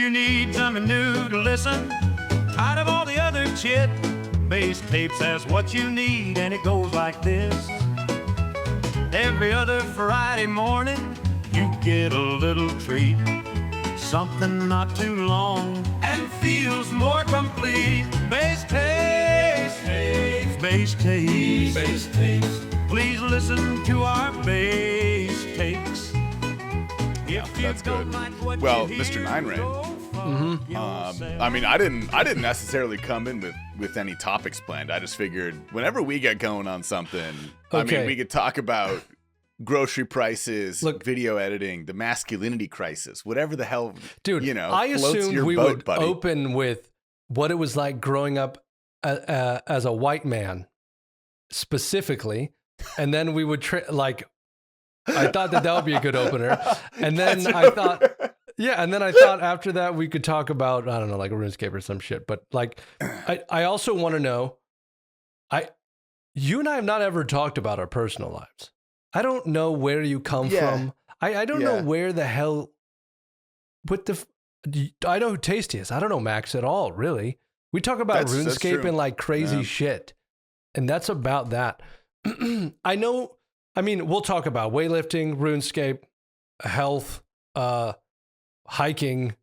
you need something new to listen, out of all the other shit, Bass Tapes has what you need, and it goes like this. Every other Friday morning, you get a little treat, something not too long and feels more complete. Bass Tapes, Bass Tapes, Bass Tapes. Please listen to our Bass Tapes. That's good. Well, Mr. Nine Rain. I mean, I didn't necessarily come in with any topics planned. I just figured whenever we get going on something, I mean, we could talk about grocery prices, video editing, the masculinity crisis, whatever the hell, dude. You know, I assumed we would open with what it was like growing up as a white man, specifically, and then we would I thought that would be a good opener, and then I thought. Yeah, and then I thought after that we could talk about, I don't know, like a RuneScape or some shit. But like, I also want to know, you and I have not ever talked about our personal lives. I don't know where you come from. I don't know where the hell, I know who Tasty is. I don't know Max at all, really. We talk about RuneScape and like crazy shit. And that's about that. I mean, we'll talk about weightlifting, RuneScape, health, hiking,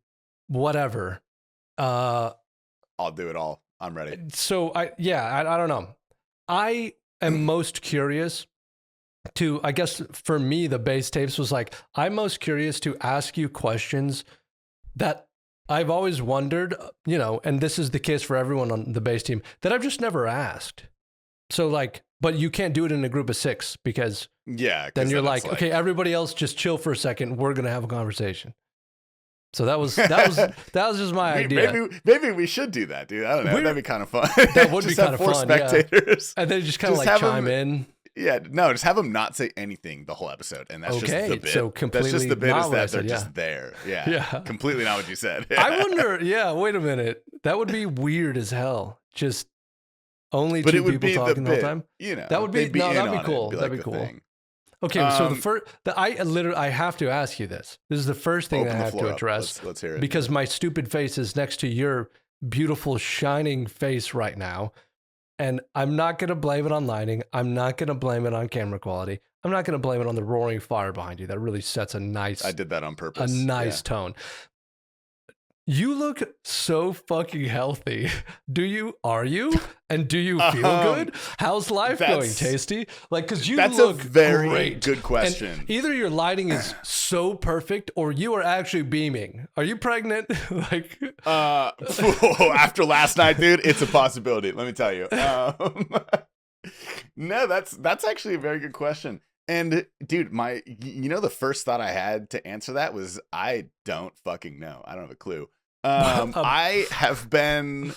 whatever. I'll do it all. I'm ready. So I don't know. I am most curious to, I guess for me, the Bass Tapes was like, I'm most curious to ask you questions that I've always wondered, you know, and this is the case for everyone on the Bass team, that I've just never asked. So like, but you can't do it in a group of 6 because then you're like, okay, everybody else just chill for a second. We're going to have a conversation. So that was just my idea. Maybe we should do that, dude. I don't know. That'd be kind of fun. That would be kind of fun. Spectators. Yeah. And then just kind of like chime in. Yeah, no, just have them not say anything the whole episode, and that's just the bit. So completely that's just the bit not is that said, they're just there. Yeah, completely not what you said. I wonder. Yeah, wait a minute. That would be weird as hell. Just only two people talking the whole time. You know, that would be that'd be cool. That'd be cool. Okay, so the first, I have to ask you this. This is the first thing that I have to address. Let's hear it. Because my stupid face is next to your beautiful shining face right now. And I'm not going to blame it on lighting. I'm not going to blame it on camera quality. I'm not going to blame it on the roaring fire behind you. That really sets a nice... I did that on purpose. A nice tone. You look so fucking healthy. Are you? And do you feel good? How's life going, Tasty? Like, because you look a very great. Good question. And either your lighting is so perfect or you are actually beaming. Are you pregnant? Like, after last night, dude, it's a possibility. Let me tell you. No, that's actually a very good question. And dude, the first thought I had to answer that was, I don't fucking know. I don't have a clue. I have been,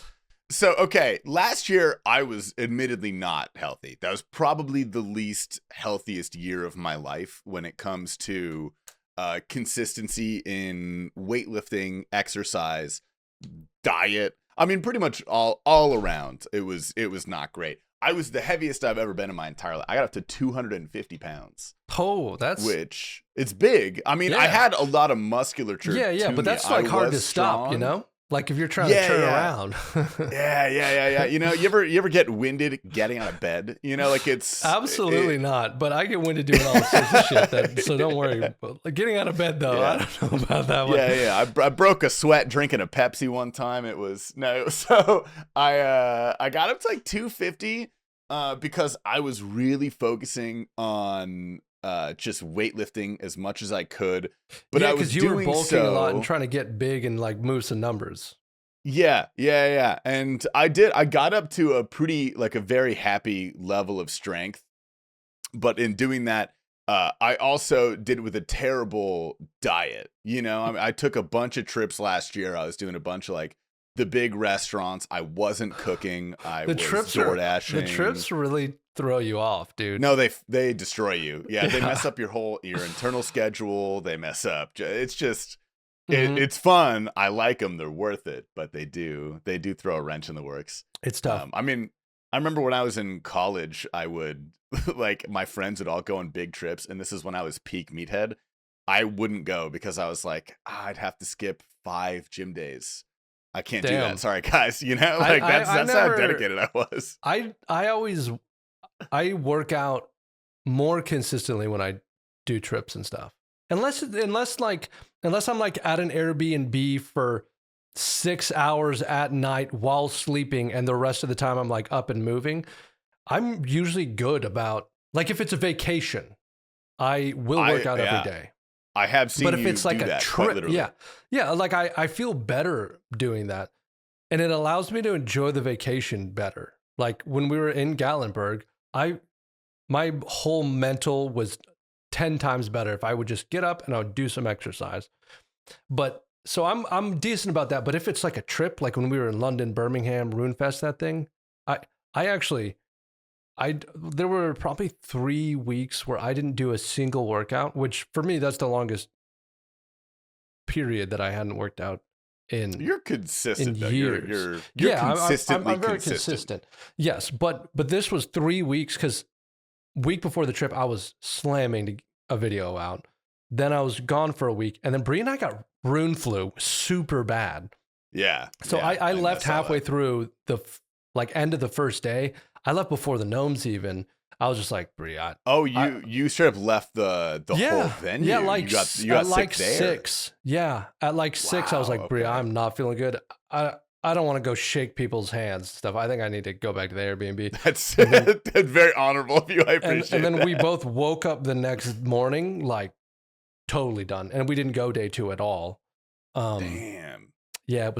last year I was admittedly not healthy. That was probably the least healthiest year of my life when it comes to consistency in weightlifting, exercise, diet. I mean, pretty much all around. It was not great. I was the heaviest I've ever been in my entire life. I got up to 250 pounds. Oh, which it's big. I mean, I had a lot of musculature. Yeah, but that's like hard to stop, you know? Like if you're trying to turn around. Yeah. You know, you ever get winded getting out of bed? You know, like it's absolutely not. But I get winded doing all sorts of shit. So don't worry. But getting out of bed though, I don't know about that one. Yeah. I broke a sweat drinking a Pepsi one time. So I got up to like 250 because I was really focusing on just weightlifting as much as I could, but I was you were bulking a lot and trying to get big and like move some numbers. Yeah. And I got up to a very happy level of strength, but in doing that, I also did it with a terrible diet. You know, I mean, I took a bunch of trips last year. I was doing a bunch of like the big restaurants. I wasn't cooking. I was DoorDashing. The trips really throw you off, dude. No, they destroy you. Yeah, they mess up your internal schedule. They mess up. It's just it's fun. I like them. They're worth it, but they do throw a wrench in the works. It's tough. I mean, I remember when I was in college, I would like my friends would all go on big trips, and this is when I was peak meathead. I wouldn't go because I was like, I'd have to skip 5 gym days. I can't do Damn. that. Sorry, guys. You know, like that's how dedicated I was. I work out more consistently when I do trips and stuff. Unless I'm like at an Airbnb for 6 hours at night while sleeping, and the rest of the time I'm like up and moving, I'm usually good about, like, if it's a vacation, I will work out every day. I have seen, but if you it's like do a that, trip, yeah, like I feel better doing that, and it allows me to enjoy the vacation better. Like when we were in Gatlinburg, my whole mental was 10 times better if I would just get up and I would do some exercise. But so I'm decent about that. But if it's like a trip, like when we were in London, Birmingham, RuneFest, that thing, there were probably 3 weeks where I didn't do a single workout, which for me, that's the longest period that I hadn't worked out in. You're consistent, though. Years. You're consistently I'm very consistent. Yes, but this was 3 weeks, because week before the trip, I was slamming a video out. Then I was gone for a week, and then Bree and I got rune flu super bad. Yeah. So I left halfway through the end of the first day. I left before the gnomes even. I was just like, Bree, you straight up left the whole venue. Yeah, like you got like sick there. 6. Yeah, at like 6, I was like, Bree, I'm not feeling good. I don't want to go shake people's hands and stuff. I think I need to go back to the Airbnb. That's very honorable of you. I appreciate and then that. we both woke up the next morning like totally done, and we didn't go day 2 at all. Damn. Yeah, it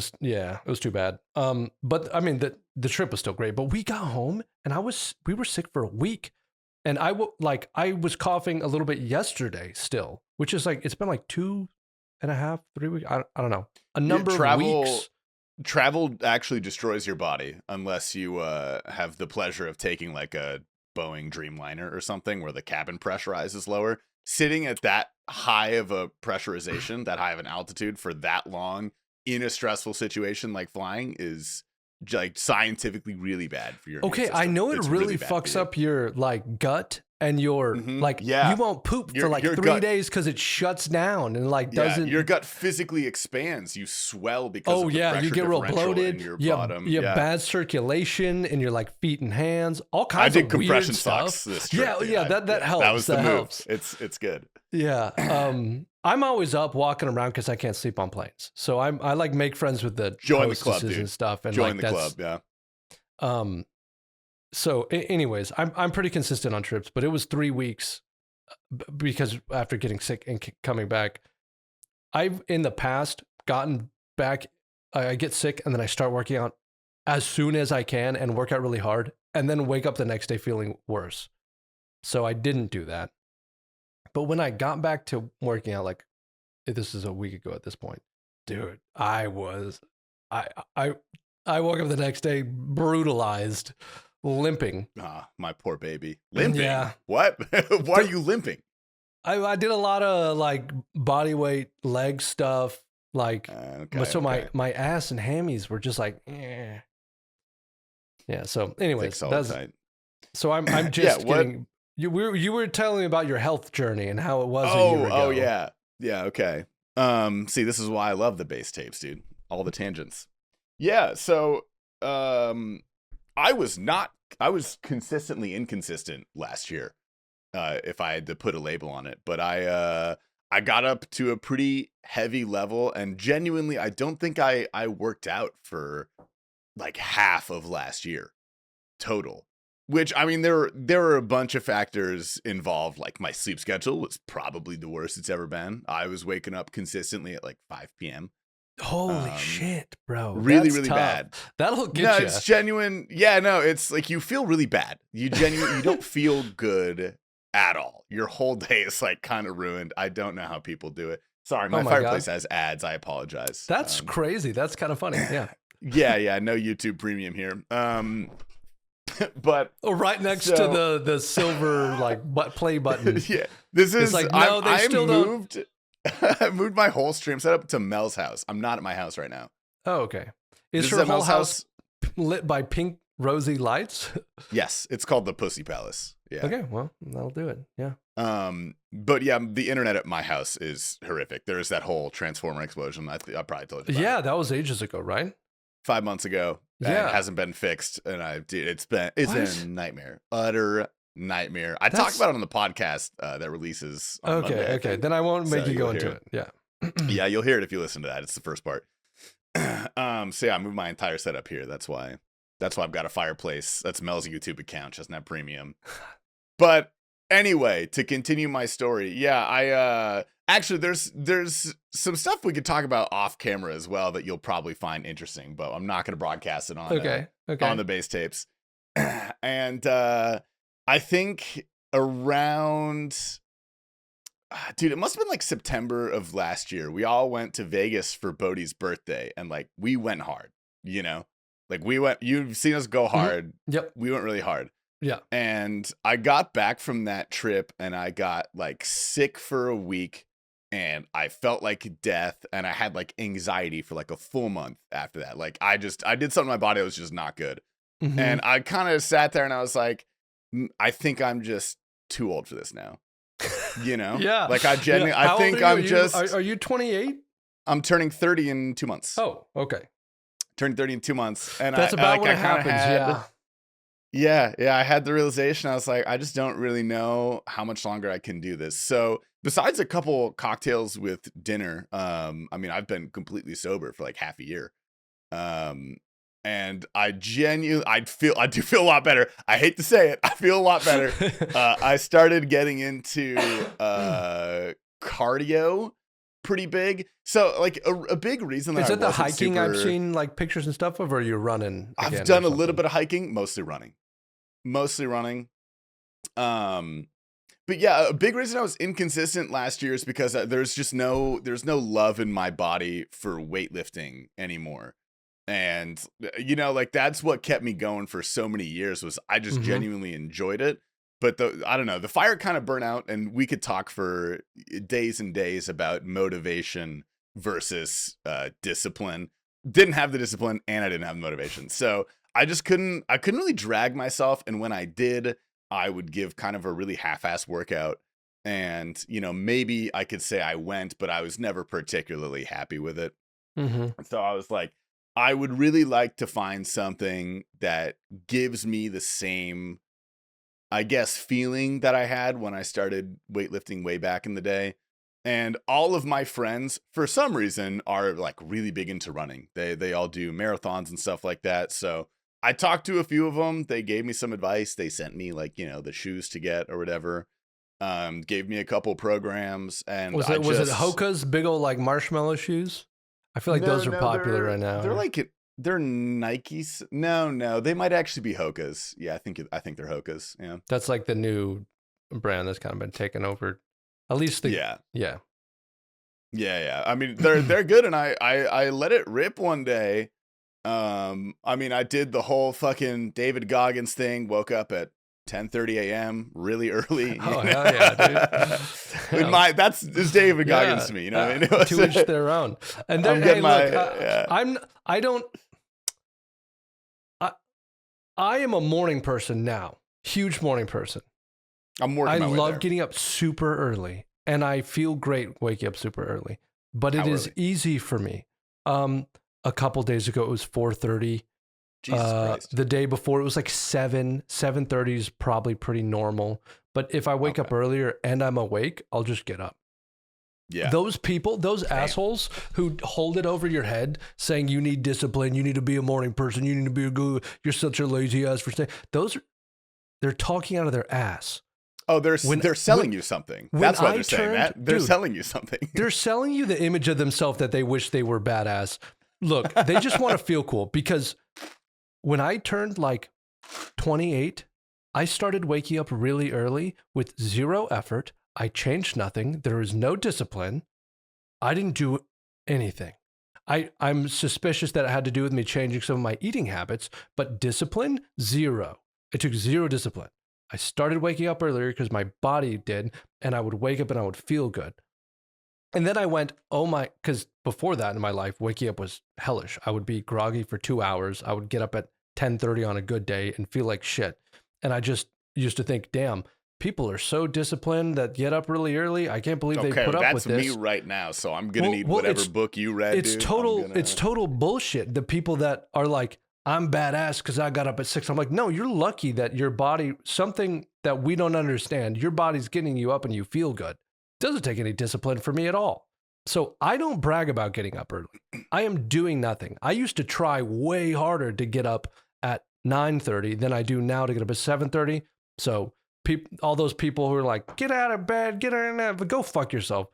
was too bad. But I mean, the trip was still great. But we got home, and we were sick for a week, and I was coughing a little bit yesterday still, which is like, it's been like 2.5, 3 weeks. I don't know, a number of weeks. Travel actually destroys your body unless you have the pleasure of taking like a Boeing Dreamliner or something where the cabin pressurizes lower. Sitting at that high of a pressurization, that high of an altitude for that long in a stressful situation like flying is like scientifically really bad for your immune system. I know it it's really bad fucks up your like gut and your you won't poop for like 3 days because it shuts down and like doesn't. Your gut physically expands. You swell because of the pressure you get real bloated. In your you bottom. Have bad circulation in your like feet and hands. All kinds of weird stuff. I did compression socks this trip. That helps. That was the move. Helps. It's good. Yeah. I'm always up walking around because I can't sleep on planes. So I like make friends with the join the club, dude. And stuff. And join like, the club. Yeah. So anyways, I'm pretty consistent on trips, but it was 3 weeks because after getting sick and coming back, I've in the past gotten back, I get sick and then I start working out as soon as I can and work out really hard and then wake up the next day feeling worse. So I didn't do that. But when I got back to working out, like this is a week ago at this point, dude, I woke up the next day brutalized, limping. Ah, my poor baby. Limping? Yeah. What? Why are you limping? I did a lot of like body weight leg stuff. Like, my ass and hammies were just like, eh. Yeah. So anyways, so I'm just getting, you were telling me about your health journey and how it was a year ago. Oh yeah. Yeah. Okay. See, this is why I love the base tapes, dude. All the tangents. Yeah. So, I was consistently inconsistent last year, if I had to put a label on it. But I got up to a pretty heavy level, and genuinely, I don't think I worked out for like half of last year total. Which, I mean, there were a bunch of factors involved, like my sleep schedule was probably the worst it's ever been. I was waking up consistently at like 5 p.m. Holy shit, bro. Really, That's really tough. bad. That'll get you. No, it's genuine. Yeah, no, it's like you feel really bad. You don't feel good at all. Your whole day is like kind of ruined. I don't know how people do it. Sorry, my fireplace has ads. I apologize. That's crazy. That's kind of funny. Yeah. Yeah, no YouTube premium here. But right next to the silver like play button. Yeah. This is like no, they still moved. I moved my whole stream setup to Mel's house. I'm not at my house right now. Oh, okay. Is her whole house lit by pink rosy lights? Yes, it's called the Pussy Palace. Yeah. Okay, well, that'll do it. Yeah. But yeah, the internet at my house is horrific. There's that whole transformer explosion. I probably told you about Yeah, it. that was ages ago, right? 5 months ago. And Yeah. it hasn't been fixed. And it's been a nightmare. Utter nightmare. I talked about it on the podcast that releases on Monday, okay. Then I won't make you go into it. Yeah. Yeah, you'll hear it if you listen to that. It's the first part. So yeah, I moved my entire setup here. That's why I've got a fireplace. That's Mel's YouTube account, just not premium. But anyway, to continue my story, yeah, I actually there's some stuff we could talk about off camera as well that you'll probably find interesting, but I'm not going to broadcast it on on the base tapes. And I think around, dude, it must have been like September of last year. We all went to Vegas for Bodhi's birthday, and like we went hard, you know, like you've seen us go hard. Mm-hmm. Yep. We went really hard. Yeah. And I got back from that trip and I got like sick for a week and I felt like death and I had like anxiety for like a full month after that. Like I did something to my body that was just not good. Mm-hmm. And I kind of sat there and I was like, I think I'm just too old for this now. You know? Yeah. Like I genuinely, yeah. I think I'm just. Are you 28? I'm turning 30 in 2 months. Oh, okay. Turning 30 in 2 months. And that's about when it happens. Yeah. I had the realization. I was like, I just don't really know how much longer I can do this. So besides a couple cocktails with dinner, I mean, I've been completely sober for like half a year. And I do feel a lot better. I hate to say it. I feel a lot better. I started getting into cardio pretty big. So like a big reason that is it the hiking super... I've seen like pictures and stuff of, or are you running? I've done a little bit of hiking, mostly running. But yeah, a big reason I was inconsistent last year is because there's no love in my body for weightlifting anymore. And, you know, like that's what kept me going for so many years was I just genuinely enjoyed it. But I don't know, the fire kind of burnt out and we could talk for days and days about motivation versus discipline. Didn't have the discipline and I didn't have the motivation. So I couldn't really drag myself. And when I did, I would give kind of a really half-assed workout. And, you know, maybe I could say I went, but I was never particularly happy with it. Mm-hmm. So I was like, I would really like to find something that gives me the same, I guess, feeling that I had when I started weightlifting way back in the day. And all of my friends, for some reason, are like really big into running. They all do marathons and stuff like that. So I talked to a few of them. They gave me some advice. They sent me like, you know, the shoes to get or whatever. Gave me a couple programs. And was it Hoka's big old like marshmallow shoes? I feel like those are popular right now. They're Nikes. No, they might actually be Hoka's. Yeah, I think they're Hoka's. Yeah, that's like the new brand that's kind of been taken over. At least yeah. I mean, they're good, and I let it rip one day. I mean, I did the whole fucking David Goggins thing. Woke up at 10:30 a.m. really early. Oh hell yeah, dude! It's David Goggins to me. You know what I mean? To each their own. And then, I am a morning person now. Huge morning person. I'm working my way love there. Getting up super early, and I feel great waking up super early. But it is easy for me. A couple days ago, it was 4:30. Jesus Christ. The day before, it was like 7. 7:30 is probably pretty normal. But if I wake up earlier and I'm awake, I'll just get up. Yeah. Those people, those assholes who hold it over your head saying you need discipline, you need to be a morning person, you need to be a good, you're such a lazy ass for staying. They're talking out of their ass. Oh, they're selling you something. That's why they're saying that. They're selling you something. They're selling you the image of themselves that they wish they were badass. Look, they just want to feel cool because when I turned like 28, I started waking up really early with zero effort. I changed nothing. There was no discipline. I didn't do anything. I'm suspicious that it had to do with me changing some of my eating habits, but discipline, zero. It took zero discipline. I started waking up earlier because my body did, and I would wake up and I would feel good. And then I went, because before that in my life, waking up was hellish. I would be groggy for 2 hours. I would get up at 10:30 on a good day and feel like shit. And I just used to think, damn, people are so disciplined that get up really early. I can't believe they put up with this. That's me right now, so I'm gonna need whatever book you read. It's total bullshit. The people that are like, I'm badass because I got up at 6. I'm like, no, you're lucky that your body, something that we don't understand, your body's getting you up and you feel good. It doesn't take any discipline for me at all. So I don't brag about getting up early. I am doing nothing. I used to try way harder to get up at 9:30 than I do now to get up at 7:30. So all those people who are like, get out of bed, get out of bed, but go fuck yourself.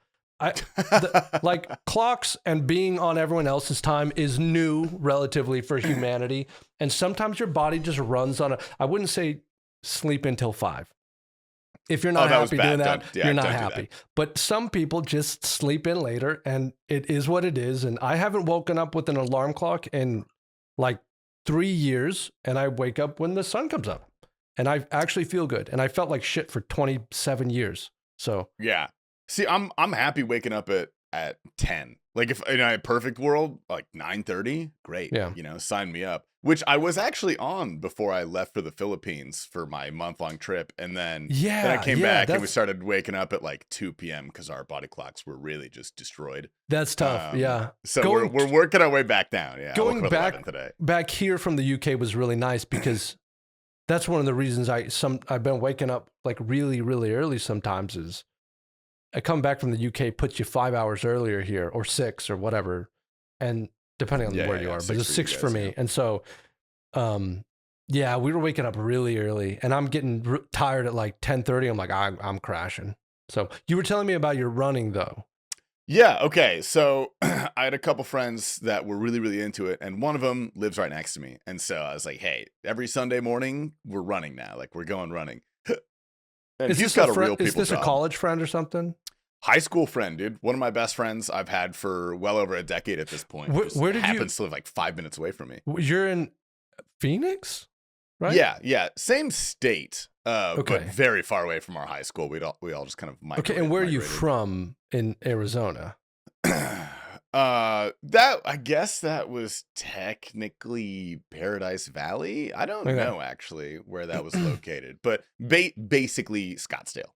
Like clocks and being on everyone else's time is new relatively for humanity. And sometimes your body just runs on I wouldn't say sleep until 5. If you're not happy doing that, you're not happy. But some people just sleep in later and it is what it is. And I haven't woken up with an alarm clock in like 3 years, and I wake up when the sun comes up and I actually feel good. And I felt like shit for 27 years. So yeah. See, I'm happy waking up at 10. Like if in a perfect world, like 9:30, great. Yeah. Sign me up. Which I was actually on before I left for the Philippines for my month-long trip. And then I came back and we started waking up at like 2 p.m. because our body clocks were really just destroyed. That's tough. Yeah. So we're working our way back down. Yeah. Going back here from the UK was really nice because that's one of the reasons I've been waking up like really, really early sometimes is I come back from the UK, puts you 5 hours earlier here or 6 or whatever. And depending on where you are, but it's 6 for me. Yeah. And so, we were waking up really early and I'm getting tired at like 10:30. I'm like, I'm crashing. So you were telling me about your running though. Yeah. Okay. So I had a couple friends that were really, really into it. And one of them lives right next to me. And so I was like, hey, every Sunday morning we're running now. Like we're going running. And he's got a real people job. Is this a college friend or something? High school friend, dude. One of my best friends I've had for well over a decade at this point. Where did happens to live like 5 minutes away from me. You're in Phoenix, right? Yeah. Same state, but very far away from our high school. We all just kind of migrated. Okay, and where are you from in Arizona? I guess that was technically Paradise Valley. I don't know actually where that was located, but basically Scottsdale.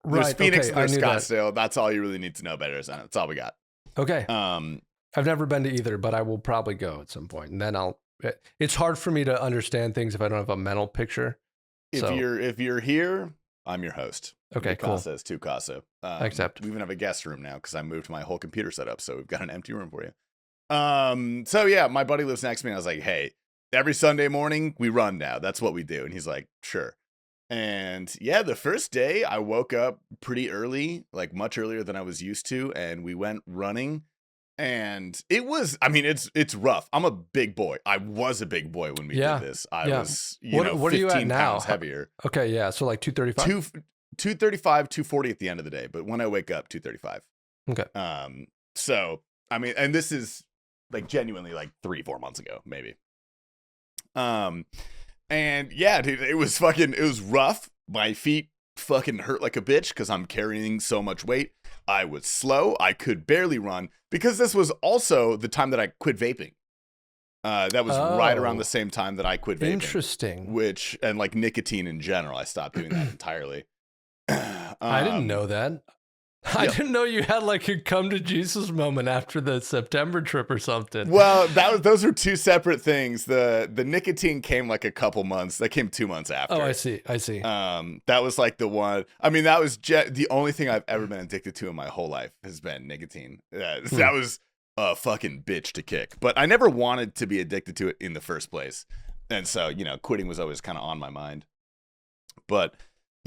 There's Phoenix, there's Scottsdale. That's all you really need to know about Arizona. That's all we got. Okay. I've never been to either, but I will probably go at some point, and then it's hard for me to understand things if I don't have a mental picture. If you're here, I'm your host. Okay, cool. Casa is tu casa. Except we even have a guest room now because I moved my whole computer setup, so we've got an empty room for you. So yeah, my buddy lives next to me. And I was like, hey, every Sunday morning we run now. That's what we do. And he's like, sure. And yeah, the first day I woke up pretty early, like much earlier than I was used to, and we went running. And it was, it's rough. I'm a big boy. I was a big boy when we did this. I was, what 15 are you at now? Pounds heavier. Okay, yeah. So like 235? 235, 240 at the end of the day. But when I wake up, 235. Okay. So, and this is like genuinely like 3-4 months ago, maybe. And yeah, dude, it was rough. My feet fucking hurt like a bitch because I'm carrying so much weight. I was slow. I could barely run because this was also the time that I quit vaping. That was right around the same time that I quit vaping. Interesting. And like nicotine in general, I stopped doing that entirely. I didn't know that. I didn't know you had like a come to Jesus moment after the September trip or something. Well, those are two separate things. The nicotine came like a couple months. That came 2 months after. Oh, I see. That was like the one. That was the only thing I've ever been addicted to in my whole life has been nicotine. That was a fucking bitch to kick. But I never wanted to be addicted to it in the first place. And so, quitting was always kind of on my mind. But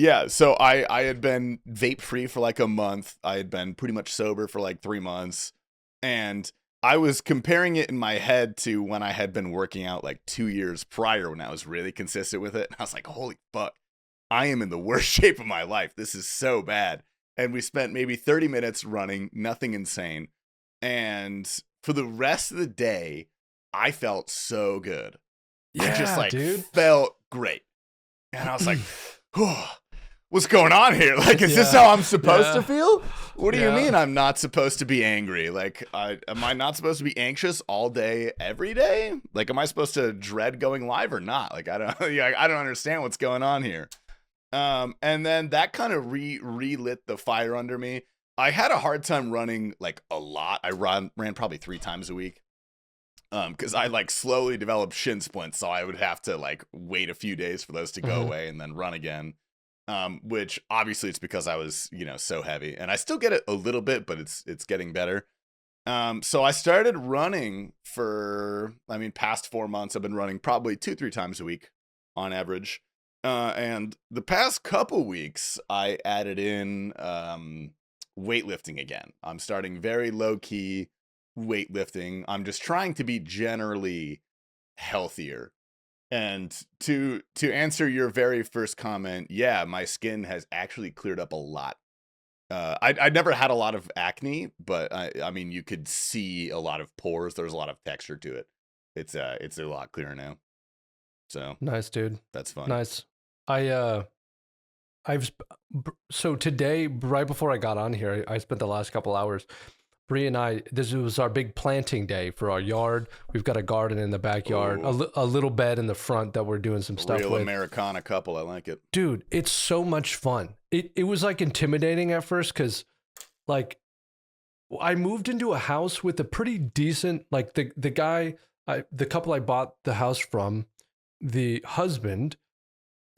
yeah, so I had been vape free for like a month. I had been pretty much sober for like 3 months. And I was comparing it in my head to when I had been working out like 2 years prior when I was really consistent with it. And I was like, holy fuck, I am in the worst shape of my life. This is so bad. And we spent maybe 30 minutes running, nothing insane. And for the rest of the day, I felt so good. Yeah, I just dude. felt great. And I was like, what's going on here? Like, is this how I'm supposed to feel? What do you mean I'm not supposed to be angry? Like, am I not supposed to be anxious all day, every day? Like, am I supposed to dread going live or not? Like, I don't understand what's going on here. And then that kind of relit the fire under me. I had a hard time running like a lot. I ran probably 3 times a week. Because I like slowly developed shin splints, so I would have to like wait a few days for those to go away and then run again. Which obviously it's because I was, so heavy, and I still get it a little bit, but it's getting better. So I started running for, past 4 months. I've been running probably 2-3 times a week on average. And the past couple weeks, I added in weightlifting again. I'm starting very low key weightlifting. I'm just trying to be generally healthier. And to answer your very first comment, yeah, my skin has actually cleared up a lot. I never had a lot of acne, but I mean, you could see a lot of pores. There's a lot of texture to it. It's a lot clearer now. So nice, dude. That's fun. Nice. So today, right before I got on here, I spent the last couple hours. Bree and I, this was our big planting day for our yard. We've got a garden in the backyard, a little bed in the front that we're doing some stuff with. Real Americana couple, I like it. Dude, it's so much fun. It was like intimidating at first because like I moved into a house with a pretty decent, like the couple I bought the house from, the husband,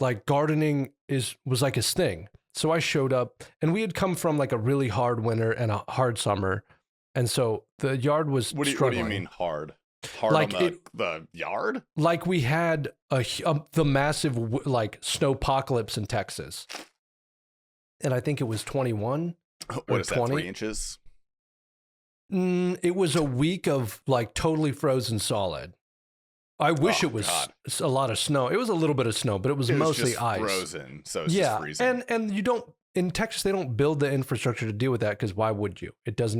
like gardening was like his thing. So I showed up, and we had come from like a really hard winter and a hard summer. And so the yard was struggling. What do you mean hard? Hard like on the yard? Like we had the massive like snowpocalypse in Texas. And I think it was 21 What is 20? That, 3 inches? It was a week of like totally frozen solid. I wish it was a lot of snow. It was a little bit of snow, but it was mostly just ice. Frozen, so it's just freezing. And you don't, in Texas, they don't build the infrastructure to deal with that because why would you? This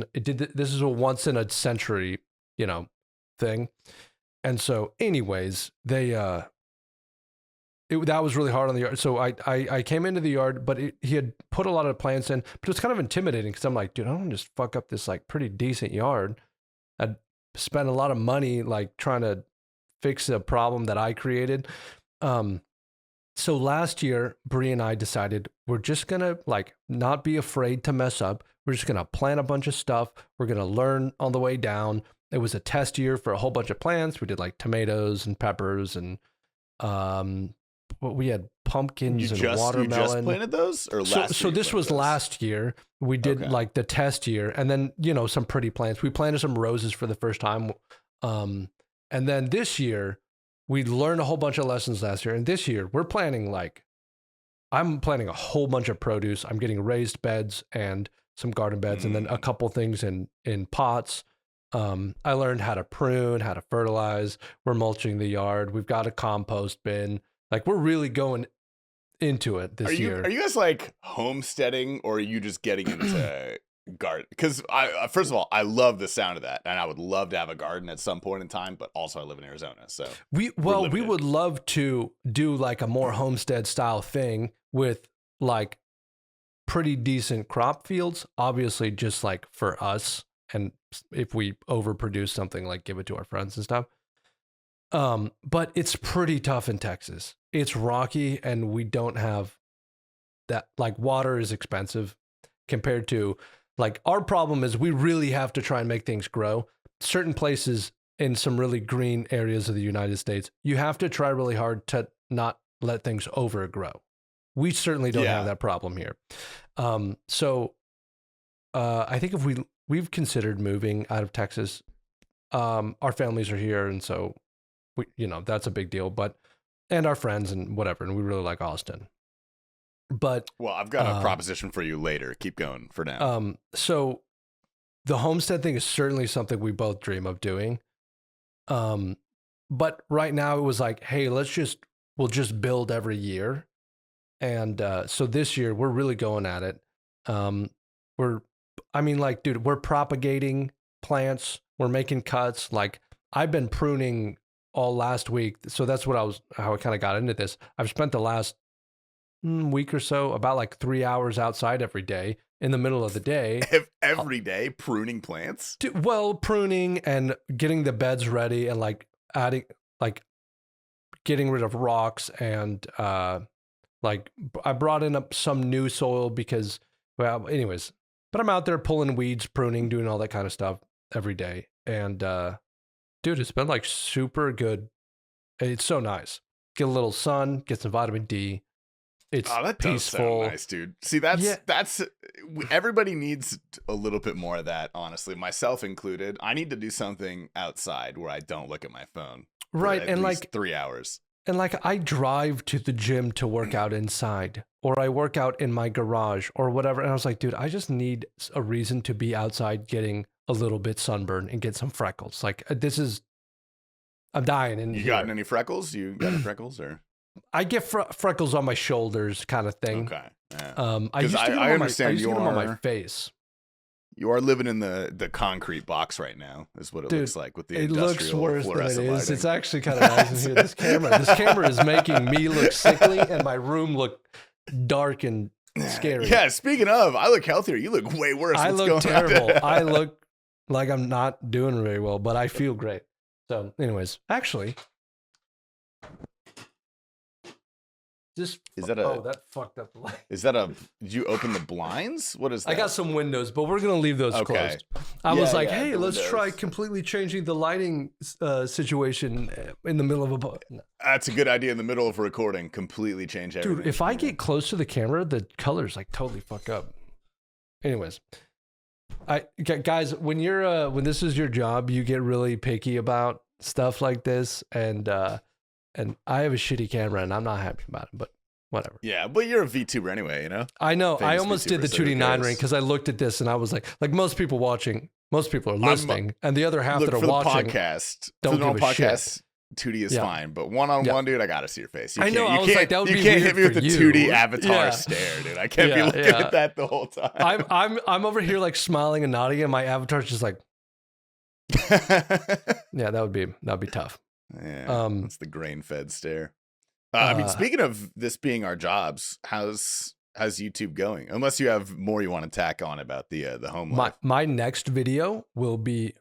is a once in a century, thing. And so anyways, that was really hard on the yard. So I came into the yard, but he had put a lot of plants in, but it's kind of intimidating because I'm like, dude, I don't want to just fuck up this like pretty decent yard. I'd spent a lot of money like trying to fix a problem that I created. So last year, Bree and I decided we're just going to like not be afraid to mess up. We're just going to plant a bunch of stuff. We're going to learn on the way down. It was a test year for a whole bunch of plants. We did like tomatoes and peppers and we had pumpkins and watermelon. You just planted those or last year? So this was last year. We did like the test year and then, some pretty plants. We planted some roses for the first time. And then this year, we learned a whole bunch of lessons last year. And this year, I'm planting a whole bunch of produce. I'm getting raised beds and some garden beds and then a couple things in pots. I learned how to prune, how to fertilize. We're mulching the yard. We've got a compost bin. Like we're really going into it this year. Are you guys like homesteading or are you just getting into garden? Because first of all, I love the sound of that, and I would love to have a garden at some point in time. But also, I live in Arizona, so we would love to do like a more homestead style thing with like pretty decent crop fields. Obviously, just like for us, and if we overproduce something, like give it to our friends and stuff. But it's pretty tough in Texas. It's rocky, and we don't have that. Like water is expensive compared to. Like our problem is we really have to try and make things grow. Certain places in some really green areas of the United States, you have to try really hard to not let things overgrow. We certainly don't have that problem here. So I think if we've considered moving out of Texas, our families are here. And so that's a big deal, and our friends and whatever. And we really like Austin. But I've got a proposition for you later. Keep going for now. So the homestead thing is certainly something we both dream of doing. But right now it was like, hey, we'll just build every year. And so this year we're really going at it. Dude, we're propagating plants. We're making cuts. Like I've been pruning all last week. So that's how I kind of got into this. I've spent the last week or so about like 3 hours outside every day in the middle of the day. Every day pruning plants? Pruning and getting the beds ready and like adding, like getting rid of rocks and Like I brought in some new soil because, well, anyways, but I'm out there pulling weeds, pruning, doing all that kind of stuff every day. And dude, it's been like super good. It's so nice. Get a little sun, get some vitamin D. It's that peaceful. does sound nice, dude. See, that's everybody needs a little bit more of that, honestly, myself included. I need to do something outside where I don't look at my phone. Right, and like 3 hours. And like I drive to the gym to work out inside, or I work out in my garage or whatever. And I was like, dude, I just need a reason to be outside getting a little bit sunburned and get some freckles. Like I'm dying. And you got any freckles? You got any freckles or? I get freckles on my shoulders, kind of thing. Okay. Yeah. I used to get them on my face. You are living in the concrete box right now, is what it looks like with the industrial looks worse than it is. lighting. It's actually kind of nice in here. This camera is making me look sickly and my room look dark and scary. Yeah, speaking of, I look healthier. You look way worse. I look terrible. I look like I'm not doing very well, but I feel great. So, anyways, actually, that fucked up the light. Did you open the blinds? What is that? I got some windows, but we're going to leave those closed. I was like, hey, let's try completely changing the lighting situation in the middle of a... That's a good idea in the middle of a recording. Completely change everything. Dude, if I get close to the camera, the colors like totally fuck up. Anyways, guys, when this is your job, you get really picky about stuff like this, and I have a shitty camera, and I'm not happy about it, but whatever. Yeah, but you're a VTuber anyway, you know? I know. Famous I almost did the 2D9 ring because I looked at this, and I was like most people watching, most people are listening, and the other half that are watching don't give a shit. 2D is fine, but one-on-one, dude, I gotta see your face. I know. I was like, that would be weird. You can't hit me with the 2D you. avatar stare, dude. I can't be looking at that the whole time. I'm over here like smiling and nodding, and my avatar's just like, yeah, that'd be tough. Yeah, that's the grain-fed stare. I mean, speaking of this being our jobs, how's YouTube going? Unless you have more you want to tack on about the home life. My next video will be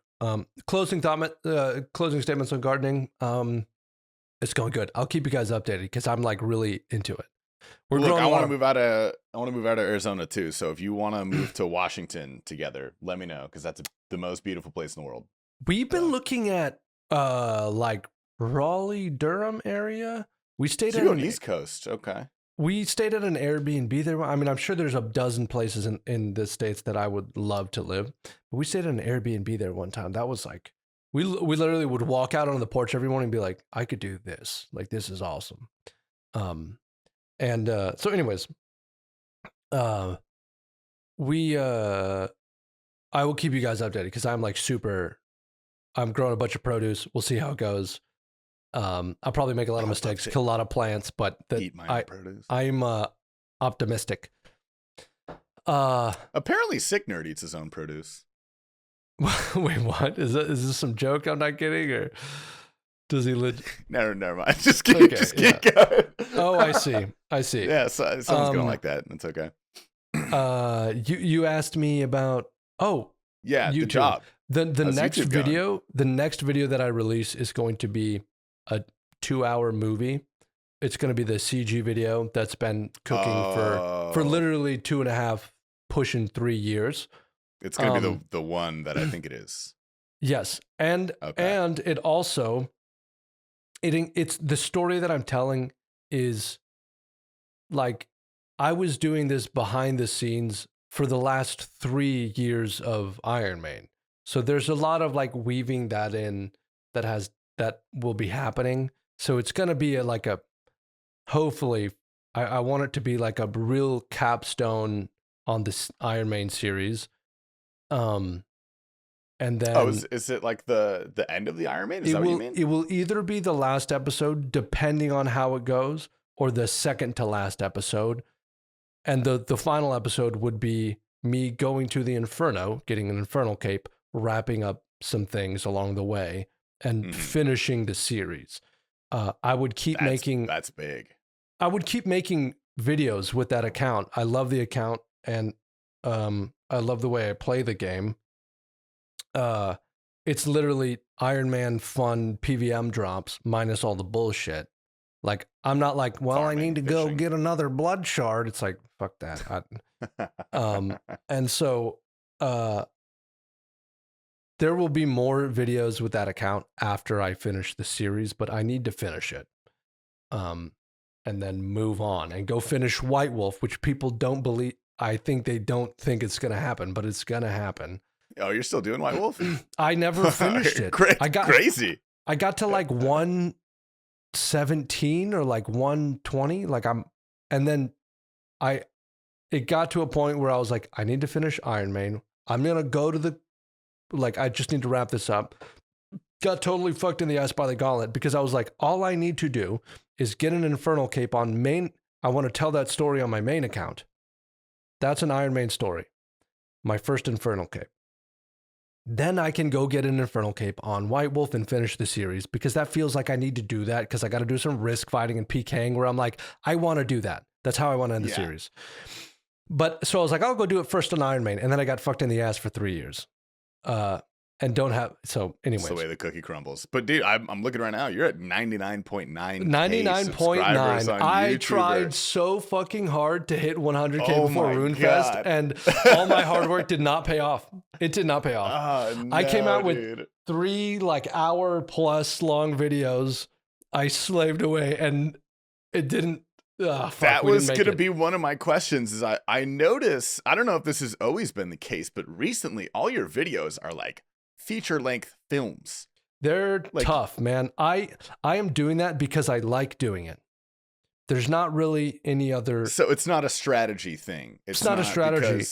closing statements on gardening. It's going good. I'll keep you guys updated because I'm like really into it. I want to move out of Arizona too. So if you want to move to Washington together, let me know because that's the most beautiful place in the world. We've been looking at like Raleigh, Durham area. We stayed on the East Coast. Okay. We stayed at an Airbnb there. I mean, I'm sure there's a dozen places in the States that I would love to live. But we stayed at an Airbnb there one time. That was like, we literally would walk out on the porch every morning and be like, I could do this. Like, this is awesome. So anyways, I will keep you guys updated because I'm like I'm growing a bunch of produce. We'll see how it goes. I'll probably make a lot of mistakes, kill a lot of plants, but I'm optimistic. Apparently Sick Nerd eats his own produce. Wait, what? Is this some joke I'm not getting, or does he Never mind. Just keep going. Oh, I see. Yeah, someone's gonna like that. It's okay. You asked me about YouTube. The job. The next YouTube video, the next video that I release is going to be a 2-hour movie. It's going to be the CG video that's been cooking for literally 2.5, pushing 3 years. It's going to be the one that I think it is. Yes, and it also it's the story that I'm telling is like I was doing this behind the scenes for the last 3 years of Iron Man. So there's a lot of like weaving that in that will be happening. So it's going to be hopefully I want it to be like a real capstone on this Iron Man series. And then is it like the end of the Iron Man? Is that what you mean? It will either be the last episode, depending on how it goes, or the second to last episode. And the final episode would be me going to the Inferno, getting an Infernal cape, wrapping up some things along the way, and finishing the series. I would keep making... That's big. I would keep making videos with that account. I love the account, and I love the way I play the game. It's literally Iron Man fun PVM drops, minus all the bullshit. Like, I'm not like, well, Farming, I need to go fishing. get another blood shard. It's like, fuck that. And so there will be more videos with that account after I finish the series, but I need to finish it. And then move on and go finish White Wolf, which people don't believe. I think they don't think it's going to happen, but it's going to happen. Oh, you're still doing White Wolf? I never finished it. Crazy. I got to like 117 or like 120. And then it got to a point where I was like, I need to finish Iron Man. I'm going to go to I just need to wrap this up. Got totally fucked in the ass by the gauntlet because I was like, all I need to do is get an Infernal Cape on main. I want to tell that story on my main account. That's an Iron Man story. My first Infernal Cape. Then I can go get an Infernal Cape on White Wolf and finish the series because that feels like I need to do that because I got to do some risk fighting and PKing where I'm like, I want to do that. That's how I want to end the series. But so I was like, I'll go do it first on Iron Man. And then I got fucked in the ass for 3 years. And don't have, so anyways. That's the way the cookie crumbles. But dude, I'm looking right now. You're at 99.9. 99.9. I tried so fucking hard to hit 100K before RuneFest, and all my hard work did not pay off. It did not pay off. No, I came out with 3 like hour plus long videos. I slaved away and it didn't. That was going to be one of my questions is I notice, I don't know if this has always been the case, but recently all your videos are like feature-length films. They're tough, man. I am doing that because I like doing it. There's not really any other. So it's not a strategy thing. It's not a strategy.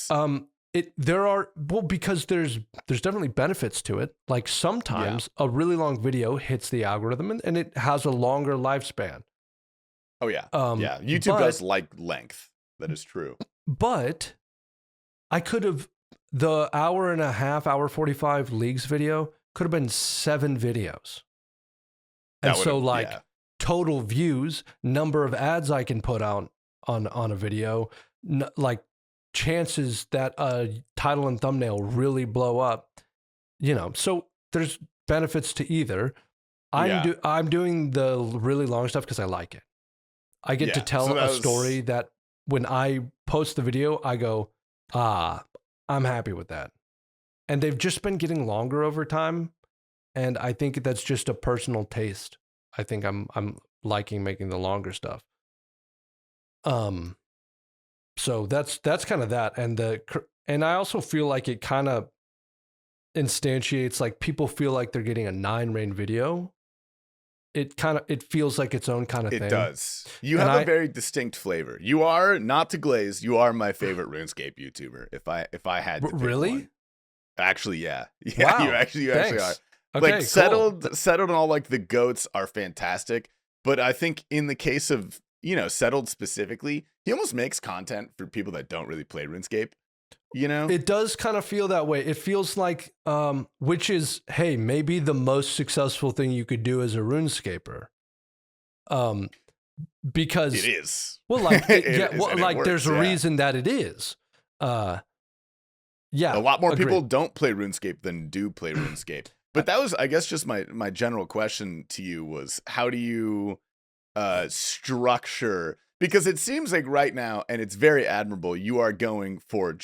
Because there's definitely benefits to it. Like sometimes a really long video hits the algorithm and it has a longer lifespan. Oh yeah. YouTube does like length. That is true. But I could have the hour and a half, hour 45 leagues video could have been 7 videos. And so total views, number of ads I can put out on a video, like chances that a title and thumbnail really blow up, so there's benefits to either. I'm doing the really long stuff because I like it. I get to tell a story that when I post the video, I go, I'm happy with that. And they've just been getting longer over time. And I think that's just a personal taste. I think I'm liking making the longer stuff. So that's kind of that. And I also feel like it kind of instantiates, like people feel like they're getting a 9-rain video. It feels like its own kind of thing. It does. You have a very distinct flavor. You are, not to glaze, you are my favorite RuneScape YouTuber. If I had to pick one. Actually, yeah. Wow. You actually are. Okay, like settled and all like the goats are fantastic. But I think in the case of, settled specifically, he almost makes content for people that don't really play RuneScape. It does kind of feel that way. It feels like, which is, hey, maybe the most successful thing you could do as a RuneScaper. Because it is. Well, there's a reason that it is. A lot more people don't play RuneScape than do play RuneScape. But that was, I guess, just my general question to you was, how do you structure? Because it seems like right now, and it's very admirable, you are going for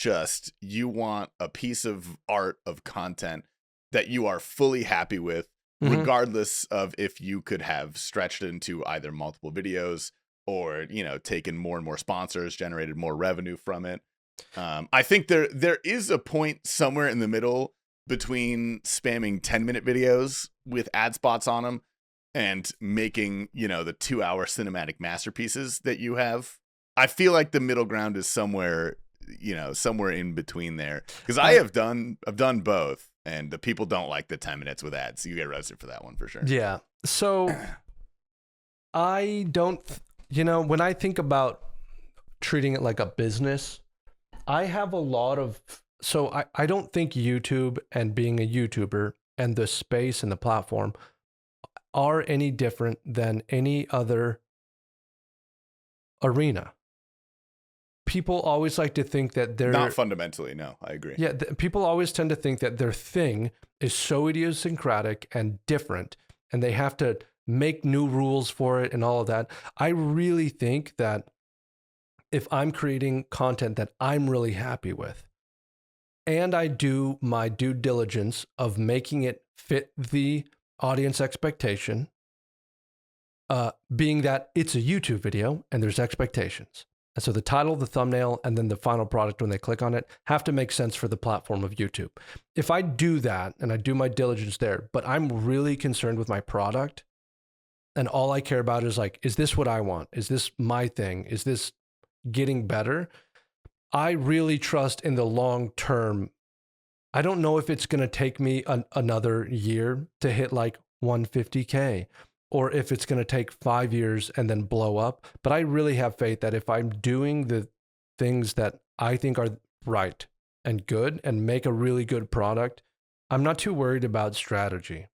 you want a piece of art of content that you are fully happy with, regardless of if you could have stretched it into either multiple videos or, taken more and more sponsors, generated more revenue from it. I think there is a point somewhere in the middle between spamming 10-minute videos with ad spots on them and making, the 2-hour cinematic masterpieces that you have. I feel like the middle ground is somewhere in between there. Because I've done both, and the people don't like the 10 minutes with ads. So you get roasted for that one for sure. Yeah. So I don't, when I think about treating it like a business, I have a lot of, so I don't think YouTube and being a YouTuber and the space and the platform are any different than any other arena. People always like to think that they're... Not fundamentally, no, I agree. Yeah, people always tend to think that their thing is so idiosyncratic and different, and they have to make new rules for it and all of that. I really think that if I'm creating content that I'm really happy with, and I do my due diligence of making it fit the audience expectation, being that it's a YouTube video and there's expectations. And so the title, the thumbnail, and then the final product when they click on it have to make sense for the platform of YouTube. If I do that and I do my diligence there, but I'm really concerned with my product and all I care about is like, is this what I want? Is this my thing? Is this getting better? I really trust in the long term. I don't know if it's going to take me another year to hit like 150K, or if it's going to take 5 years and then blow up. But I really have faith that if I'm doing the things that I think are right and good and make a really good product, I'm not too worried about strategy.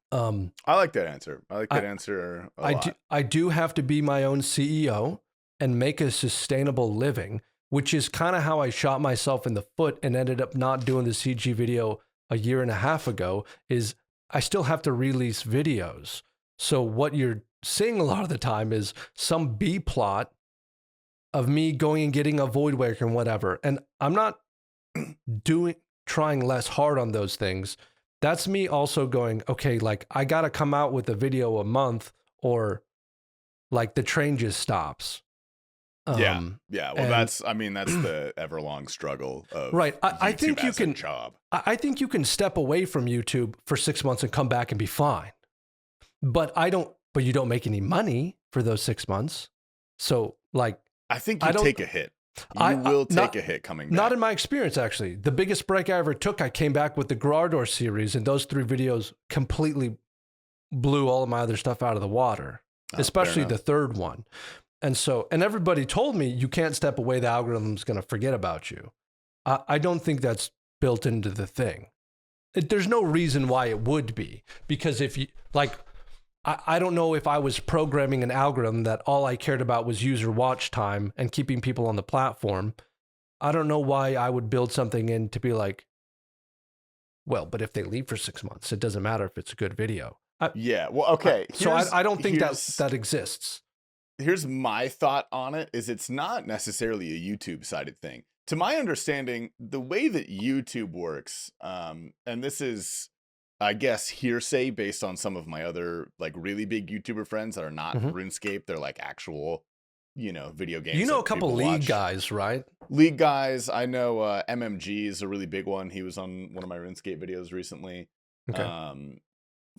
I like that answer. I like that answer a lot. I do have to be my own CEO and make a sustainable living, which is kind of how I shot myself in the foot and ended up not doing the CG video a year and a half ago, is I still have to release videos. So what you're seeing a lot of the time is some B plot of me going and getting a void waker and whatever. And I'm not trying less hard on those things. That's me also going, okay, like I got to come out with a video a month or like the train just stops. Yeah. Well, that's the everlong struggle of right. I YouTube think you as a can. job. I think you can step away from YouTube for 6 months and come back and be fine. But you don't make any money for those 6 months. So like, I think you take a hit. You will take a hit coming back. Not in my experience, actually. The biggest break I ever took, I came back with the Grardor series, and those 3 videos completely blew all of my other stuff out of the water, especially the third one. And everybody told me you can't step away. The algorithm's going to forget about you. I don't think that's built into the thing. There's no reason why it would be, because if you like, I don't know if I was programming an algorithm that all I cared about was user watch time and keeping people on the platform. I don't know why I would build something in to be like, well, but if they leave for 6 months, it doesn't matter if it's a good video. Well, okay. So I don't think that exists. Here's my thought on it is it's not necessarily a YouTube sided thing. To my understanding, the way that YouTube works, and this is, I guess, hearsay based on some of my other like really big YouTuber friends that are not RuneScape. They're like actual, video games. You know a couple League guys, right? League guys. I know MMG is a really big one. He was on one of my RuneScape videos recently. Okay.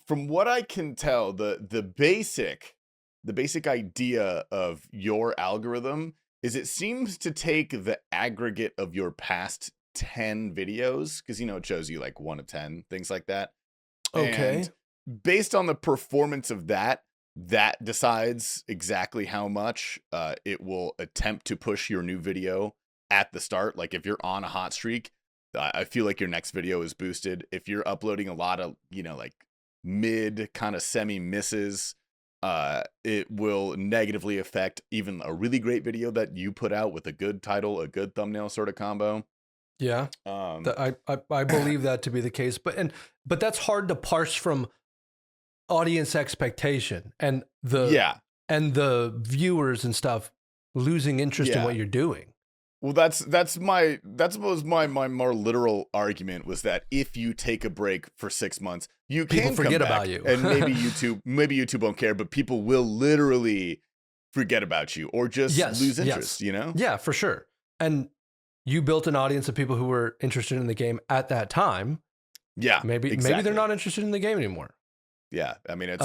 From what I can tell, the basic idea of your algorithm is it seems to take the aggregate of your past 10 videos, because it shows you like 1 of 10, things like that. Okay. And based on the performance of that decides exactly how much it will attempt to push your new video at the start. Like if you're on a hot streak, I feel like your next video is boosted. If you're uploading a lot of, like mid kind of semi misses, it will negatively affect even a really great video that you put out with a good title, a good thumbnail sort of combo. Yeah. I believe that to be the case, but that's hard to parse from audience expectation and the viewers and stuff losing interest in what you're doing. Well, that was my more literal argument was that if you take a break for 6 months, you people can forget come back about you, and maybe YouTube won't care, but people will literally forget about you or just lose interest. Yeah, for sure. And you built an audience of people who were interested in the game at that time. Yeah, maybe they're not interested in the game anymore. Yeah, I mean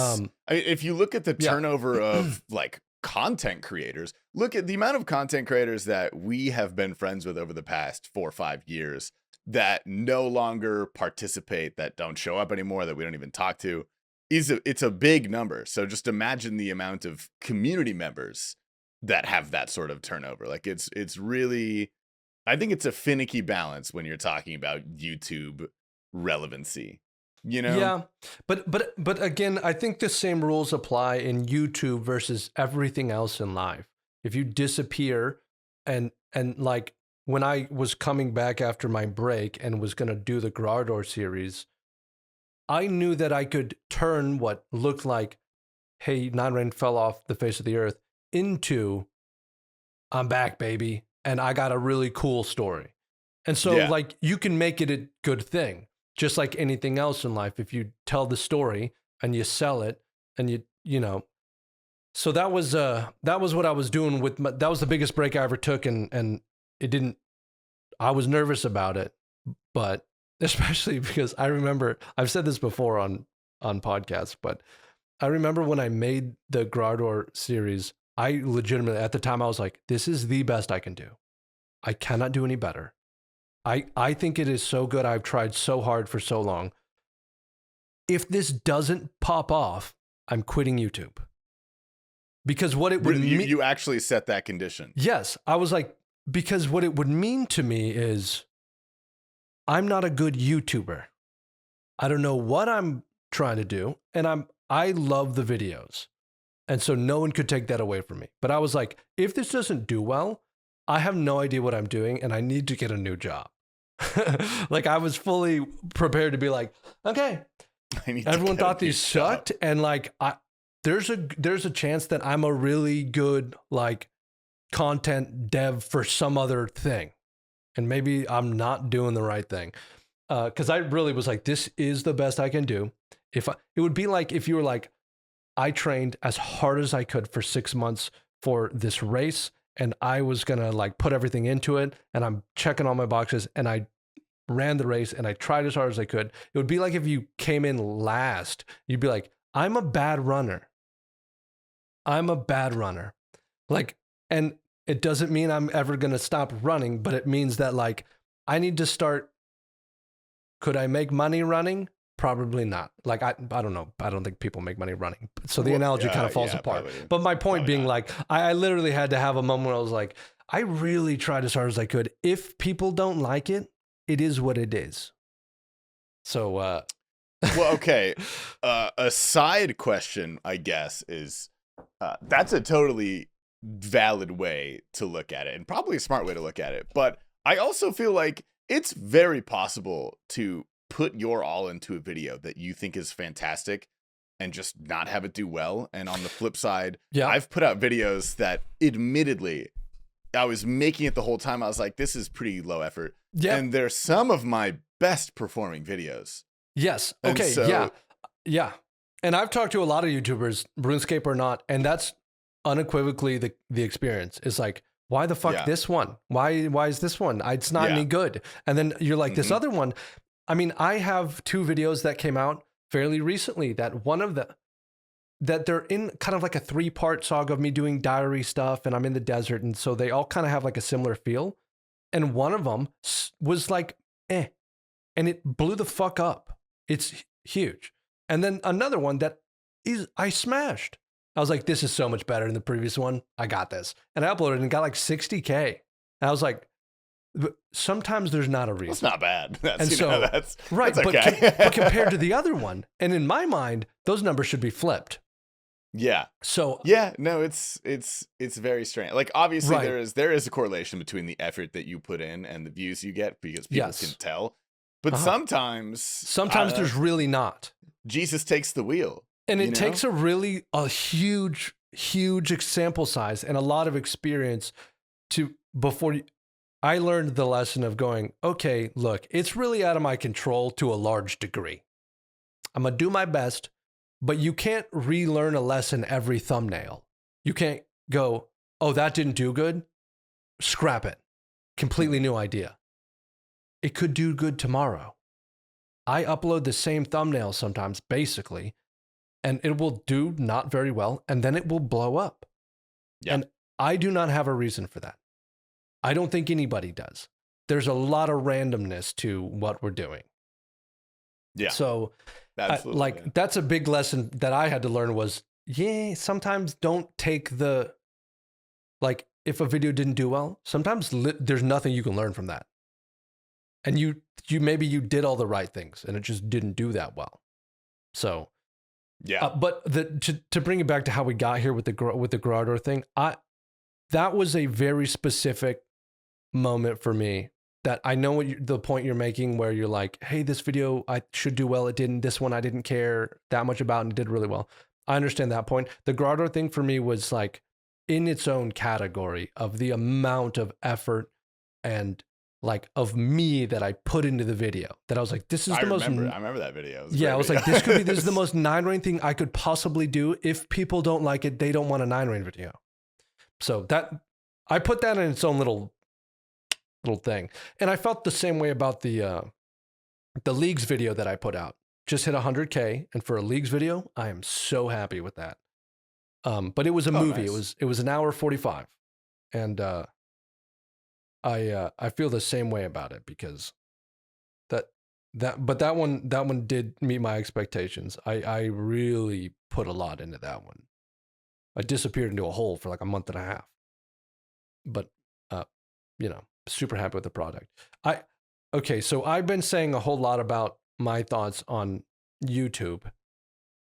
if you look at the turnover of like content creators, look at the amount of content creators that we have been friends with over the past 4 or 5 years that no longer participate, that don't show up anymore, that we don't even talk to. It's a big number. So just imagine the amount of community members that have that sort of turnover. Like it's really, I think it's a finicky balance when you're talking about YouTube relevancy. Yeah, but again, I think the same rules apply in YouTube versus everything else in life. If you disappear, and like when I was coming back after my break and was gonna do the Grardor series, I knew that I could turn what looked like, hey, Nine Rain fell off the face of the earth into, I'm back, baby. And I got a really cool story. And so like you can make it a good thing, just like anything else in life. If you tell the story and you sell it and you know, so that was what I was doing with that was the biggest break I ever took. And it didn't, I was nervous about it, but especially because I remember, I've said this before on podcasts, but I remember when I made the Grardor series, I legitimately, at the time, I was like, this is the best I can do. I cannot do any better. I think it is so good. I've tried so hard for so long. If this doesn't pop off, I'm quitting YouTube. Because what it would mean... You actually set that condition. Yes. I was like, because what it would mean to me is I'm not a good YouTuber. I don't know what I'm trying to do. And I love the videos. And so no one could take that away from me. But I was like, if this doesn't do well, I have no idea what I'm doing and I need to get a new job. Like I was fully prepared to be like, okay, everyone thought these sucked. And like, there's a chance that I'm a really good like content dev for some other thing. And maybe I'm not doing the right thing. Cause I really was like, this is the best I can do. It would be like, if you were like, I trained as hard as I could for 6 months for this race. And I was going to like put everything into it and I'm checking all my boxes and I ran the race and I tried as hard as I could. It would be like if you came in last, you'd be like, I'm a bad runner. I'm a bad runner. Like, and it doesn't mean I'm ever going to stop running, but it means that like, I need to start. Could I make money running? Probably not. Like, I don't know. I don't think people make money running. So the analogy kind of falls apart. But my point being like, I literally had to have a moment where I was like, I really tried as hard as I could. If people don't like it, it is what it is. So, well, okay. A side question, I guess, is that's a totally valid way to look at it and probably a smart way to look at it. But I also feel like it's very possible to put your all into a video that you think is fantastic and just not have it do well. And on the flip side, I've put out videos that admittedly I was making it the whole time. I was like, this is pretty low effort. Yeah. And they're some of my best performing videos. Yes. Okay. So, yeah. And I've talked to a lot of YouTubers, RuneScape or not, and that's unequivocally the experience. It's like, why the fuck this one? Why is this one? It's not any good. And then you're like, this other one. I mean, I have 2 videos that came out fairly recently that that they're in kind of like a 3-part saga of me doing diary stuff and I'm in the desert. And so they all kind of have like a similar feel. And one of them was like, and it blew the fuck up. It's huge. And then another one that I smashed. I was like, this is so much better than the previous one. I got this. And I uploaded and got like 60K. And I was like, sometimes there's not a reason. That's not bad. That's right. That's okay. But compared to the other one, and in my mind, those numbers should be flipped. Yeah. So no, it's very strange. Like obviously there is a correlation between the effort that you put in and the views you get because people can tell. But sometimes there's really not. Jesus takes the wheel. And it takes a huge sample size and a lot of experience I learned the lesson of going, okay, look, it's really out of my control to a large degree. I'm going to do my best, but you can't relearn a lesson every thumbnail. You can't go, oh, that didn't do good. Scrap it. Completely new idea. It could do good tomorrow. I upload the same thumbnail sometimes, basically, and it will do not very well, and then it will blow up. Yeah. And I do not have a reason for that. I don't think anybody does. There's a lot of randomness to what we're doing. Yeah. So that's a big lesson that I had to learn was, sometimes don't take if a video didn't do well, sometimes there's nothing you can learn from that. And you maybe you did all the right things and it just didn't do that well. So, but to bring it back to how we got here with the Grardor thing, that was a very specific moment for me that I know the point you're making where you're like, hey, this video I should do well. It didn't. This one I didn't care that much about and did really well. I understand that point. The grotto thing for me was like in its own category of the amount of effort and like of me that I put into the video that I was like, this is the most. I remember that video. Yeah, I was like, this is the most 9rain thing I could possibly do. If people don't like it, they don't want a 9rain video. So that I put that in its own little thing. And I felt the same way about the leagues video that I put out. Just hit 100K, and for a leagues video, I am so happy with that. But it was a movie. Nice. It was an hour 45, and I feel the same way about it because that one did meet my expectations. I really put a lot into that one. I disappeared into a hole for like a month and a half, but super happy with the product. Okay, so I've been saying a whole lot about my thoughts on YouTube.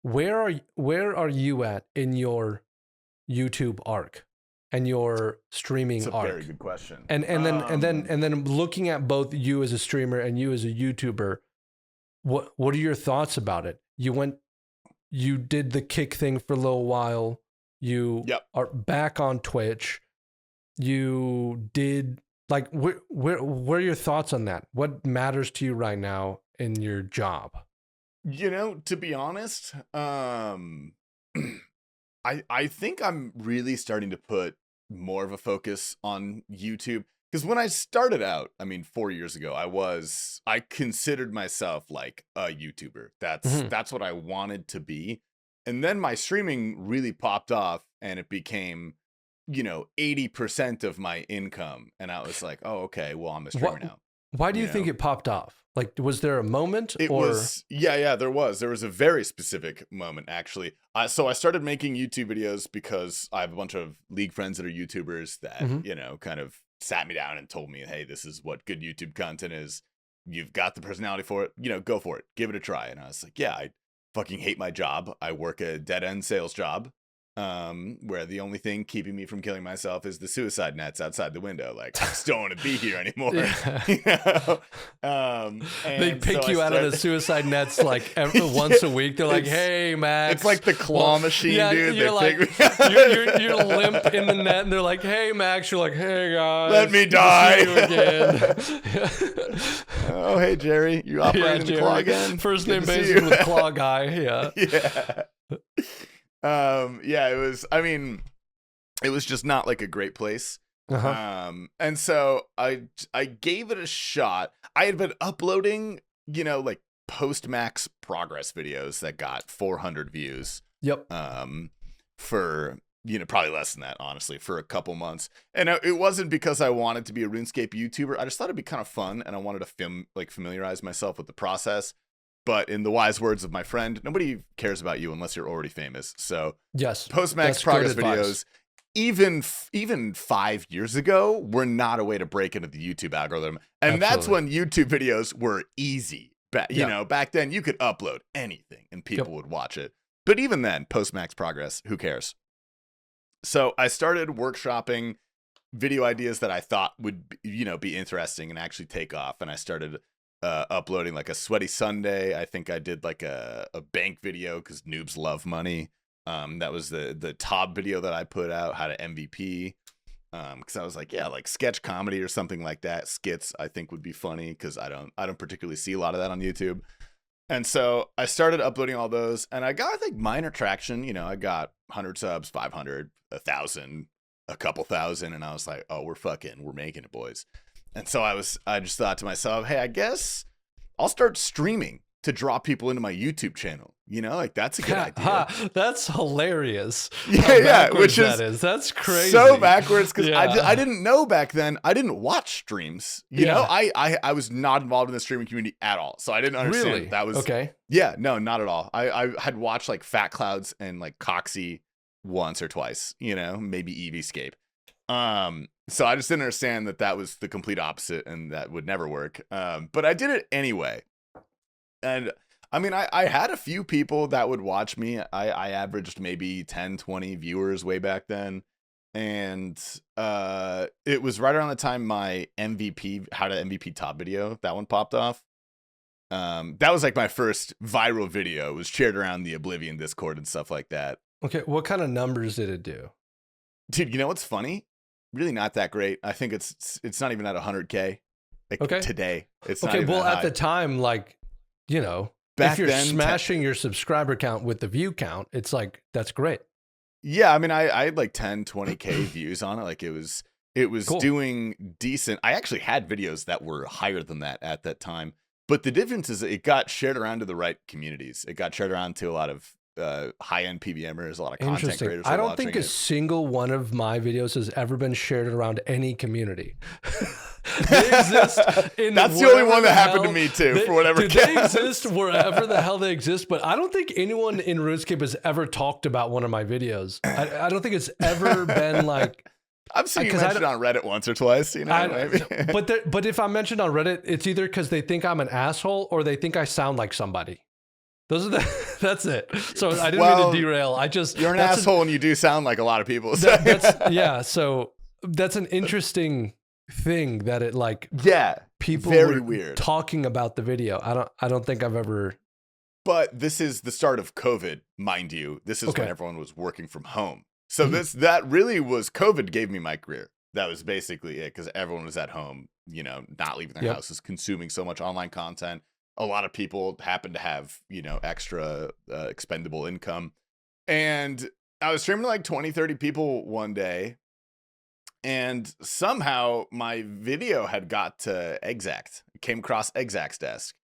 Where are you at in your YouTube arc and your streaming arc? That's a very good question. And then looking at both you as a streamer and you as a YouTuber, what are your thoughts about it? You did the kick thing for a little while. You are back on Twitch. You did like where are your thoughts on that? What matters to you right now in your job? To be honest, I think I'm really starting to put more of a focus on YouTube because when I started out, 4 years ago, I considered myself like a YouTuber. That's what I wanted to be. And then my streaming really popped off and it became 80% of my income. And I was like, oh, okay, well, I'm a streamer now. Why do you think it popped off? Like, was there a moment? There was a very specific moment, actually. So I started making YouTube videos because I have a bunch of league friends that are YouTubers that, kind of sat me down and told me, hey, this is what good YouTube content is. You've got the personality for it, go for it. Give it a try. And I was like, yeah, I fucking hate my job. I work a dead-end sales job. Where the only thing keeping me from killing myself is the suicide nets outside the window. Like, I just don't want to be here anymore. They pick you out of the suicide nets like once a week. They're like, "Hey, Max." It's like the claw machine, dude. You're like, you're limp in the net, and they're like, "Hey, Max." You're like, "Hey, guys, let me die." See you again. Oh, hey, Jerry, you operating the claw again? First name basis with claw guy. Yeah. It was just not like a great place. And so I gave it a shot. I had been uploading, like post-max progress videos that got 400 views. Yep. For, probably less than that, honestly, for a couple months. And it wasn't because I wanted to be a RuneScape YouTuber. I just thought it'd be kind of fun and I wanted to familiarize myself with the process. But in the wise words of my friend, nobody cares about you unless you're already famous. So yes, post-max progress videos, even 5 years ago, were not a way to break into the YouTube algorithm. And that's when YouTube videos were easy. Back then you could upload anything and people would watch it. But even then, post-max progress, who cares? So I started workshopping video ideas that I thought would, be interesting and actually take off. And I started uploading like a sweaty Sunday. I think I did like a bank video because noobs love money. That was the top video that I put out, how to MVP. Because I was like, yeah, like sketch comedy or something like that. Skits I think would be funny because I don't particularly see a lot of that on YouTube. And so I started uploading all those, and I got, I think, minor traction. I got 100 subs, 500, 1,000, a couple thousand, and I was like, oh, we're making it, boys. And so I just thought to myself, hey, I guess I'll start streaming to draw people into my YouTube channel. Like that's a good idea. That's hilarious. Yeah, that's crazy. So backwards because I didn't know back then. I didn't watch streams. I was not involved in the streaming community at all, so I didn't understand. Really? That was okay. Yeah, no, not at all. I had watched like Fat Clouds and like Coxie once or twice. Maybe Eevescape. So I just didn't understand that was the complete opposite and that would never work. But I did it anyway. And I had a few people that would watch me. I averaged maybe 10, 20 viewers way back then. And it was right around the time my MVP, how to MVP top video, that one popped off. That was like my first viral video. It was shared around the Oblivion Discord and stuff like that. Okay, what kind of numbers did it do? Dude, you know what's funny? Really not that great. I think it's not even at 100K. Like okay. Today. It's okay, not even well, that at high. the time, like, you know, Back if you're then, smashing your subscriber count with the view count, it's like, that's great. Yeah, I mean, I had like 10, 20K views on it. Like it was Cool. doing decent. I actually had videos that were higher than that at that time. But the difference is it got shared around to the right communities. It got shared around to a lot of high-end PBMers, a lot of content creators. I don't think a single one of my videos has ever been shared around any community. They exist in That's the only one that happened to me too, for whatever. They exist wherever the hell they exist, but I don't think anyone in RuneScape has ever talked about one of my videos. I don't think it's ever been like. I've seen you mentioned on Reddit once or twice, you know. Maybe. But if I'm mentioned on Reddit, it's either because they think I'm an asshole or they think I sound like somebody. Those are that's it. So I didn't mean to derail. You're an asshole and you do sound like a lot of people. So. So that's an interesting thing that it like people very were weird talking about the video. I don't think I've ever. But this is the start of COVID, mind you. This is when everyone was working from home. So that really was COVID gave me my career. That was basically it because everyone was at home, you know, not leaving their houses, consuming so much online content. A lot of people happen to have, you know, extra expendable income. And I was streaming to like 20, 30 people one day. And somehow my video had got to Exact. It came across Exact's desk.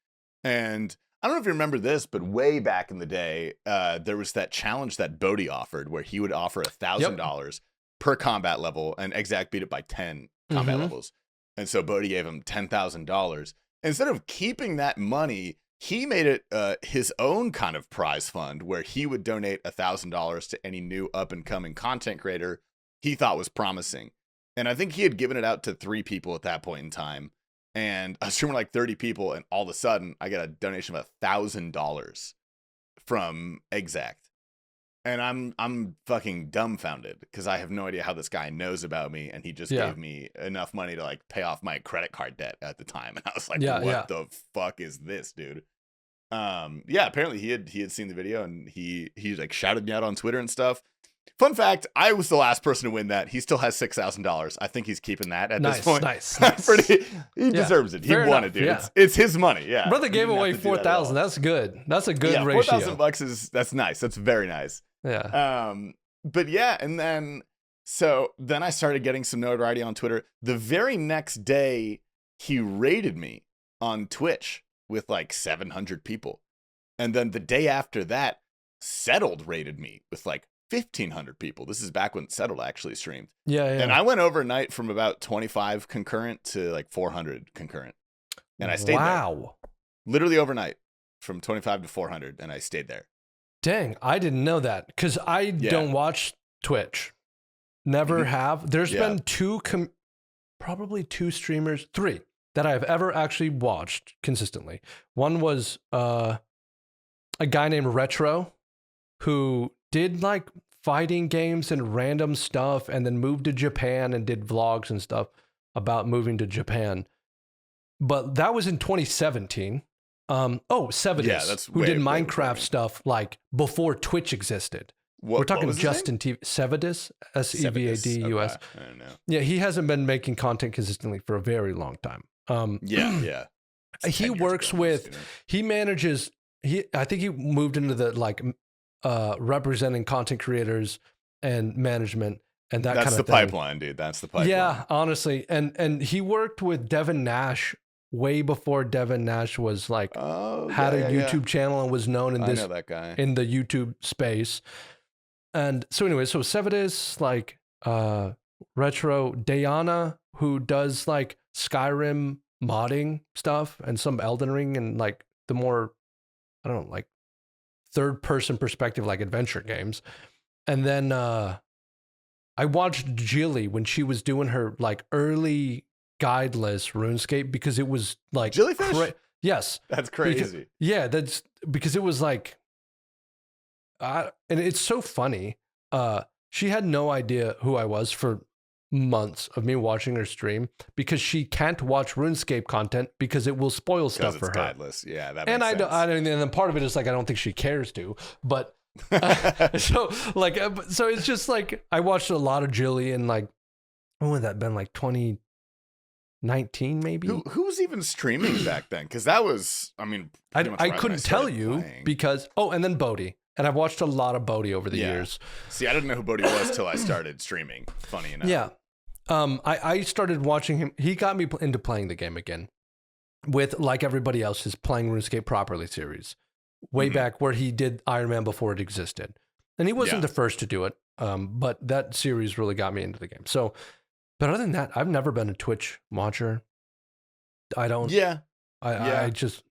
And I don't know if you remember this, but way back in the day, there was that challenge that Bodhi offered where he would offer $1,000 per combat level, and Exact beat it by 10 combat levels. And so Bodhi gave him $10,000. Instead of keeping that money, he made it his own kind of prize fund where he would donate $1,000 to any new up-and-coming content creator he thought was promising. And I think he had given it out to 3 people at that point in time. And I was streaming like 30 people, and all of a sudden, I got a donation of $1,000 from Exact. And I'm fucking dumbfounded because I have no idea how this guy knows about me, and he just gave me enough money to like pay off my credit card debt at the time. And I was like, what the fuck is this, dude? Apparently he had seen the video, and he like shouted me out on Twitter and stuff. Fun fact, I was the last person to win that. He still has $6,000. I think he's keeping that at this point. Nice. He deserves it. He won it, dude. Yeah. It's his money. Yeah. Brother gave away 4,000. That's good. That's a good ratio. $4,000 that's nice. That's very nice. Yeah. But yeah, and then I started getting some notoriety on Twitter. The very next day, he raided me on Twitch with like 700 people. And then the day after that, Settled raided me with like 1,500 people. This is back when Settled actually streamed. Yeah. And I went overnight from about 25 concurrent to like 400 concurrent. And I stayed there. Literally overnight from 25 to 400. And I stayed there. Dang, I didn't know that because I don't watch Twitch. Never have. There's been probably 2 streamers, 3 that I've ever actually watched consistently. One was a guy named Retro who did like fighting games and random stuff and then moved to Japan and did vlogs and stuff about moving to Japan. But that was in 2017. Sevadis, who did Minecraft stuff like before Twitch existed. We're talking Justin TV. Sevadis, Sevadus. Okay. I don't know. Yeah, he hasn't been making content consistently for a very long time. He works with, he manages, I think he moved into the like representing content creators and management and that kind of thing. That's the pipeline, dude. That's the pipeline. Yeah, honestly. And he worked with Devin Nash way before Devin Nash was like had a YouTube channel and was known in this I know that guy. in the YouTube space. And so anyway, so Sevadis, like Retro, Diana, who does like Skyrim modding stuff and some Elden Ring and like the more, I don't know, like third person perspective, like adventure games. And then I watched Jilly when she was doing her like early guideless RuneScape because it was like Jellyfish. Yes, that's crazy. That's because it was like, and it's so funny. she had no idea who I was for months of me watching her stream because she can't watch RuneScape content because it will spoil stuff for her. Guideless. Yeah, that and makes sense. and then part of it is like I don't think she cares to, but so it's just like I watched a lot of Jilly in like when would that have been, like 2019 maybe? Who was even streaming back then? Because that was, I mean, I couldn't tell you because and then Bodhi. And I've watched a lot of Bodhi over the years. See, I didn't know who Bodhi was till I started streaming. Funny enough. Yeah. I started watching him. He got me into playing the game again with, like everybody else, his Playing RuneScape Properly series. Way back where he did Iron Man before it existed. And he wasn't the first to do it. But that series really got me into the game. So, but other than that, I've never been a Twitch watcher. I don't. Yeah. I just...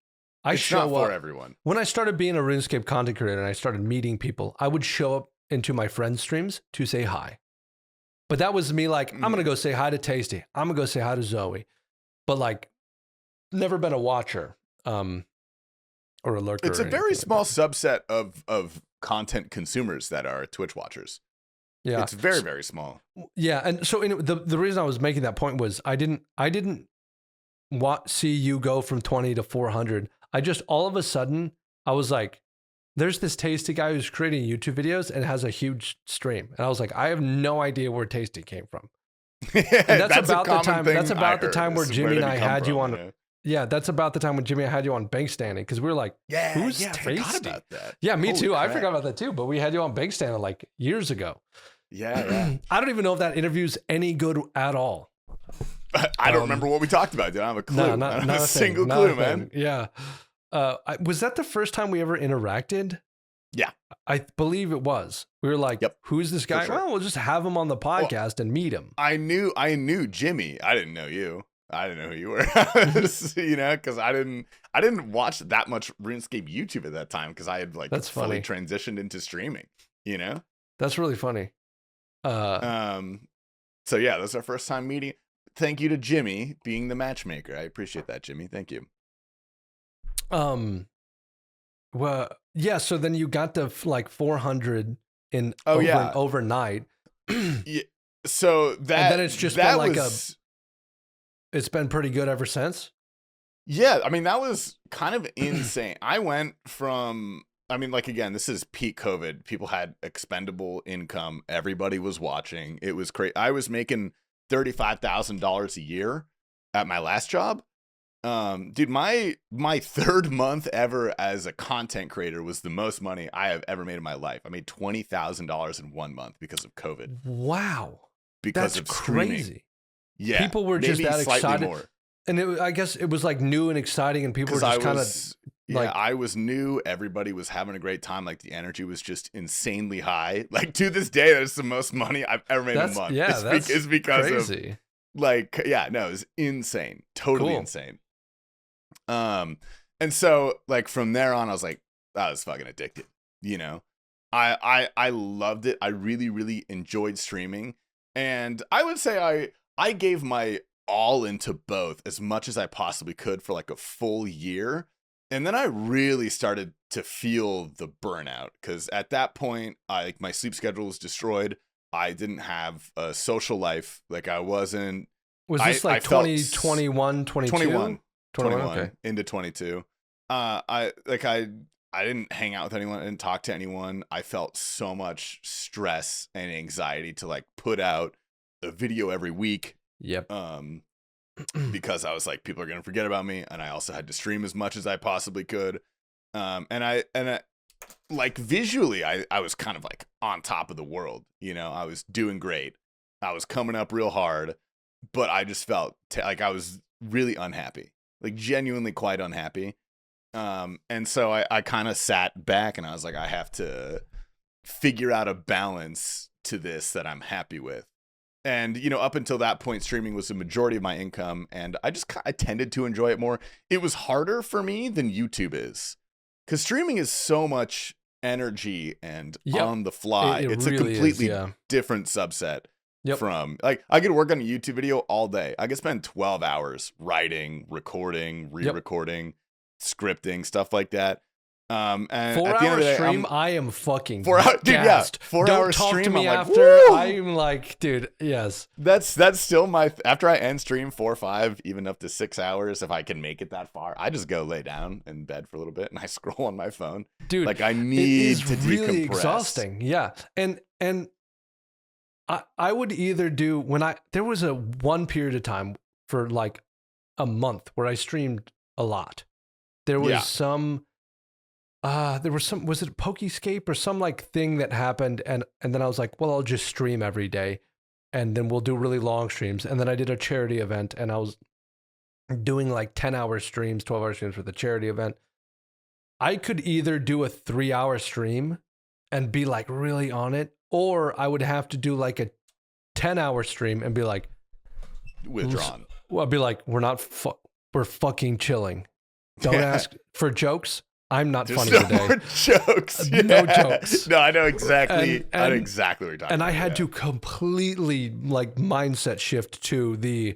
It's show not for up. everyone. When I started being a RuneScape content creator and I started meeting people, I would show up into my friends' streams to say hi. But that was me like, I'm going to go say hi to Tasty. I'm going to go say hi to Zoe. But like, never been a watcher or a lurker. It's a very small subset of content consumers that are Twitch watchers. Yeah. It's very, very small. Yeah. And so the reason I was making that point was I didn't see you go from 20 to 400. I just, all of a sudden, I was like, there's this Tasty guy who's creating YouTube videos and has a huge stream. And I was like, I have no idea where Tasty came from. And that's about the time. That's about the time where Jimmy and I had you on. Yeah, that's about the time when Jimmy and I had you on bank standing because we were like, who's Tasty? I forgot about that. Yeah, me too. Crap. I forgot about that too. But we had you on bank standing like years ago. Yeah. I don't even know if that interview's any good at all. I don't remember what we talked about, dude. I don't have a clue. No, not a single clue, man. Yeah. Was that the first time we ever interacted? Yeah. I believe it was. We were like, who's this guy? Sure. Well, we'll just have him on the podcast and meet him. I knew Jimmy. I didn't know you. I didn't know who you were. You know, because I didn't watch that much RuneScape YouTube at that time because I had like fully transitioned into streaming, you know? That's really funny. So yeah, that's our first time meeting. Thank you to Jimmy being the matchmaker. I appreciate that, Jimmy. Thank you. Well, yeah. So then you got to like 400 overnight. Yeah. So that, and then it's just been like it's been pretty good ever since. Yeah. I mean, that was kind of insane. I went from, I mean, like, again, this is peak COVID. People had expendable income. Everybody was watching. It was crazy. I was making $35,000 a year at my last job. Dude, my third month ever as a content creator was the most money I have ever made in my life. I made $20,000 in 1 month because of COVID. Wow. Because that's of streaming. Crazy. Yeah. People were just that excited. More. And I guess it was like new and exciting and people were just kind of like, I was new. Everybody was having a great time. Like the energy was just insanely high. Like to this day, that's the most money I've ever made in a month. Yeah, it's because crazy. Of like, yeah, no, it was insane. Totally insane. And so like from there on, I was like, I was fucking addicted. You know, I loved it. I really, really enjoyed streaming. And I would say I gave my all into both as much as I possibly could for like a full year. And then I really started to feel the burnout because at that point, my sleep schedule was destroyed. I didn't have a social life. Like I wasn't. Was this like 2021, 22? 21 okay. Into 22. I didn't hang out with anyone. I didn't talk to anyone. I felt so much stress and anxiety to like put out a video every week. Yep. Because I was like, people are gonna forget about me, and I also had to stream as much as I possibly could. And I like visually, I was kind of like on top of the world. You know, I was doing great. I was coming up real hard, but I just felt like I was really unhappy, like genuinely quite unhappy. And so I kind of sat back and I was like, I have to figure out a balance to this that I'm happy with. And, you know, up until that point, streaming was the majority of my income, and I tended to enjoy it more. It was harder for me than YouTube is, because streaming is so much energy and on the fly. It's really a completely different subset from, like, I could work on a YouTube video all day. I could spend 12 hours writing, recording, re-recording, scripting, stuff like that. And 4 at the end of hour the day, stream, I am fucking 4 hour, dude, yeah, gassed. 4 Don't hour talk stream. to me I'm after. like, woo! I'm like, dude, yes. That's still my after I end stream 4 or 5, even up to 6 hours. If I can make it that far, I just go lay down in bed for a little bit and I scroll on my phone. Dude, like I need to really decompress. Exhausting. Yeah, and I would either do there was a one period of time for like a month where I streamed a lot. There was some was it Pokescape or some like thing that happened, and then I was like, well, I'll just stream every day, and then we'll do really long streams. And then I did a charity event, and I was doing like 10-hour streams, 12-hour streams for the charity event. I could either do a 3-hour stream and be like really on it, or I would have to do like a 10-hour stream and be like withdrawn. Well, I'd be like, we're fucking chilling. Don't ask for jokes. I'm not There's funny no today. more jokes. No jokes. No, I know exactly. And I know exactly what you're talking and about. I had to completely like mindset shift to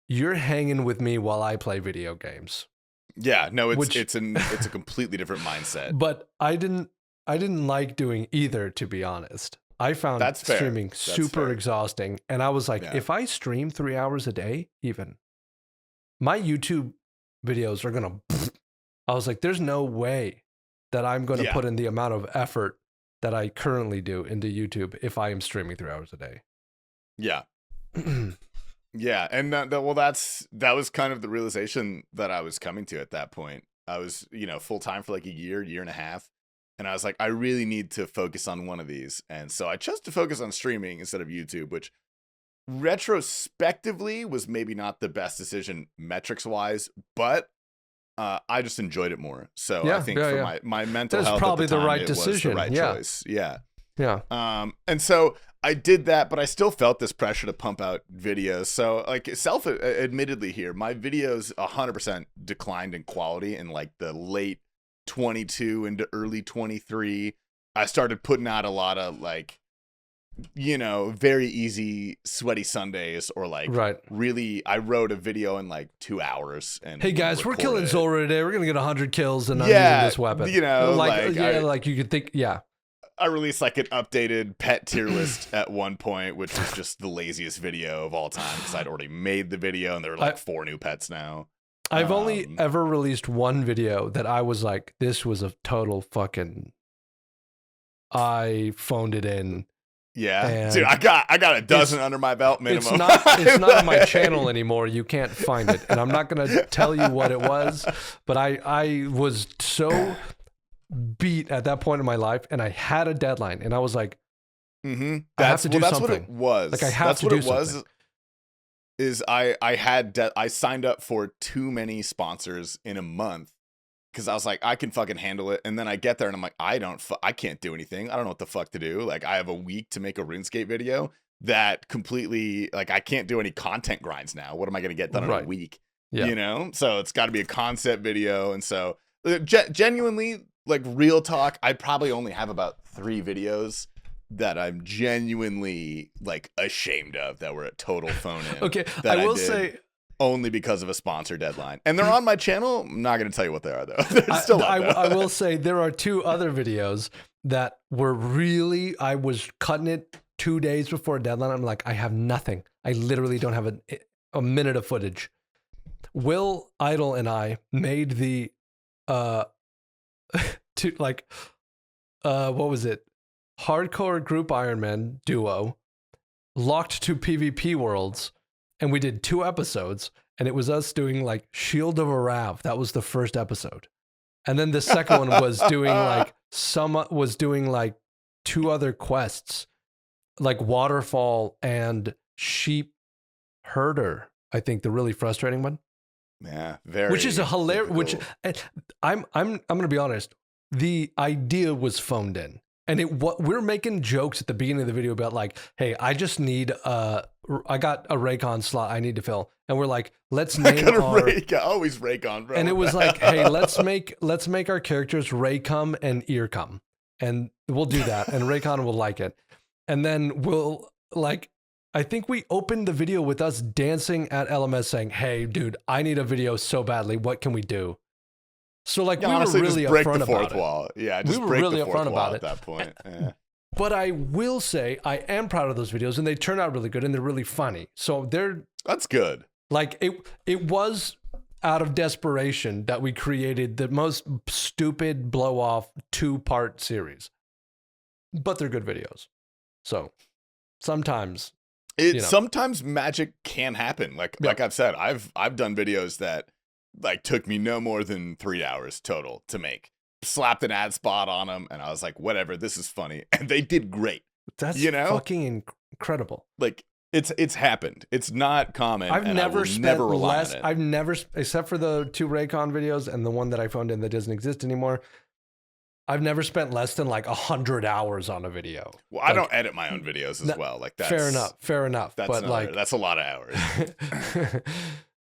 you're hanging with me while I play video games. Yeah, no, it's a completely different mindset. But I didn't like doing either, to be honest. I found streaming super exhausting, and I was like, if I stream 3 hours a day, even my YouTube videos are gonna. I was like, there's no way that I'm going to put in the amount of effort that I currently do into YouTube if I am streaming 3 hours a day. Yeah. Yeah. And that was kind of the realization that I was coming to at that point. I was, full time for like a year and a half. And I was like, I really need to focus on one of these. And so I chose to focus on streaming instead of YouTube, which retrospectively was maybe not the best decision metrics wise, but I just enjoyed it more. So I think for my mental health, probably at the time, the right it decision. was the right choice. Yeah. Yeah. And so I did that, but I still felt this pressure to pump out videos. So like admittedly here, my videos 100% declined in quality in like the late 22 into early 23. I started putting out a lot of like, very easy sweaty Sundays or like really, I wrote a video in like 2 hours. And hey guys, we're killing Zora today. We're going to get 100 kills and I'm using this weapon. Like you could think, I released like an updated pet tier list at one point, which was just the laziest video of all time because I'd already made the video and there were like 4 new pets now. I've only ever released one video that I was like, this was a total fucking, I phoned it in. Yeah, dude, I got a dozen under my belt minimum. It's not on my channel anymore. You can't find it, and I'm not gonna tell you what it was. But I was so beat at that point in my life, and I had a deadline, and I was like, I have to do something. That's what it was. Like I have to do something. I signed up for too many sponsors in a month. Because I was like, I can fucking handle it. And then I get there and I'm like, I can't do anything. I don't know what the fuck to do. Like, I have a week to make a RuneScape video that completely, like, I can't do any content grinds now. What am I going to get done in a week? Yeah. So it's got to be a concept video. And so genuinely, like, real talk, I probably only have about 3 videos that I'm genuinely, like, ashamed of that were a total phone in. Okay, I will say... only because of a sponsor deadline. And they're on my channel. I'm not going to tell you what they are, though. They're still I will say there are 2 other videos that were really, I was cutting it 2 days before a deadline. I'm like, I have nothing. I literally don't have a minute of footage. Will Idle and I made the, what was it? Hardcore group Ironman duo, locked to PvP worlds. And we did 2 episodes, and it was us doing like Shield of Arav. That was the first episode. And then the second one was doing like 2 other quests, like Waterfall and Sheep Herder. I think the really frustrating one. Yeah, very. Which is a hilarious. Which I'm gonna be honest. The idea was phoned in. And we're making jokes at the beginning of the video about like, hey, I just need I got a Raycon slot I need to fill, and we're like, let's name always Raycon, bro. And it was like, hey, let's make our characters Raycom and Earcom, and we'll do that, and Raycon will like it, and then we'll like, I think we opened the video with us dancing at LMS saying, hey, dude, I need a video so badly, what can we do? So like Yeah, we honestly, were really just break upfront the fourth about wall. Yeah, just We were break really the fourth upfront wall about at it. that point. Yeah. But I will say I am proud of those videos, and they turn out really good, and they're really funny. So they're That's good. like it was out of desperation that we created the most stupid blow off 2-part series, but they're good videos. So sometimes Sometimes magic can happen. Like I've said, I've done videos that like took me no more than 3 hours total to make. Slapped an ad spot on them, and I was like, whatever, this is funny, and they did great. that's fucking incredible. Like it's happened. It's not common. I've and never I will spent never rely less. on it. I've never, except for the 2 Raycon videos and the one that I phoned in that doesn't exist anymore. I've never spent less than like 100 hours on a video. Well, I don't edit my own videos as well. Like that's fair enough. But like that's a lot of hours.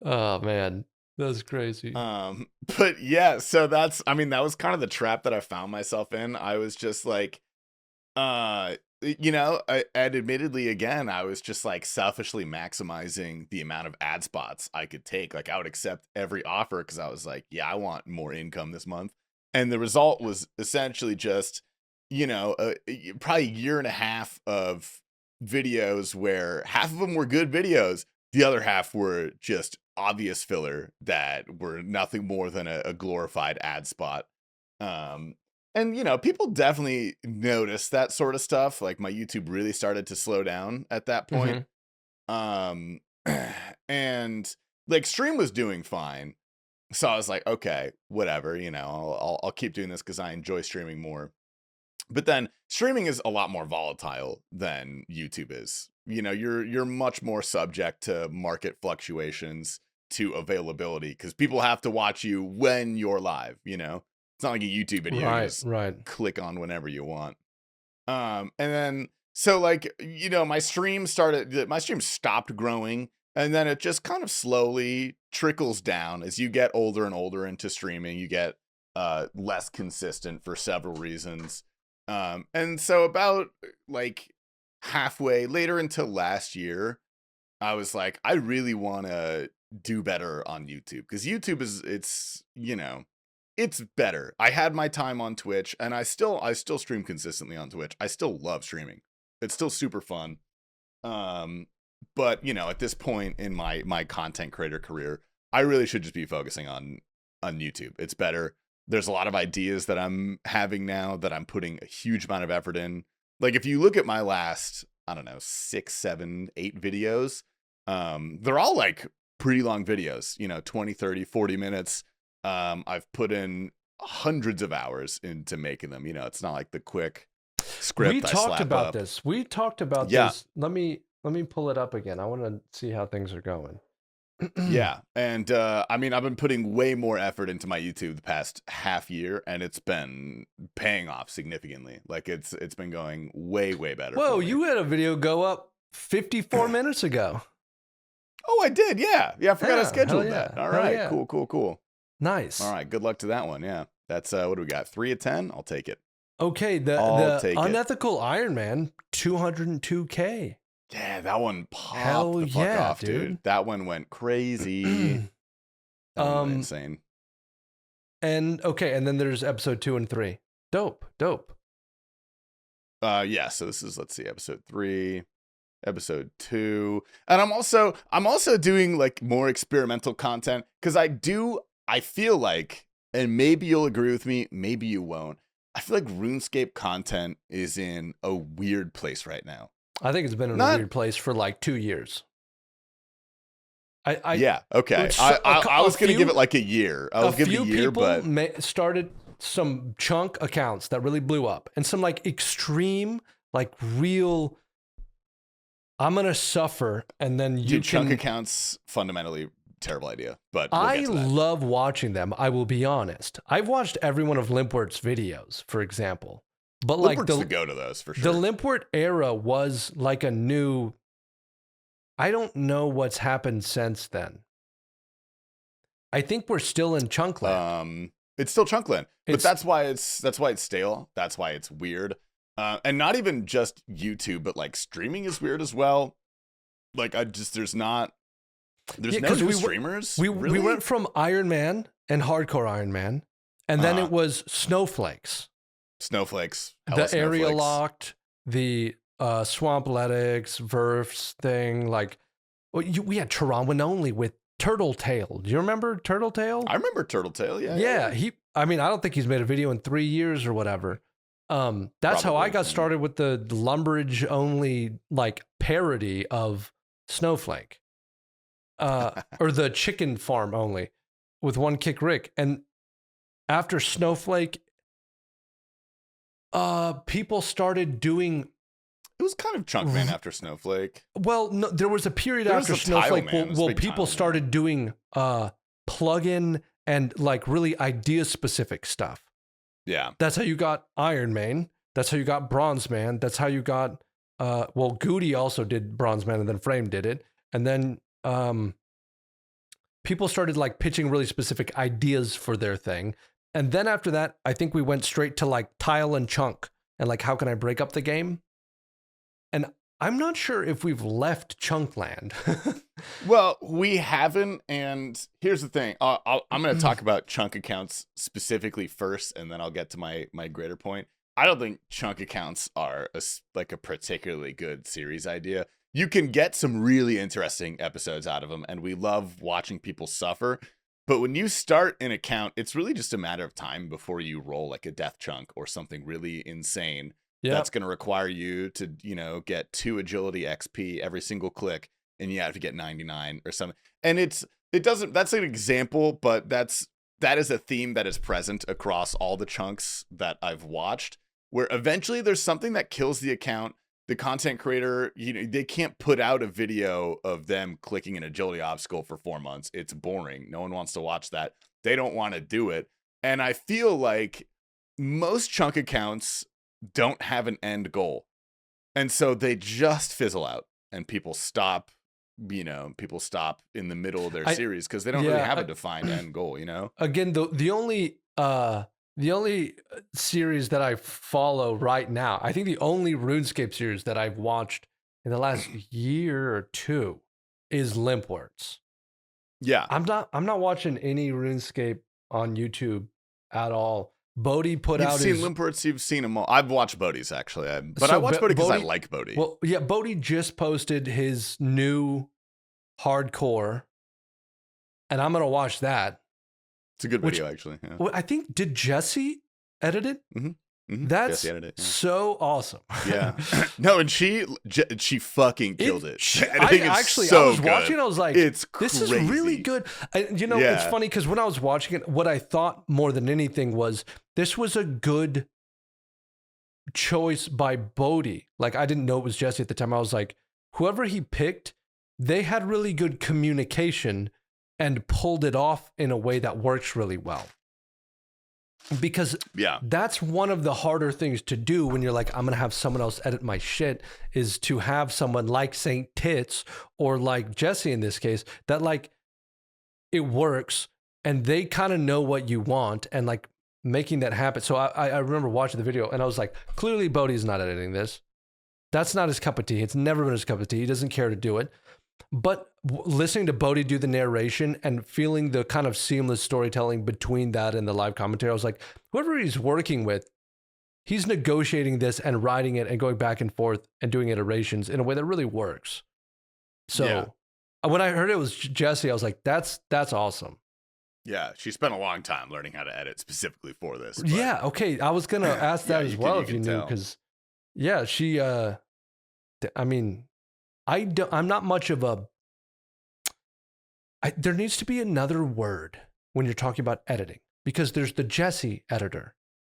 oh man, that's crazy. But yeah, so that was kind of the trap that I found myself in. I was just like, and admittedly, again, I was just like selfishly maximizing the amount of ad spots I could take. Like I would accept every offer because I was like, yeah, I want more income this month. And the result was essentially just, probably a year and a half of videos where half of them were good videos. The other half were just obvious filler that were nothing more than a glorified ad spot. And, people definitely noticed that sort of stuff. Like my YouTube really started to slow down at that point. And like stream was doing fine. So I was like, okay, whatever, I'll keep doing this because I enjoy streaming more. But then streaming is a lot more volatile than YouTube is. You're much more subject to market fluctuations, to availability, because people have to watch you when you're live. It's not like a YouTube video. Right. Click on whenever you want. And then so like my stream stopped growing. And then it just kind of slowly trickles down as you get older and older into streaming. You get less consistent for several reasons. And so about like halfway later into last year, I was like, I really want to do better on YouTube because YouTube it's better. I had my time on Twitch and I still stream consistently on Twitch. I still love streaming. It's still super fun. But at this point in my content creator career, I really should just be focusing on YouTube. It's better. There's a lot of ideas that I'm having now that I'm putting a huge amount of effort in. Like if you look at my last, I don't know, 6, 7, 8 videos, they're all like pretty long videos, 20, 30, 40 minutes. I've put in hundreds of hours into making them. It's not like the quick script. We talked about this. This. Let me pull it up again. I want to see how things are going. Yeah. And I've been putting way more effort into my YouTube the past half year, and it's been paying off significantly. Like it's been going way, way better. Whoa, you had a video go up 54 minutes ago. Oh, I did. Yeah. I forgot I scheduled that. All right. Yeah. Cool. Nice. All right. Good luck to that one. Yeah. That's what do we got? 3 of 10? I'll take it. Okay. The Unethical Iron Man, 202K. Yeah, that one popped Hell the fuck yeah, off, dude. That one went crazy. That one went insane. And then there's episode 2 and 3. Dope. Yeah, so this is, let's see, episode 3, episode 2. And I'm also doing like more experimental content because I feel like, and maybe you'll agree with me, maybe you won't. I feel like RuneScape content is in a weird place right now. I think it's been in a weird place for like 2 years. Yeah, okay. I was going to give it like a year. I'll give it a year, but started some chunk accounts that really blew up, and some like extreme, like real. I'm gonna suffer, and then chunk accounts fundamentally terrible idea. But I love watching them. I will be honest. I've watched every one of Limpwert's videos, for example. But like the go to those for sure. The Limpwert era was like a new. I don't know what's happened since then. I think we're still in Chunkland. It's still Chunkland, but that's why it's stale. That's why it's weird. And not even just YouTube, but like streaming is weird as well. Like there's no new streamers. We went from Iron Man and Hardcore Iron Man And then it was snowflakes. Snowflakes. The area locked, the Swampletics, Verfs thing. Like, we had Tarawin only with Turtle Tail. Do you remember Turtle Tail? I remember Turtle Tail, yeah. Yeah. I don't think he's made a video in 3 years or whatever. That's Probably, how I got started with the Lumberage only like parody of Snowflake. Or the chicken farm only with One Kick Rick. And after Snowflake, people started doing. It was kind of Chunkman after Snowflake. Well, no, there was a period after Snowflake where people started doing plug-in and like really idea-specific stuff. Yeah. That's how you got Iron Man. That's how you got Bronze Man. That's how you got, Goody also did Bronze Man and then Frame did it. And then people started like pitching really specific ideas for their thing. And then after that, I think we went straight to like Tile and Chunk and like, how can I break up the game? And I'm not sure if we've left Chunkland. Well, we haven't. And here's the thing. I'm going to talk about chunk accounts specifically first, and then I'll get to my greater point. I don't think chunk accounts are a particularly good series idea. You can get some really interesting episodes out of them, and we love watching people suffer. But when you start an account, it's really just a matter of time before you roll like a death chunk or something really insane. Yep. That's going to require you to, get 2 agility XP every single click, and you have to get 99 or something. And that's an example, but that is a theme that is present across all the chunks that I've watched, where eventually there's something that kills the account. The content creator, they can't put out a video of them clicking an agility obstacle for 4 months. It's boring. No one wants to watch that. They don't want to do it. And I feel like most chunk accounts don't have an end goal. And so they just fizzle out and people stop in the middle of their series because they don't really have a defined end goal, Again, the only series that I follow right now, I think the only RuneScape series that I've watched in the last year or two is Limpwords. Yeah. I'm not watching any RuneScape on YouTube at all. Bodhi put out You've seen Limpwords, you've seen them all. I've watched Bodhi's actually. I watched Bodhi because I like Bodhi. Well, yeah, Bodhi just posted his new hardcore, and I'm going to watch that. It's a good video, actually. Yeah. Well, I think, did Jesse edit it? Mm-hmm. Mm-hmm. That's it, yeah. so awesome. Yeah. No, and she fucking killed it. I was watching, I was like, this is really good. It's funny because when I was watching it, what I thought more than anything was this was a good choice by Bodhi. Like, I didn't know it was Jesse at the time. I was like, whoever he picked, they had really good communication and pulled it off in a way that works really well. Because that's one of the harder things to do when you're like, I'm going to have someone else edit my shit, is to have someone like Saint Tits or like Jesse in this case, that like it works and they kind of know what you want and like making that happen. So I remember watching the video and I was like, clearly Bodhi's not editing this. That's not his cup of tea. It's never been his cup of tea. He doesn't care to do it. But listening to Bodhi do the narration and feeling the kind of seamless storytelling between that and the live commentary, I was like, whoever he's working with, he's negotiating this and writing it and going back and forth and doing iterations in a way that really works. So when I heard it was Jesse, I was like, that's awesome. Yeah, she spent a long time learning how to edit specifically for this. But... Yeah, okay. I was going to ask that as well if you knew, because she, I'm not much of a... there needs to be another word when you're talking about editing, because there's the Jesse editor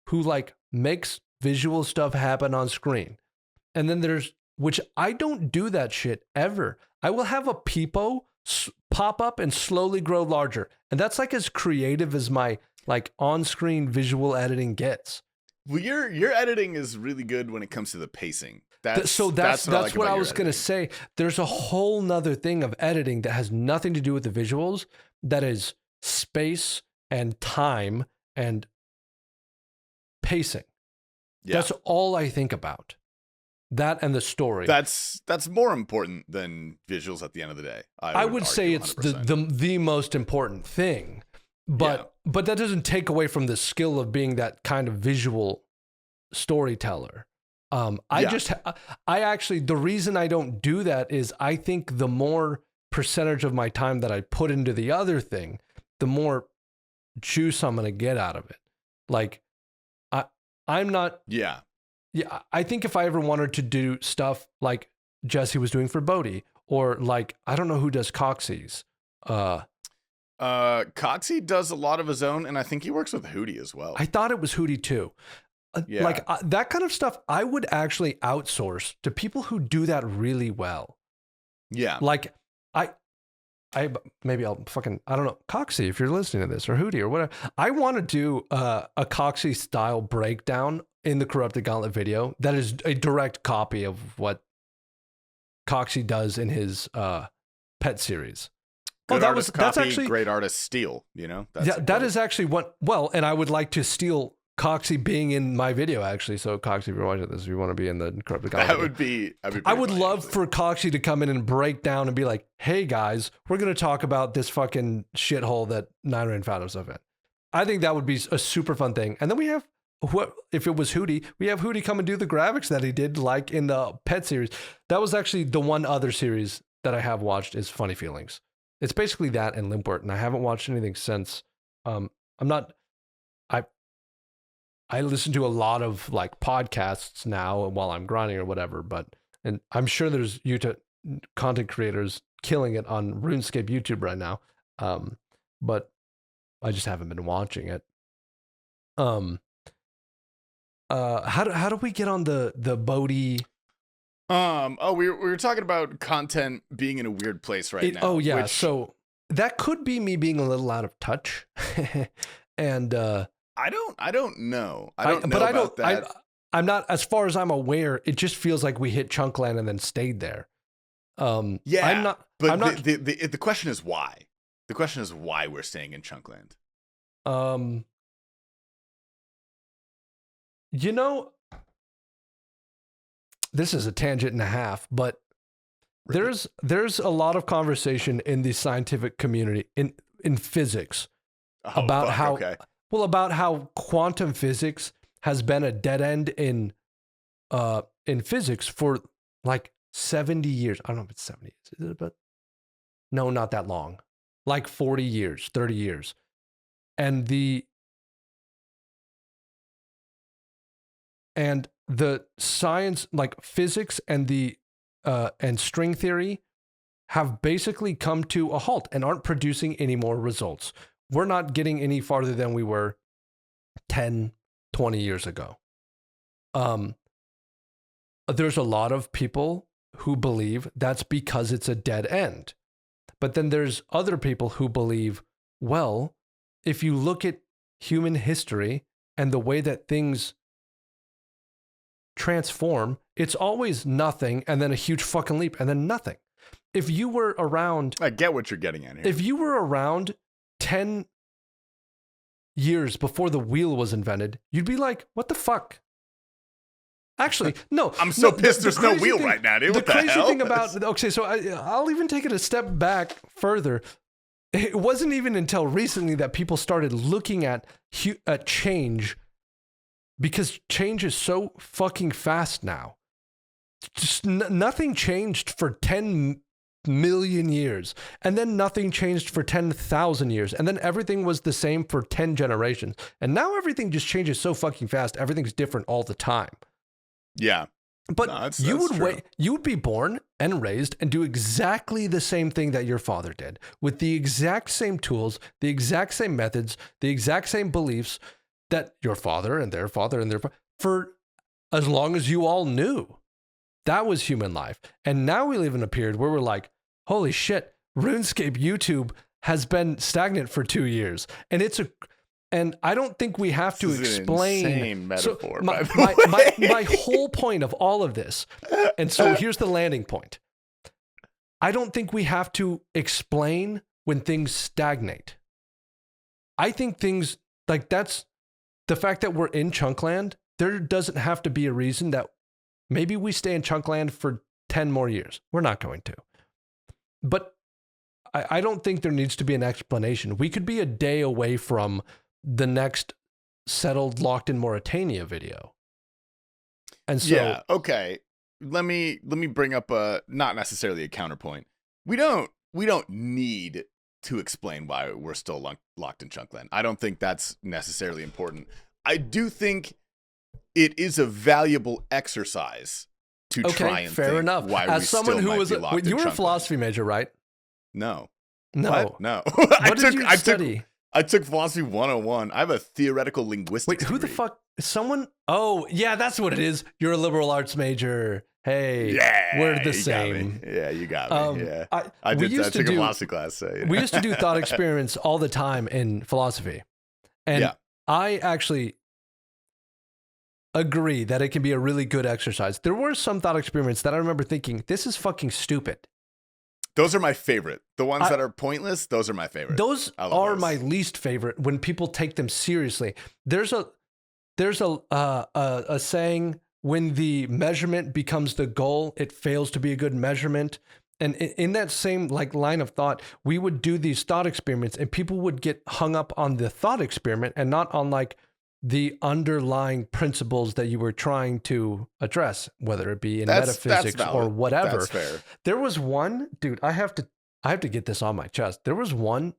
who like makes visual stuff happen on screen. And then there's, which I don't do that shit ever. I will have a peepo pop up and slowly grow larger. And that's like as creative as my like on-screen visual editing gets. Well, your editing is really good when it comes to the pacing. That's what I was going to say. There's a whole nother thing of editing that has nothing to do with the visuals. That is space and time and pacing. Yeah. That's all I think about. That and the story. That's more important than visuals at the end of the day. I would say it's the most important thing. but that doesn't take away from the skill of being that kind of visual storyteller. I actually, the reason I don't do that is I think the more percentage of my time that I put into the other thing, the more juice I'm going to get out of it. Like, I'm not. Yeah. Yeah. I think if I ever wanted to do stuff like Jesse was doing for Bodhi, or like, I don't know who does Coxie's. Coxie does a lot of his own, and I think he works with Hootie as well. I thought it was Hootie too. Yeah. Like that kind of stuff, I would actually outsource to people who do that really well. Yeah. Like maybe I'll fucking, I don't know, Coxie, if you're listening to this, or Hootie or whatever. I want to do a Coxie style breakdown in the Corrupted Gauntlet video that is a direct copy of what Coxie does in his pet series. Good that's actually great artist steal, you know? That is actually what, and I would like to steal Coxie being in my video, actually. So Coxie, if you're watching this, if you want to be in the Corrupted Gauntlet, I would love for Coxie to come in and break down and be like, hey guys, we're going to talk about this fucking shithole that Nine Rain found himself in. I think that would be a super fun thing. And then we have, if it was Hootie, we have Hootie come and do the graphics that he did, like in the pet series. That was actually the one other series that I have watched is Funny Feelings. It's basically that and Limpwort, and I haven't watched anything since. I listen to a lot of like podcasts now while I'm grinding or whatever, and I'm sure there's YouTube content creators killing it on RuneScape YouTube right now. But I just haven't been watching it. How do we get on the Bodhi? We were talking about content being in a weird place right now. Oh yeah, so that could be me being a little out of touch, and I don't know. I don't know about that. I'm not, as far as I'm aware. It just feels like we hit Chunkland and then stayed there. Yeah, I'm not. The question is why. The question is why we're staying in Chunkland. You know, this is a tangent and a half, but there's a lot of conversation in the scientific community in physics about how quantum physics has been a dead end in physics for like 70 years. I don't know if it's 70 years. Is it about? No, not that long. Like 40 years, 30 years. And the science, like physics and the and string theory, have basically come to a halt and aren't producing any more results. We're not getting any farther than we were 10, 20 years ago. There's a lot of people who believe that's because it's a dead end. But then there's other people who believe, well, if you look at human history and the way that things transform, it's always nothing and then a huge fucking leap and then nothing. If you were around... I get what you're getting at here. If you were around 10 years before the wheel was invented, you'd be like, what the fuck? Actually, no. I'm so pissed there's no wheel right now, dude. What the hell? The crazy thing about... Okay, so I'll even take it a step back further. It wasn't even until recently that people started looking at change, because change is so fucking fast now. Just nothing changed for 10 million years, and then nothing changed for 10,000 years, and then everything was the same for 10 generations, and now everything just changes so fucking fast. Everything's different all the time. Yeah, but you would be born and raised and do exactly the same thing that your father did, with the exact same tools, the exact same methods, the exact same beliefs that your father and their father and their for as long as you all knew. That was human life. And now we live in a period where we're like, holy shit, RuneScape YouTube has been stagnant for 2 years. And I don't think we have to explain. An insane metaphor. So my whole point of all of this, and so here's the landing point. I don't think we have to explain when things stagnate. I think things like that's the fact that we're in Chunkland. There doesn't have to be a reason that maybe we stay in Chunkland for 10 more years. We're not going to. But I don't think there needs to be an explanation. We could be a day away from the next settled locked in Mauritania video. And so yeah, okay. Let me bring up not necessarily a counterpoint. We don't need to explain why we're still locked in Chunkland. I don't think that's necessarily important. I do think it is a valuable exercise to try and fair think enough. why As we someone still who might was be locked in you were a Chunkland. philosophy major, right? No. No. What? No. What did you study? I took philosophy 101. I have a theoretical linguistics Wait, who the degree. fuck? Someone? Oh, yeah, that's what it is. You're a liberal arts major. Hey, Yeah, we're the you same. got me. Yeah, you got me. Yeah, I we used took to a do philosophy class. So, we used to do thought experiments all the time in philosophy, and Yeah. I actually agree that it can be a really good exercise. There were some thought experiments that I remember thinking, this is fucking stupid. Those are my favorite. The ones that are pointless, those are my favorite. Those are my least favorite when people take them seriously. There's a saying, when the measurement becomes the goal, it fails to be a good measurement. And in that same like line of thought, we would do these thought experiments and people would get hung up on the thought experiment and not on like the underlying principles that you were trying to address, whether it be in metaphysics or whatever. That's fair. There was one, dude, I have to get this on my chest. There was one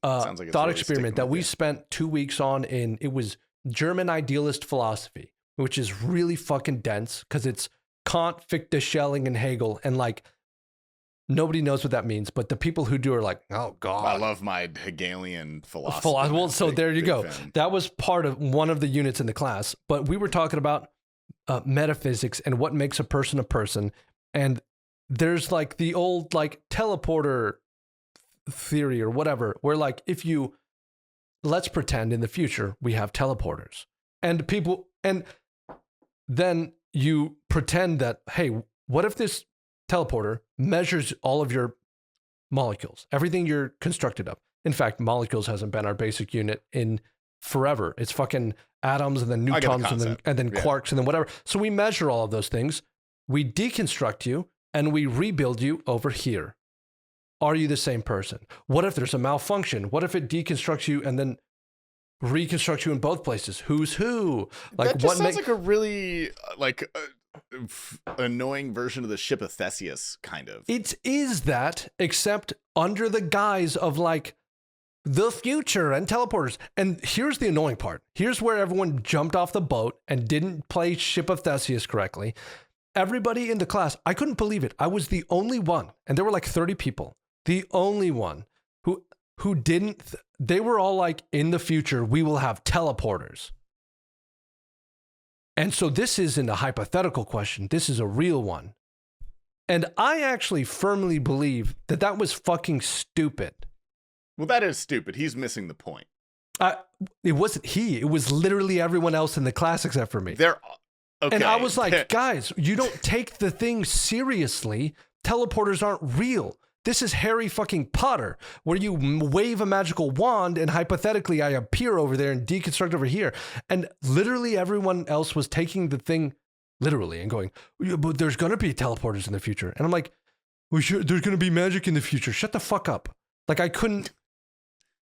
Sounds like it's thought really experiment that sticking with we you. spent 2 weeks on it was German idealist philosophy, which is really fucking dense because it's Kant, Fichte, Schelling, and Hegel. And like, nobody knows what that means, but the people who do are like, oh God. I love my Hegelian philosophy. Well, so Big- there you big go. fan. That was part of one of the units in the class, but we were talking about metaphysics and what makes a person. And there's like the old like teleporter theory or whatever, where like let's pretend in the future we have teleporters and then you pretend that, hey, what if this teleporter measures all of your molecules, everything you're constructed of. In fact, molecules hasn't been our basic unit in forever. It's fucking atoms and then neutrons and then quarks and then whatever. So we measure all of those things. We deconstruct you and we rebuild you over here. Are you the same person? What if there's a malfunction? What if it deconstructs you and then reconstructs you in both places? Who's who? Like that just sounds like a really annoying version of the ship of Theseus, kind of. It is that, except under the guise of like the future and teleporters. And here's the annoying part. Here's where everyone jumped off the boat and didn't play Ship of Theseus correctly. Everybody in the class, I couldn't believe it. I was the only one, and there were like 30 people, the only one who didn't, they were all like, in the future, we will have teleporters. And so this isn't a hypothetical question. This is a real one. And I actually firmly believe that that was fucking stupid. Well, that is stupid. He's missing the point. It wasn't he. It was literally everyone else in the class except for me. Okay. And I was like, guys, you don't take the thing seriously. Teleporters aren't real. This is Harry fucking Potter, where you wave a magical wand and hypothetically I appear over there and deconstruct over here. And literally everyone else was taking the thing literally and going, yeah, but there's going to be teleporters in the future. And I'm like, there's going to be magic in the future. Shut the fuck up. Like I couldn't.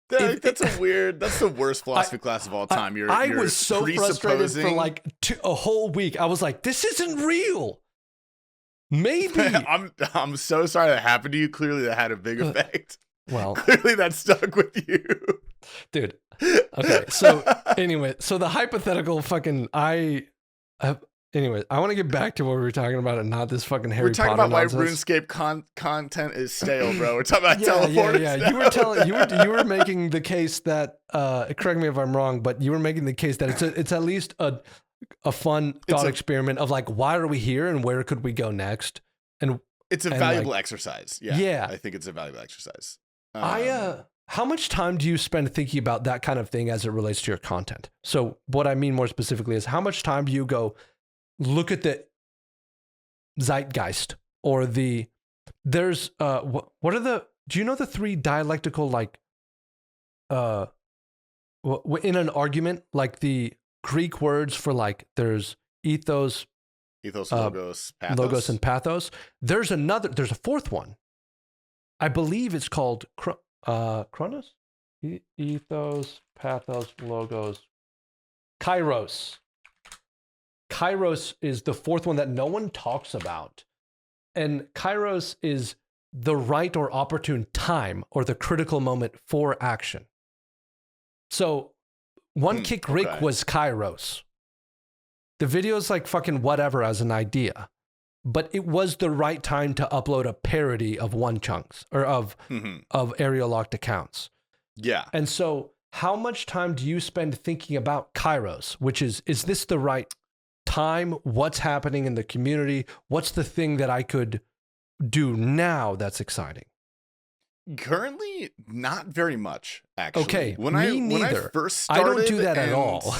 That's the worst philosophy class of all time. I was so frustrated for like a whole week. I was like, this isn't real. Maybe. I'm so sorry that happened to you. Clearly that had a big effect. Well, clearly that stuck with you. Dude. Okay. So anyway, so the hypothetical fucking anyway, I want to get back to what we were talking about and not this fucking Harry Potter We're talking about nonsense. why RuneScape content is stale, bro. We're talking about teleporters. Yeah. You were making the case that correct me if I'm wrong, but you were making the case that it's at least a fun thought experiment of like, why are we here and where could we go next? And it's a valuable exercise. Yeah. I think it's a valuable exercise. How much time do you spend thinking about that kind of thing as it relates to your content? So what I mean more specifically is how much time do you go look at the zeitgeist or do you know the three dialectical, like, in an argument, like the Greek words for like, there's ethos, logos, pathos. Logos and pathos. There's a fourth one. I believe it's called Chronos? Ethos, Pathos, Logos, Kairos. Kairos is the fourth one that no one talks about. And Kairos is the right or opportune time or the critical moment for action. So One Kick Rick was Kairos. The video is like fucking whatever as an idea, but it was the right time to upload a parody of One Chunks or of area locked accounts. Yeah. And so how much time do you spend thinking about Kairos, which is this the right time? What's happening in the community? What's the thing that I could do now that's exciting? Currently, not very much, actually. Okay, when neither. I first started, I don't do that at all.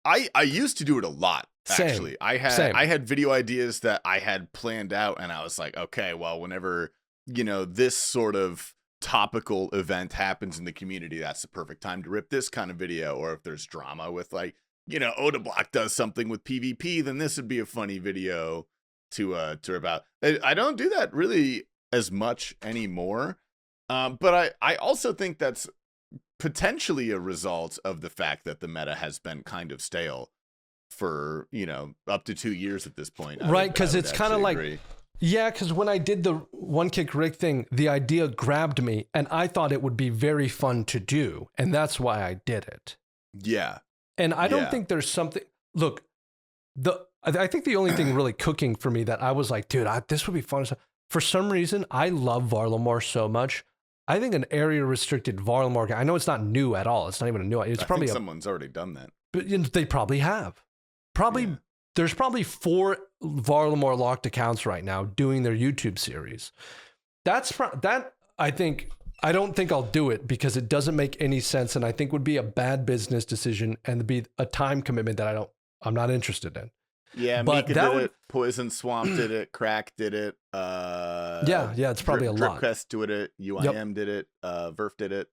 I used to do it a lot, actually. Same. I had video ideas that I had planned out, and I was like, okay, well, whenever, this sort of topical event happens in the community, that's the perfect time to rip this kind of video. Or if there's drama with like, Odablock does something with PvP, then this would be a funny video to rip out. I don't do that really as much anymore. But I also think that's potentially a result of the fact that the meta has been kind of stale for, up to 2 years at this point. Right, because it's kind of like, agree. Yeah, because when I did the One Kick Rick thing, the idea grabbed me and I thought it would be very fun to do. And that's why I did it. Yeah. And I don't think there's something, look, I think the only thing really cooking for me that I was like, dude, this would be fun. For some reason, I love Varlamore so much. I think an area restricted Varlamore, I know it's not new at all. It's not even a new, it's probably someone's already done that. But they probably have. Yeah. There's probably 4 Varlamore locked accounts right now doing their YouTube series. I don't think I'll do it because it doesn't make any sense, and I think would be a bad business decision and be a time commitment that I'm not interested in. Yeah, but Mika did it, Poison Swamp did it, Crack did it. Yeah, it's probably a lot. Dripquest did it, UIM did it, Verf did it,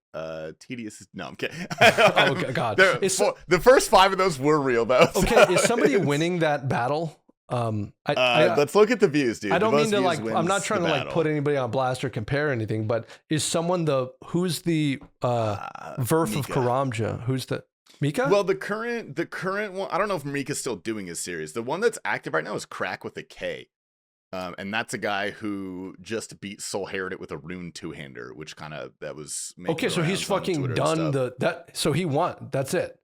Tedious. No, I'm kidding. Oh God, the first 5 of those were real though. Okay, is somebody winning that battle? Let's look at the views, dude. I don't mean to I'm not trying to put anybody on blast or compare anything, but is someone who's the Verf of Karamja? Who's the Mika? Well, the current one, I don't know if Mika's still doing his series. The one that's active right now is Crack with a K. And that's a guy who just beat Soul Herit with a rune 2-hander, which that was okay. So he's fucking done so he won. That's it.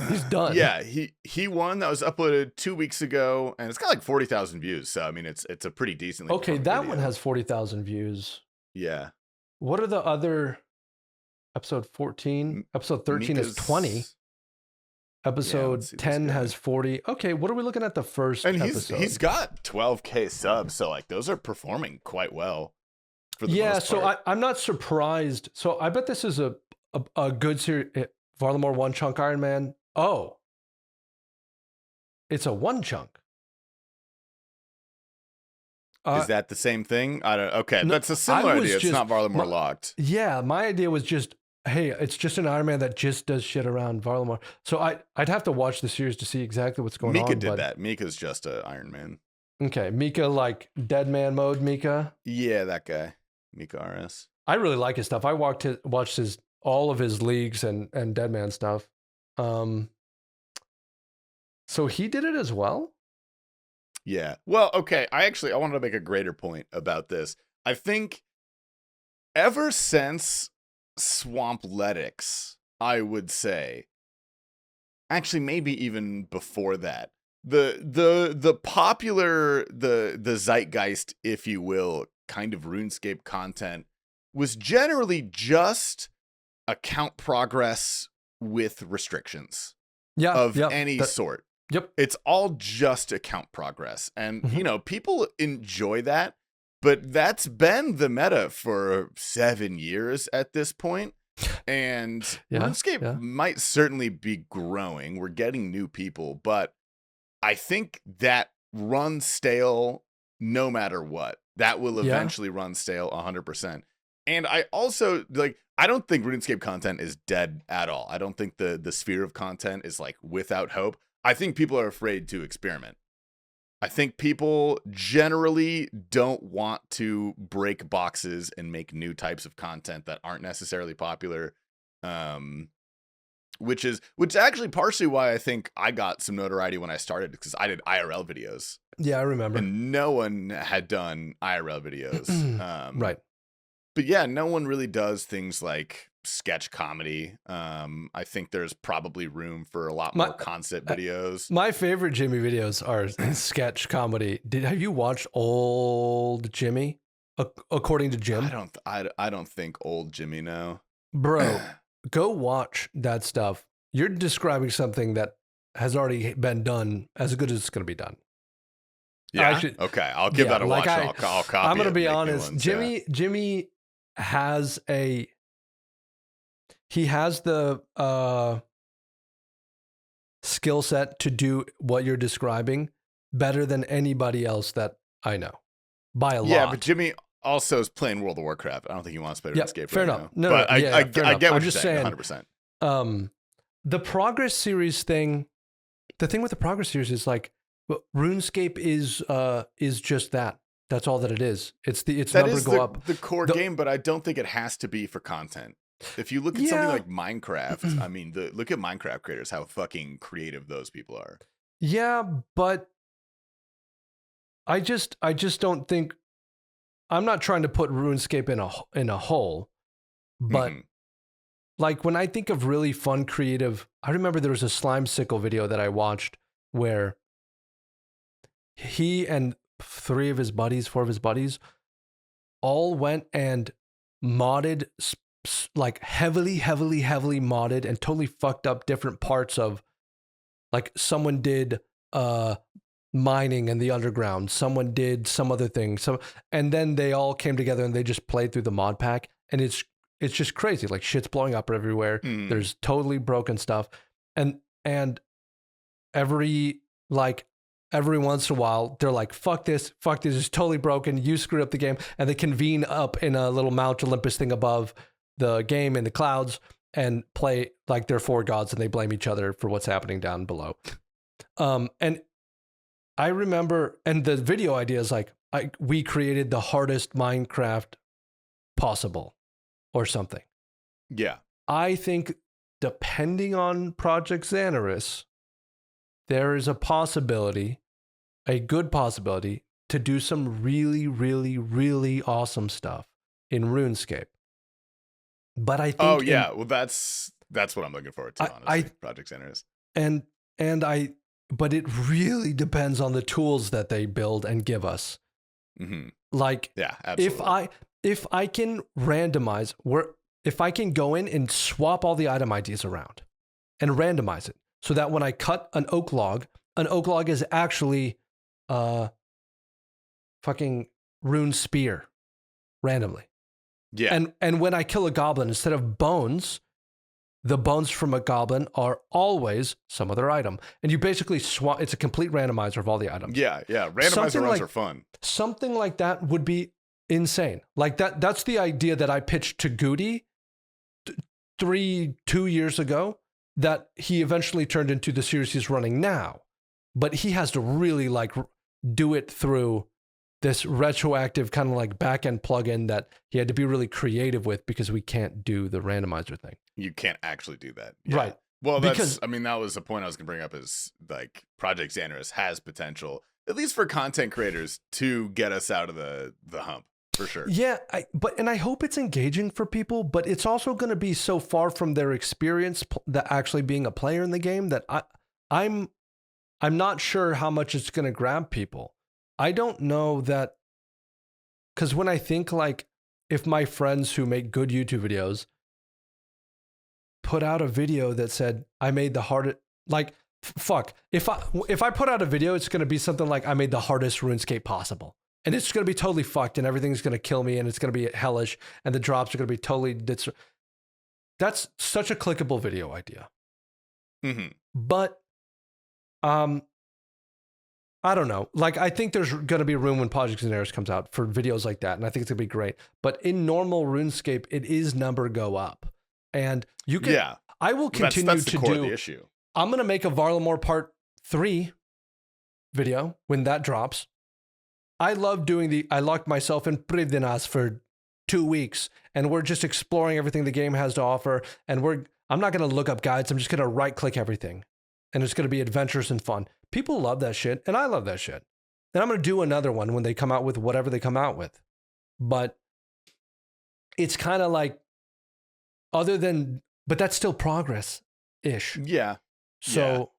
He's done. Yeah, he won. That was uploaded 2 weeks ago, and it's got like 40,000 views. So I mean, it's a pretty decent. Okay, that video. One has 40,000 views. Yeah. What are the other? Episode 14, episode 13 is 20. Episode 10 has 40. Okay, what are we looking at the first episode? He's got 12K subs, so like those are performing quite well. For the most so part. I'm not surprised. So I bet this is a good series. Varlamore One Chunk Iron Man. Oh, it's a one chunk. Is that the same thing? I don't. Okay, no, that's a similar idea. It's not Varlamore locked. Yeah, my idea was just, hey, it's just an Iron Man that just does shit around Varlamore. So I'd have to watch the series to see exactly what's going on. Mika did that. Mika's just an Iron Man. Okay, Mika like dead man mode. Mika. Yeah, that guy. Mika RS. I really like his stuff. I watched all of his leagues and Deadman stuff. So he did it as well? Yeah. Well, okay. I wanted to make a greater point about this. I think ever since Swampletics, I would say, actually maybe even before that, the popular, the zeitgeist, if you will, kind of RuneScape content was generally just account progress with restrictions of any sort. Yep. It's all just account progress. And, people enjoy that, but that's been the meta for 7 years at this point. And RuneScape might certainly be growing. We're getting new people, but I think that runs stale no matter what. That will eventually run stale 100%. And I also I don't think RuneScape content is dead at all. I don't think the sphere of content is like without hope. I think people are afraid to experiment. I think people generally don't want to break boxes and make new types of content that aren't necessarily popular. Which is actually partially why I think I got some notoriety when I started, because I did IRL videos. Yeah, I remember. And no one had done IRL videos. Right. But yeah, no one really does things like sketch comedy. I think there's probably room for a lot more concept videos. My favorite Jimmy videos are sketch comedy. Have you watched old Jimmy? According to Jim? I don't think old Jimmy, no. Bro, go watch that stuff. You're describing something that has already been done as good as it's going to be done. Yeah. Okay. I'll give that a watch. I'll copy. I'm going to be make new honest. ones, Jimmy has the skill set to do what you're describing better than anybody else that I know by a lot. Yeah, but Jimmy also is playing World of Warcraft. I don't think he wants to play RuneScape. Fair right enough. now. No, but I get what I'm you're just saying. saying 100%. The Progress series thing. The thing with the Progress series is like RuneScape is just that. That's all that it is. It's number go up. The core game, but I don't think it has to be for content. If you look at something like Minecraft, I mean, look at Minecraft creators, how fucking creative those people are. Yeah, but I just don't think. I'm not trying to put RuneScape in a hole, but like when I think of really fun, creative, I remember there was a Slime Sickle video that I watched where he and 4 of his buddies all went and modded, like heavily modded and totally fucked up different parts of, like someone did mining in the underground, someone did some other thing, and then they all came together and they just played through the mod pack, and it's just crazy. Like shit's blowing up everywhere. There's totally broken stuff, and every once in a while they're like, fuck this is totally broken, you screwed up the game, and they convene up in a little Mount Olympus thing above the game in the clouds and play like they're 4 gods, and they blame each other for what's happening down below. And I remember, and the video idea is like, we created the hardest Minecraft possible or something. Yeah. I think depending on Project Xanaris, there is a good possibility to do some really, really, really awesome stuff in RuneScape. But I think well, that's what I'm looking forward to, honestly. Project Xanaris. But it really depends on the tools that they build and give us. Like, yeah, absolutely. If I can randomize, if I can go in and swap all the item IDs around and randomize it so that when I cut an oak log is actually fucking rune spear randomly. Yeah. And when I kill a goblin, instead of bones, the bones from a goblin are always some other item. And you basically swap. It's a complete randomizer of all the items. Yeah. Randomizer runs are fun. Something like that would be insane. Like that's the idea that I pitched to Goody 2 years ago that he eventually turned into the series he's running now. But he has to really like do it through this retroactive kind of like back-end plugin that he had to be really creative with, because we can't do the randomizer thing. You can't actually do that. Yeah. Right. Well, that was the point I was going to bring up, is like Project Xanaris has potential, at least for content creators, to get us out of the hump, for sure. Yeah, I hope it's engaging for people, but it's also going to be so far from their experience that actually being a player in the game that I'm not sure how much it's going to grab people. I don't know that, because when I think like, if my friends who make good YouTube videos put out a video that said, I made the hardest, like, fuck, if I put out a video, it's going to be something like, I made the hardest RuneScape possible. And it's going to be totally fucked, and everything's going to kill me, and it's going to be hellish, and the drops are going to be totally... That's such a clickable video idea. But, I don't know. Like, I think there's going to be room when Project Xanaris comes out for videos like that, and I think it's going to be great. But in normal RuneScape, it is number go up. And you can... Yeah. I will continue that's the to core do... Of the issue. I'm going to make a Varlamore Part 3 video when that drops. I love doing I locked myself in Pridinas for 2 weeks, and we're just exploring everything the game has to offer. And I'm not going to look up guides. I'm just going to right click everything, and it's going to be adventurous and fun. People love that shit, and I love that shit. And I'm going to do another one when they come out with whatever they come out with. But it's kind of like, but that's still progress-ish. Yeah. So,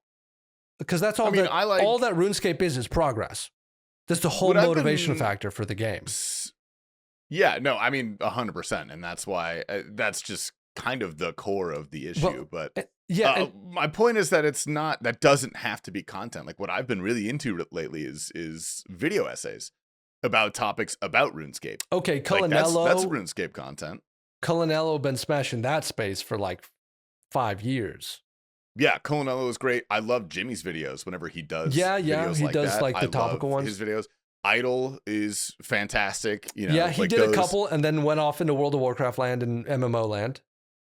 because that's all all that RuneScape is progress. That's the whole motivation factor for the game. Yeah, no, I mean, 100%. And that's why, that's just kind of the core of the issue. Well, but my point is that that doesn't have to be content. Like what I've been really into lately is video essays about topics about RuneScape. Okay, Culinello. Like that's RuneScape content. Culinello been smashing that space for like 5 years. Yeah, Culinello is great. I love Jimmy's videos whenever he does. Yeah, videos he like does that. like the I topical love ones. His videos. Idle is fantastic. You know, yeah, he like did a couple and then went off into World of Warcraft land and MMO land.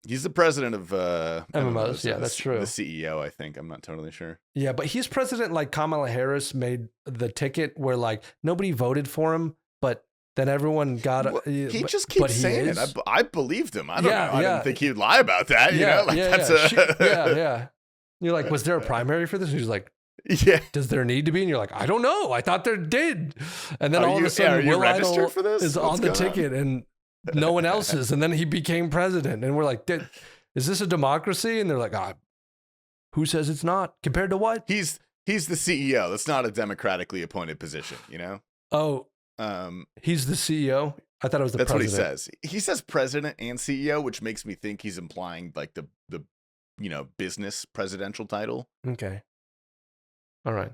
He's the president of MMOs. Yeah, that's true. The CEO, I think. I'm not totally sure. Yeah, but he's president. Like Kamala Harris made the ticket where like nobody voted for him, but then everyone got. Well, he just keeps saying it. I believed him. I don't know. I didn't think he'd lie about that. Yeah, you know, yeah. You're like, was there a primary for this? And he's like, yeah. Does there need to be? And you're like, I don't know. I thought there did. And then all of a sudden, Will Idol for this? is on the ticket and no one else is. And then he became president. And we're like, is this a democracy? And they're like, who says it's not? Compared to what? He's the CEO. That's not a democratically appointed position, you know? Oh, he's the CEO? I thought it was the president. That's what he says. He says president and CEO, which makes me think he's implying like the business presidential title. Okay. All right.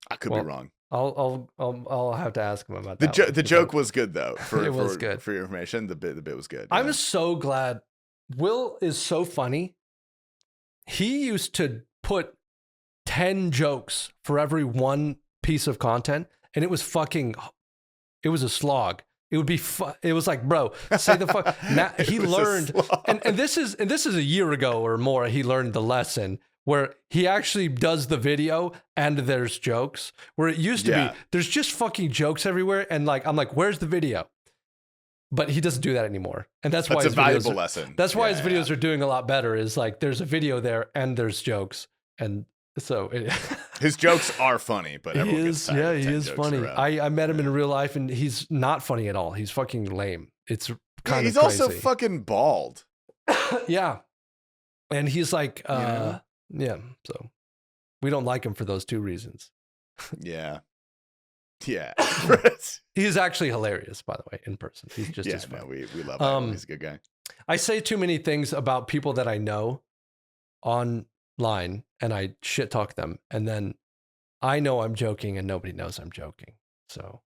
I could be wrong. I'll have to ask him about that. The joke was good though. It was good. For your information. The bit was good. I'm so glad. Will is so funny. He used to put 10 jokes for every one piece of content, and it was a slog. It would be it was like, bro, say the fuck. Now, he learned, and this is a year ago or more. He learned the lesson where he actually does the video and there's jokes. Where it used to be, there's just fucking jokes everywhere, and like I'm like, where's the video? But he doesn't do that anymore, and that's why his valuable lesson. That's why his videos are doing a lot better. Is like there's a video there and there's jokes, and so his jokes are funny, but he is funny. I met him in real life, and he's not funny at all. He's fucking lame. It's kind of he's also fucking bald. Yeah, and he's like, yeah. So we don't like him for those two reasons. Yeah. He's actually hilarious, by the way, in person. He's just as funny. We love him. He's a good guy. I say too many things about people that I know online, and I shit talk them, and then I know I'm joking, and nobody knows I'm joking. So,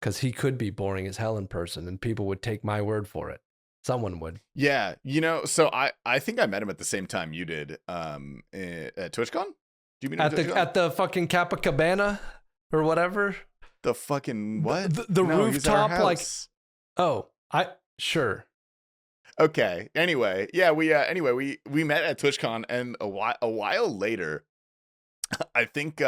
because he could be boring as hell in person, and people would take my word for it. Someone would. Yeah, so I think I met him at the same time you did at TwitchCon. Do you mean at the fucking Capacabana or whatever? The fucking what? The rooftop, like. Oh, sure. Okay. Anyway, yeah, we met at TwitchCon, and a while later, I think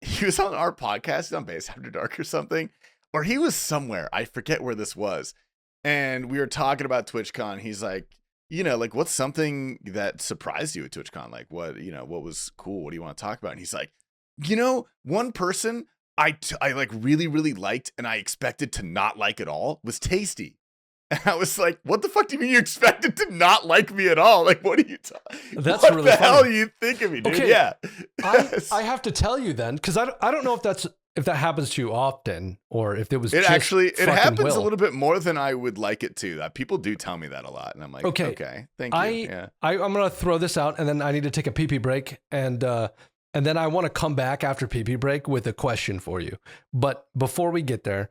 he was on our podcast on Base After Dark or something, or he was somewhere. I forget where this was. And we were talking about TwitchCon. He's like, like what's something that surprised you at TwitchCon? Like what was cool? What do you want to talk about? And he's like, one person I like really, really liked and I expected to not like at all was Tasty. And I was like, what the fuck do you mean you expected to not like me at all? Like, what are you talking? That's what really the funny. hell do you think of me, dude? Okay. Yeah. I have to tell you then, because I don't know if that happens to you often, or if it was it happens Will. a little bit more than I would like it to. People do tell me that a lot, and I'm like, okay, thank you. Yeah. I'm gonna throw this out, and then I need to take a pee break, and then I want to come back after pee break with a question for you. But before we get there,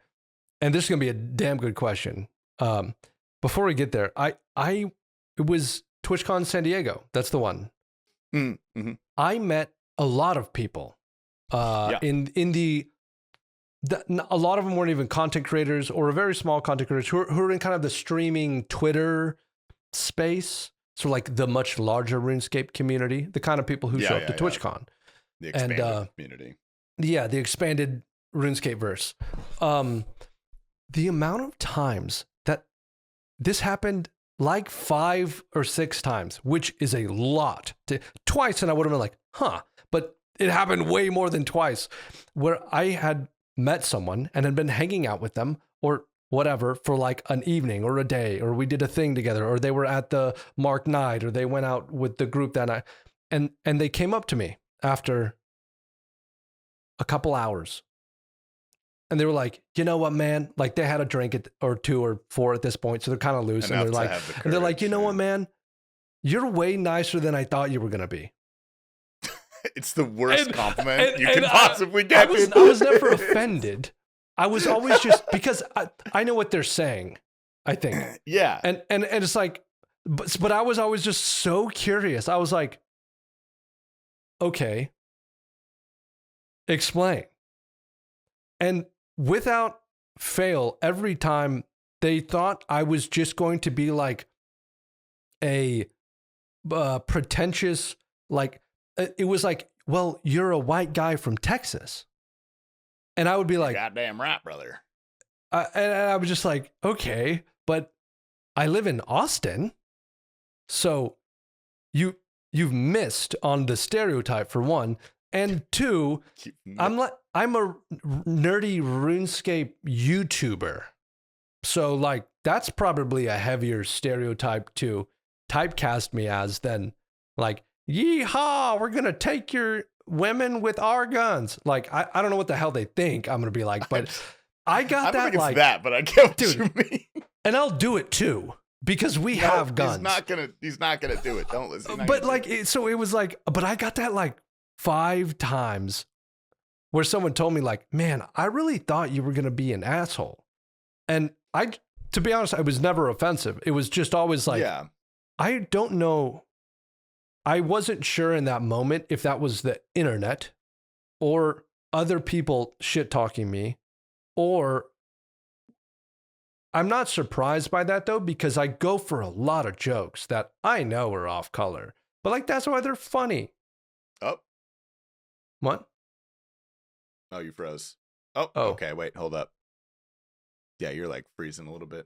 and this is gonna be a damn good question. Before we get there, it was TwitchCon San Diego. That's the one. Mm-hmm. I met a lot of people. In a lot of them weren't even content creators, or a very small content creators who are in kind of the streaming Twitter space. So like the much larger RuneScape community, the kind of people who show up to TwitchCon. The expanded community. Yeah, the expanded RuneScape verse. The amount of times that this happened, like 5 or 6 times, which is a lot. Twice, and I would have been like, huh. But it happened way more than twice, where I had met someone and had been hanging out with them or whatever for like an evening or a day, or we did a thing together, or they were at the Mark night, or they went out with the group that night. And they came up to me after a couple hours. And they were like, you know what, man? Like they had a drink or 2 or 4 at this point. So they're kind of loose. Enough And they're like, you know what, man? You're way nicer than I thought you were going to be. It's the worst compliment you can possibly get. I was never offended. I was always just, because I know what they're saying, I think. Yeah. And it's like, but I was always just so curious. I was like, okay, explain. And without fail, every time they thought I was just going to be like a pretentious, like, it was like, well, you're a white guy from Texas. And I would be like, goddamn right, brother. And I was just like, okay, but I live in Austin. So you've missed on the stereotype, for one. And 2, I'm a nerdy RuneScape YouTuber. So like, that's probably a heavier stereotype to typecast me as than like, yeehaw, we're going to take your women with our guns. Like, I don't know what the hell they think I'm going to be like, but I got that like that, but I get what you mean. And I'll do it too, because we have guns. He's not gonna do it. Don't listen. But like, so it was like, but I got that like 5 times where someone told me like, man, I really thought you were going to be an asshole. And to be honest, I was never offensive. It was just always like, yeah. I don't know. I wasn't sure in that moment if that was the internet or other people shit talking me, or I'm not surprised by that though, because I go for a lot of jokes that I know are off color, but like, that's why they're funny. Oh, what? Oh, you froze. Oh, okay. Wait, hold up. Yeah, you're like freezing a little bit.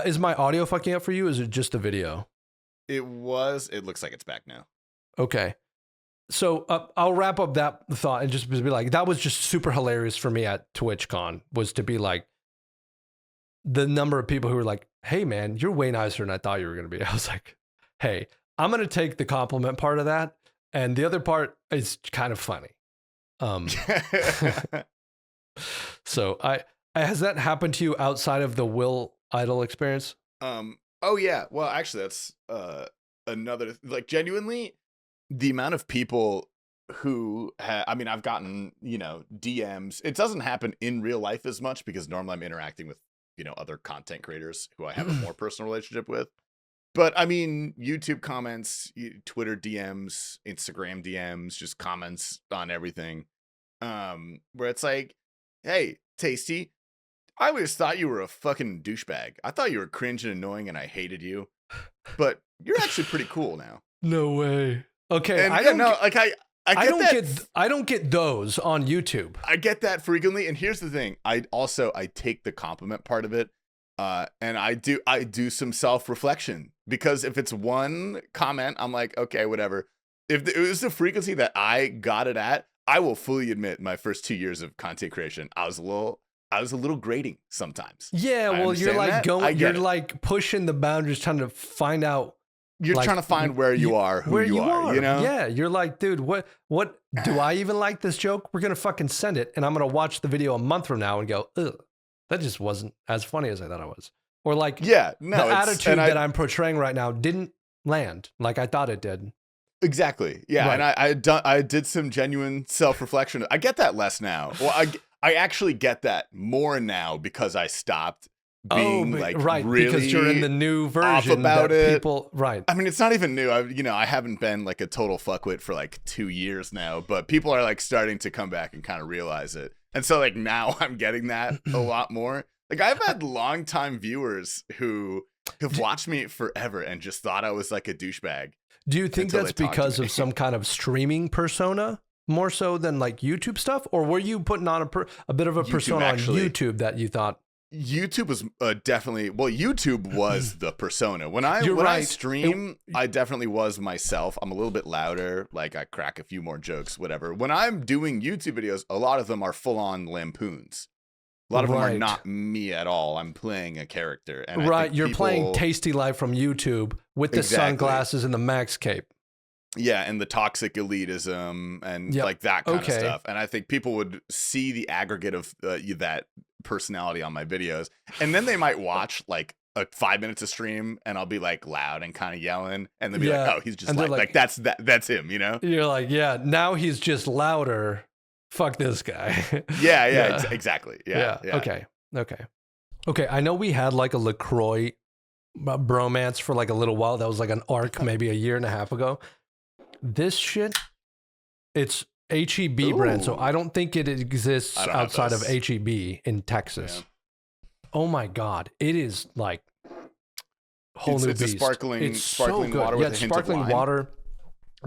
Is my audio fucking up for you? Or is it just the video? It looks like it's back now. Okay. So I'll wrap up that thought and just be like, that was just super hilarious for me at TwitchCon, was to be like, the number of people who were like, hey man, you're way nicer than I thought you were going to be. I was like, hey, I'm going to take the compliment part of that. And the other part is kind of funny. So has that happened to you outside of the Will Idol experience? Oh yeah. Well, actually that's, another, like, genuinely the amount of people who I've gotten, DMs. It doesn't happen in real life as much because normally I'm interacting with, other content creators who I have a more personal relationship with. But I mean, YouTube comments, Twitter DMs, Instagram DMs, just comments on everything. Where it's like, hey, Tasty, I always thought you were a fucking douchebag. I thought you were cringe and annoying and I hated you. But you're actually pretty cool now. No way. Okay. And I don't get those on YouTube. I get that frequently. And here's the thing. I take the compliment part of it. And I do some self-reflection, because if it's one comment, I'm like, okay, whatever. If it was the frequency that I got it at, I will fully admit my first 2 years of content creation, I was a little grating sometimes. Yeah, well, you're like like pushing the boundaries, trying to find out. You're trying to find where you are, who you are, Yeah, you're like, dude, what do I even like this joke? We're going to fucking send it, and I'm going to watch the video a month from now and go, ugh, that just wasn't as funny as I thought it was. Or like, the attitude that I'm portraying right now didn't land like I thought it did. Exactly. Yeah, right. And I did some genuine self-reflection. I get that less now. Well, I actually get that more now because I stopped being really because you're in the new version about it. People, right. I mean, it's not even new. I haven't been like a total fuckwit for like 2 years now, but people are like starting to come back and kind of realize it. And so like now I'm getting that a lot more. Like I've had longtime viewers who have watched me forever and just thought I was like a douchebag. Do you think that's because of some kind of streaming persona more so than like YouTube stuff, or were you putting on a bit of a persona on YouTube that you thought? YouTube was definitely, well, YouTube was the persona. When I stream, I definitely was myself. I'm a little bit louder, like I crack a few more jokes, whatever. When I'm doing YouTube videos, a lot of them are full on lampoons. A lot of them are not me at all. I'm playing a character. And you're playing TastyLife from YouTube with the sunglasses and the max cape. Yeah, and the toxic elitism and like that kind of stuff. And I think people would see the aggregate of that personality on my videos, and then they might watch like 5 minutes of stream, and I'll be like loud and kind of yelling, and they'll be like, "Oh, he's just like that's him," you know? You're like, yeah, now he's just louder. Fuck this guy. Yeah. Exactly. Yeah. Okay. I know we had like a LaCroix bromance for like a little while. That was like an arc, maybe a year and a half ago. This shit, it's HEB brand, so I don't think it exists outside of HEB in Texas. Yeah. Oh my God, it is like whole new beast. It's sparkling so water with a hint of lime. Water.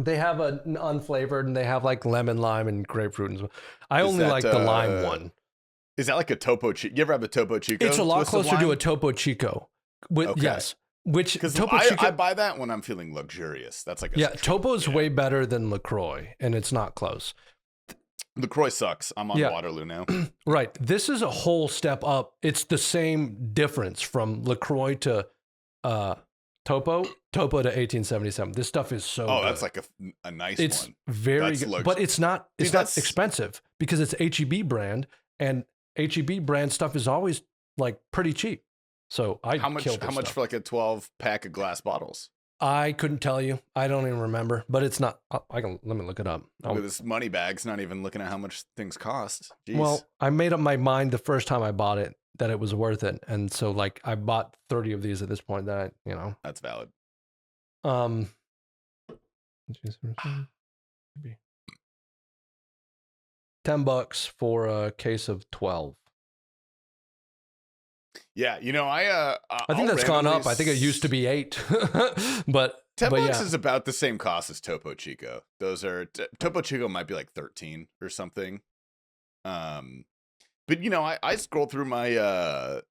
They have an unflavored, and they have like lemon, lime, and grapefruit. And I only like the lime one. Is that like a Topo Chico? You ever have a Topo Chico? It's a lot closer to a Topo Chico. Yes. Which Topo Chico, I buy that when I'm feeling luxurious. That's like Topo's way better than LaCroix, and it's not close. LaCroix sucks. I'm on Waterloo now. Right. This is a whole step up. It's the same difference from LaCroix to Topo to 1877. This stuff is so good. That's like a nice one. It's very good. But it's not expensive because it's HEB brand, and HEB brand stuff is always like pretty cheap. So how much for like a 12-pack of glass bottles? I couldn't tell you. I don't even remember, but it's not. Let me look it up. Look at this money bag's not even looking at how much things cost. Jeez. Well, I made up my mind the first time I bought it that it was worth it, and so like I bought 30 of these at this point. That's valid. $10 for a case of 12. Yeah, I think that's gone up. I think it used to be 8, but $10 is about the same cost as Topo Chico. Those are Topo Chico might be like 13 or something. But I scroll through my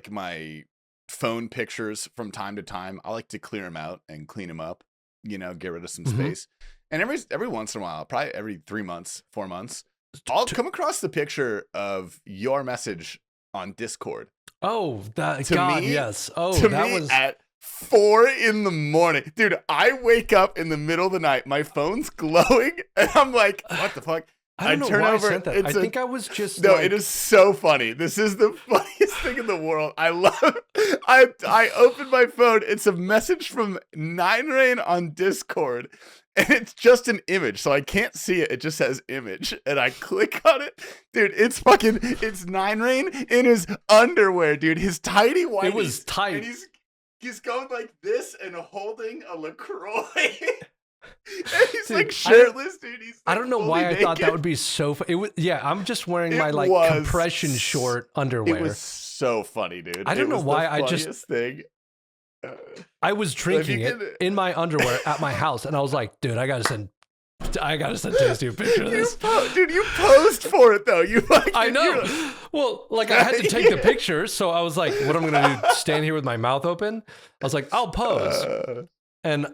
my phone pictures from time to time. I like to clear them out and clean them up. Get rid of some space. And every once in a while, probably every 3 months, 4 months, I'll come across the picture of your message on Discord. Oh, yes. Oh, that was at 4 a.m, dude. I wake up in the middle of the night, my phone's glowing, and I'm like, "What the fuck?" I don't know why I sent that. I think I was just it is so funny. This is the funniest thing in the world. I love. I opened my phone. It's a message from 9rain on Discord. And it's just an image, so I can't see it. It just says image, and I click on it, dude. It's 9rain in his underwear, dude. His tidy whities. It was tight. And he's going like this and holding a LaCroix. And he's like shirtless, dude. He's I don't know why naked. I thought that would be so funny. It was I'm just wearing my compression short underwear. It was so funny, dude. I don't know why I just thing. I was drinking it in my underwear at my house, and I was like, dude, I gotta send Tasty a picture of this. Dude, you posed for it though. I know. Well, like I had to take the picture, so I was like, what am I gonna do? Stand here with my mouth open? I was like, I'll pose. And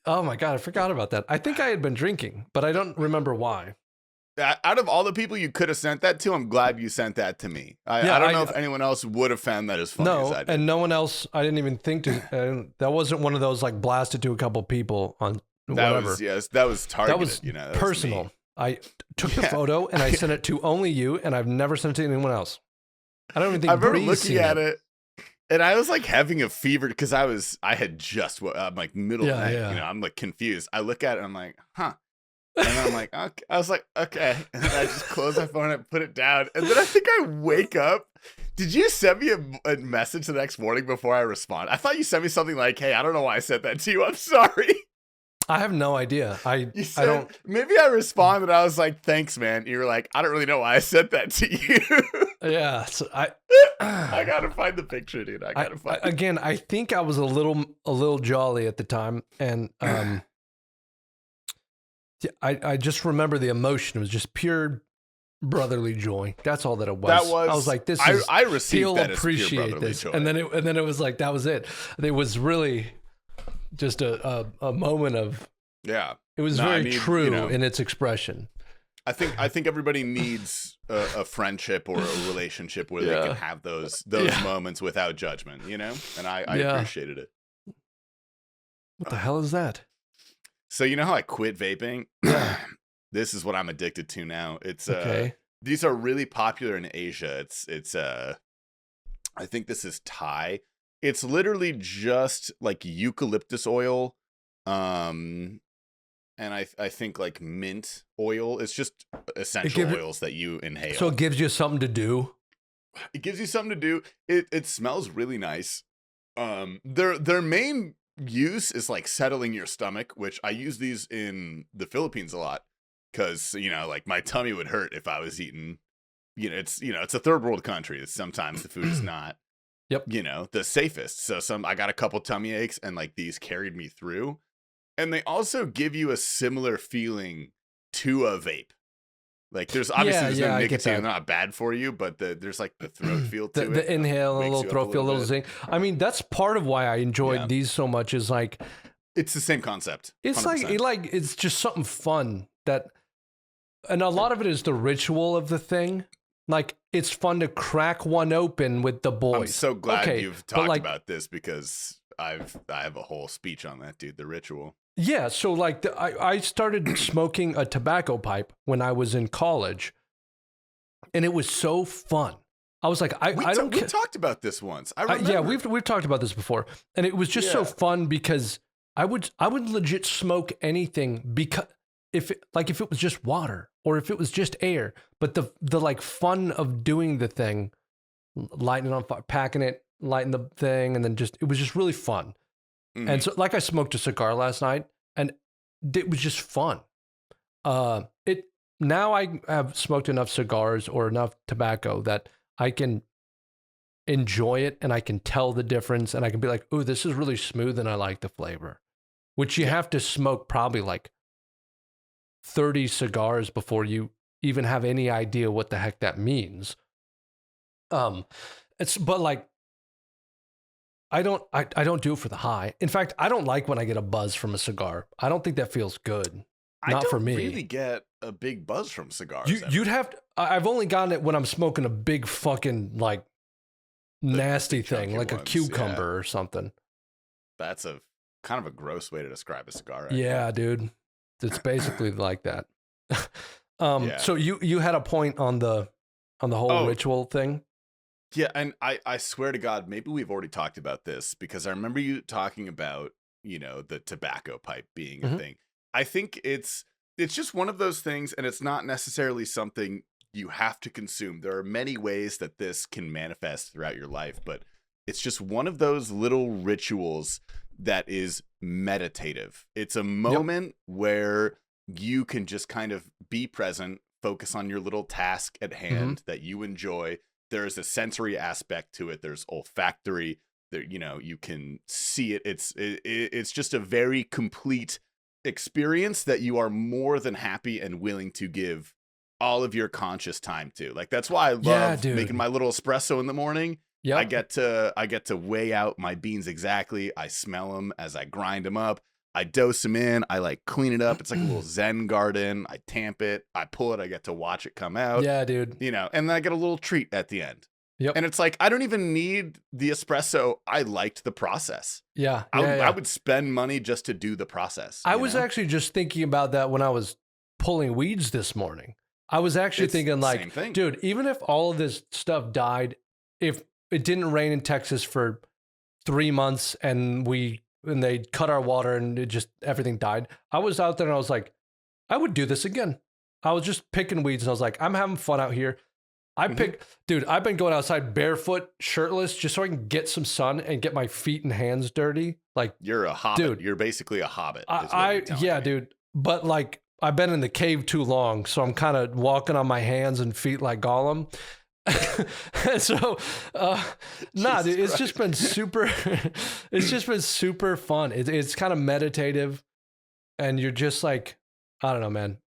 oh my God, I forgot about that. I think I had been drinking, but I don't remember why. Out of all the people you could have sent that to, I'm glad you sent that to me. I don't know if anyone else would have found that as funny as I did. And no one else, I didn't even think to, that wasn't one of those like blasted to a couple people on whatever. That was targeted. That was personal. I took the photo and I sent it to only you, and I've never sent it to anyone else. I don't even think I remember looking at it. And I was like having a fever because I had just, I'm like middle of the night, I'm like confused. I look at it and I'm like, huh. And then I'm like, okay. I was like, okay. And then I just closed my phone and put it down. And then I think I wake up. Did you send me a message the next morning before I respond? I thought you sent me something like, hey, I don't know why I sent that to you. I'm sorry. I have no idea. I don't. Maybe I responded. I was like, thanks, man. You were like, I don't really know why I sent that to you. Yeah. So I gotta find the picture, dude. I gotta find it. Again, I think I was a little jolly at the time. And I just remember the emotion. It was just pure brotherly joy. That's all that it was. I was like, this is, I received he'll that as pure appreciate brotherly this. joy. And then it was like, that was it. It was really just a moment of, it was very true in its expression. I think everybody needs a friendship or a relationship where they can have those moments without judgment, and I appreciated it. What the hell is that? So you know how I quit vaping? This is what I'm addicted to now. It's okay. These are really popular in Asia. It's I think this is Thai. It's literally just like eucalyptus oil, and I think like mint oil. It's just essential oils that you inhale. So it gives you something to do. It gives you something to do. It smells really nice. Their main use is like settling your stomach, which I use these in the Philippines a lot because like my tummy would hurt if I was eating. It's a third world country. Sometimes the food is not. Yep. The safest. So I got a couple tummy aches and like these carried me through. And they also give you a similar feeling to a vape. Like there's obviously there's no nicotine, they're not bad for you, but there's like the throat feel to it. The inhale, a little throat feel, a little zing. I mean, that's part of why I enjoyed these so much is like. It's the same concept. 100%. It's like it's just something fun and a lot of it is the ritual of the thing. Like it's fun to crack one open with the boys. I'm so glad you've talked about this because I have a whole speech on that, dude. The ritual. Yeah, so like I started smoking a tobacco pipe when I was in college, and it was so fun. I was like, we talked about this once. I remember. Yeah, we've talked about this before, and it was just so fun because I would legit smoke anything because if it was just water or if it was just air, but the like fun of doing the thing, lighting it on fire, packing it, lighting the thing, and then it was just really fun. Mm-hmm. And so like I smoked a cigar last night and it was just fun. Now I have smoked enough cigars or enough tobacco that I can enjoy it and I can tell the difference and I can be like, "Ooh, this is really smooth and I like the flavor." Which you have to smoke probably like 30 cigars before you even have any idea what the heck that means. But like I don't do it for the high. In fact, I don't like when I get a buzz from a cigar. I don't think that feels good. Not for me. I don't really get a big buzz from cigars. You'd have to, I've only gotten it when I'm smoking a big fucking like nasty thing, like a cucumber or something. That's a kind of a gross way to describe a cigar. Yeah, dude. It's basically like that. So you had a point on the whole ritual thing. Yeah, and I swear to God, maybe we've already talked about this because I remember you talking about, the tobacco pipe being a thing. I think it's just one of those things, and it's not necessarily something you have to consume. There are many ways that this can manifest throughout your life, but it's just one of those little rituals that is meditative. It's a moment where you can just kind of be present, focus on your little task at hand that you enjoy. There's a sensory aspect to it. There's olfactory. There, you can see it. It's just a very complete experience that you are more than happy and willing to give all of your conscious time to. Like that's why I love making my little espresso in the morning. Yeah, I get to weigh out my beans exactly. I smell them as I grind them up. I dose them in. I like clean it up. It's like a little Zen garden. I tamp it. I pull it. I get to watch it come out. Yeah, dude. And then I get a little treat at the end. Yep. And it's like, I don't even need the espresso. I liked the process. Yeah. I would spend money just to do the process. I was actually just thinking about that when I was pulling weeds this morning. I was actually thinking like, dude, even if all of this stuff died, if it didn't rain in Texas for 3 months and they cut our water and everything died. I was out there and I was like, I would do this again. I was just picking weeds and I was like, I'm having fun out here. Dude, I've been going outside barefoot, shirtless, just so I can get some sun and get my feet and hands dirty. Like you're a hobbit. Dude, you're basically a hobbit. Dude. But like I've been in the cave too long, so I'm kind of walking on my hands and feet like Gollum. So dude, it's just been super it's just been super fun. It's kind of meditative and you're just like I don't know, man.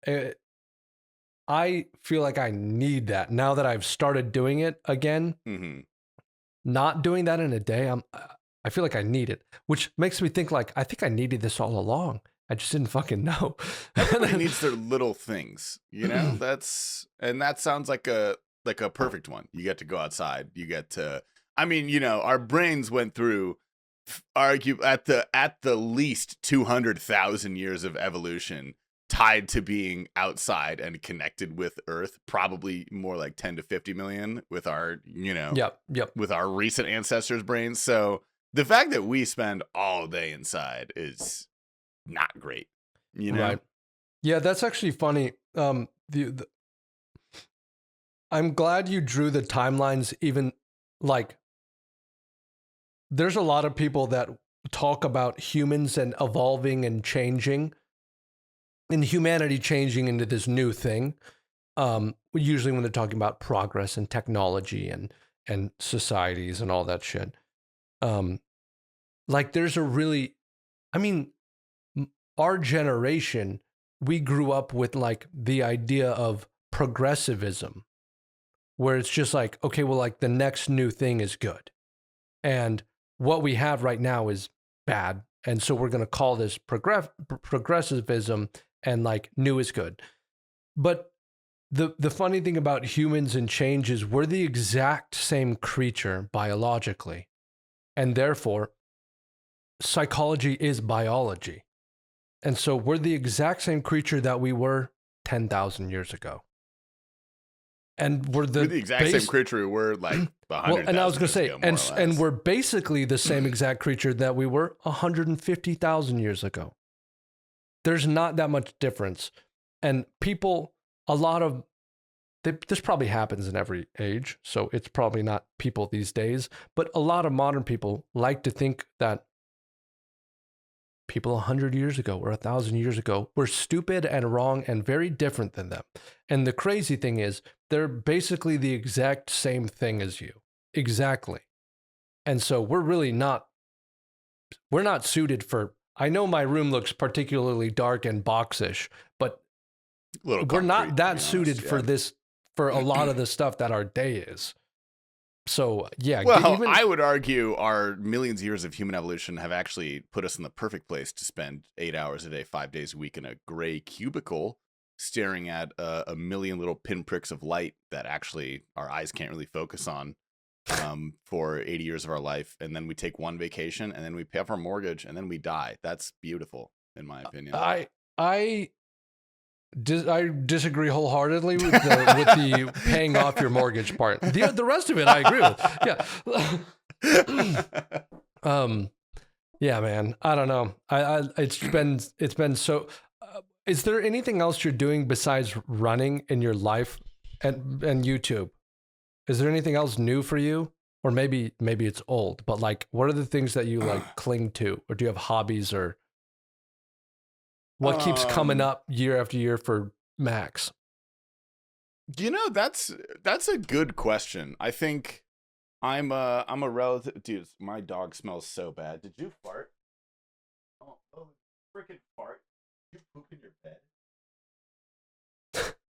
I feel like I need that now that I've started doing it again. Mm-hmm. Not doing that in a day, I feel like I need it, which makes me think like I think I needed this all along. I just didn't fucking know. Everybody needs their little things, you know. That sounds like a perfect one. You get to go outside. You get to. I mean, you know, our brains went through argue at the least 200,000 years of evolution tied to being outside and connected with Earth. Probably more like 10 to 50 million with our, you know, with our recent ancestors' brains. So the fact that we spend all day inside is not great, you know? Right. Yeah, that's actually funny. I'm glad you drew the timelines. Even like, there's a lot of people that talk about humans and evolving and changing, and humanity changing into this new thing. Usually when they're talking about progress and technology and societies and all that shit. Like there's a really, I mean, our generation, we grew up with like the idea of progressivism, where it's just like, okay, well, like the next new thing is good. And what we have right now is bad. And so we're going to call this progressivism, and like new is good. But the funny thing about humans and change is we're the exact same creature biologically. And therefore, psychology is biology. And so we're the exact same creature that we were 10,000 years ago. And we're the exact same creature we were like 100,000 and I was going to say, ago, and we're basically the same exact creature that we were 150,000 years ago. There's not that much difference. And people, this probably happens in every age, so it's probably not people these days, but a lot of modern people like to think that people 100 years ago or 1,000 years ago were stupid and wrong and very different than them. And the crazy thing is, they're basically the exact same thing as you. Exactly. And so we're not suited for, I know my room looks particularly dark and boxish, but we're not that suited for this, for a lot of the stuff that our day is. So, yeah. Well, I would argue our millions of years of human evolution have actually put us in the perfect place to spend 8 hours a day, 5 days a week in a gray cubicle, staring at a million little pinpricks of light that actually our eyes can't really focus on for 80 years of our life. And then we take one vacation, and then we pay off our mortgage, and then we die. That's beautiful, in my opinion. I disagree wholeheartedly with the paying off your mortgage part. The rest of it, I agree with. Yeah. Yeah, man. I don't know. It's been so. Is there anything else you're doing besides running in your life and YouTube? Is there anything else new for you? Or maybe it's old, but like, what are the things that you like cling to? Or do you have hobbies, or what keeps coming up year after year for Max? You know, that's a good question. I think I'm a relative. Dude, my dog smells so bad. Did you fart? Oh, freaking fart. Did you poop in your bed?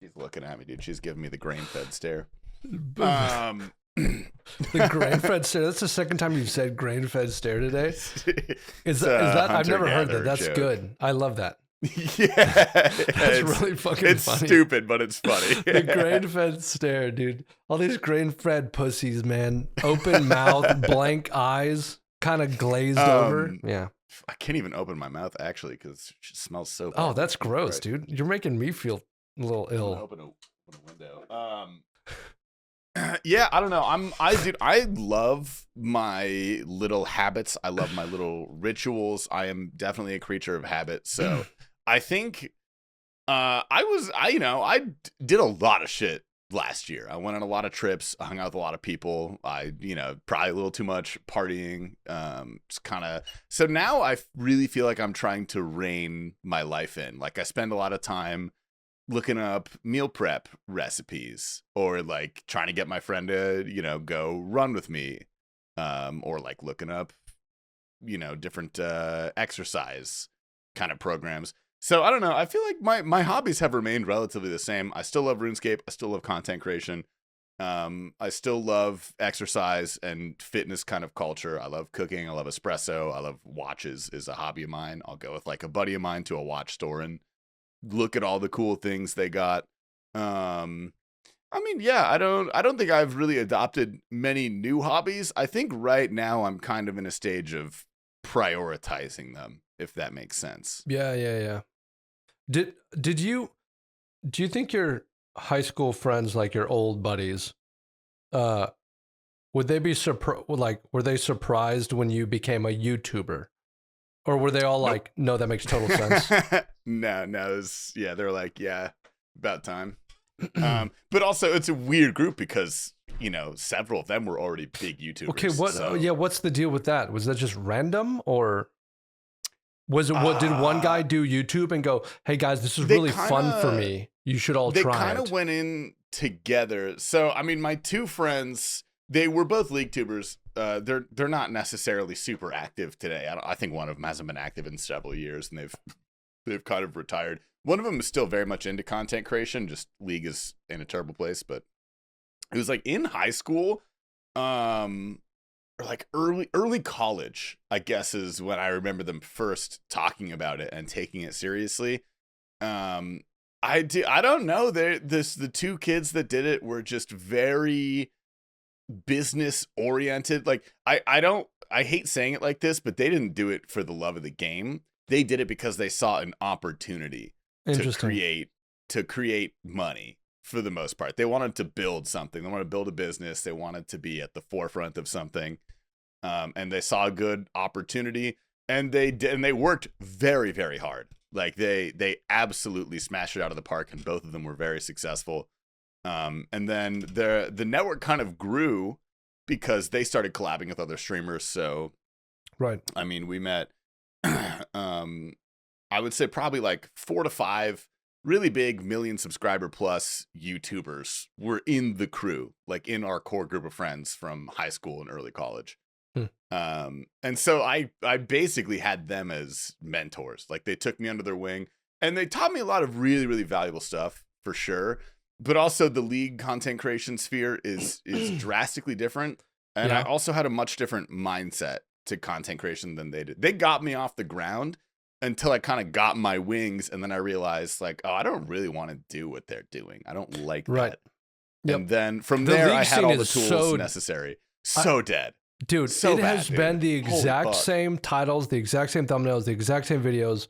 She's looking at me, dude. She's giving me the grain-fed stare. The grain-fed stare. That's the second time you've said grain-fed stare today. Is that? I've never heard that. That's joke. Good. I love that. Yeah, that's really fucking funny. It's stupid, but it's funny. The grain-fed stare, dude. All these grain-fed pussies, man. Open mouth, blank eyes, kind of glazed over. Yeah. I can't even open my mouth actually because it smells so bad. Oh, that's gross, right. Dude. You're making me feel a little ill. Open a window. Yeah, I don't know. I love my little habits. I love my little rituals. I am definitely a creature of habit. So I think I did a lot of shit last year. I went on a lot of trips. I hung out with a lot of people. I, probably a little too much partying. Just kind of. So now I really feel like I'm trying to rein my life in. Like I spend a lot of time looking up meal prep recipes, or like trying to get my friend to, go run with me, or like looking up, different exercise kind of programs. So I don't know. I feel like my hobbies have remained relatively the same. I still love RuneScape. I still love content creation. I still love exercise and fitness kind of culture. I love cooking. I love espresso. I love watches is a hobby of mine. I'll go with like a buddy of mine to a watch store and look at all the cool things they got. I mean, yeah, I don't think I've really adopted many new hobbies. I think right now I'm kind of in a stage of prioritizing them, if that makes sense. Yeah. Do you think your high school friends, like your old buddies, would they be were they surprised when you became a YouTuber? Or were they all like, no, that makes total sense? No, they're like, yeah, about time. But also it's a weird group because, you know, several of them were already big YouTubers. Okay, what's the deal with that? Was that just random, or was it did one guy do YouTube and go, hey guys, this is really fun for me, you should all try it? They kind of went in together. So I mean, my two friends, they were both league tubers. They're not necessarily super active today. I think one of them hasn't been active in several years, and they've kind of retired. One of them is still very much into content creation. Just league is in a terrible place, but it was like in high school, or like early college, I guess, is when I remember them first talking about it and taking it seriously. I don't know. The two kids that did it were just very business oriented. Like I hate saying it like this, but they didn't do it for the love of the game. They did it because they saw an opportunity to create money for the most part. They wanted to build something. They wanted to build a business. They wanted to be at the forefront of something. And they saw a good opportunity, and they did, and they worked very, very hard. Like they absolutely smashed it out of the park, and both of them were very successful. And then the network kind of grew because they started collabing with other streamers. So, right. I mean, we met, I would say probably like 4 to 5 really big million subscriber plus YouTubers were in the crew, like in our core group of friends from high school and early college. And so I basically had them as mentors. Like they took me under their wing, and they taught me a lot of really, really valuable stuff for sure. But also the league content creation sphere is drastically different. And I also had a much different mindset to content creation than they did. They got me off the ground until I kind of got my wings, and then I realized, like, oh, I don't really want to do what they're doing. I don't like that. Yep. And then from there, I had all the tools necessary. Dead. Dude, it has been the exact same titles, the exact same thumbnails, the exact same videos.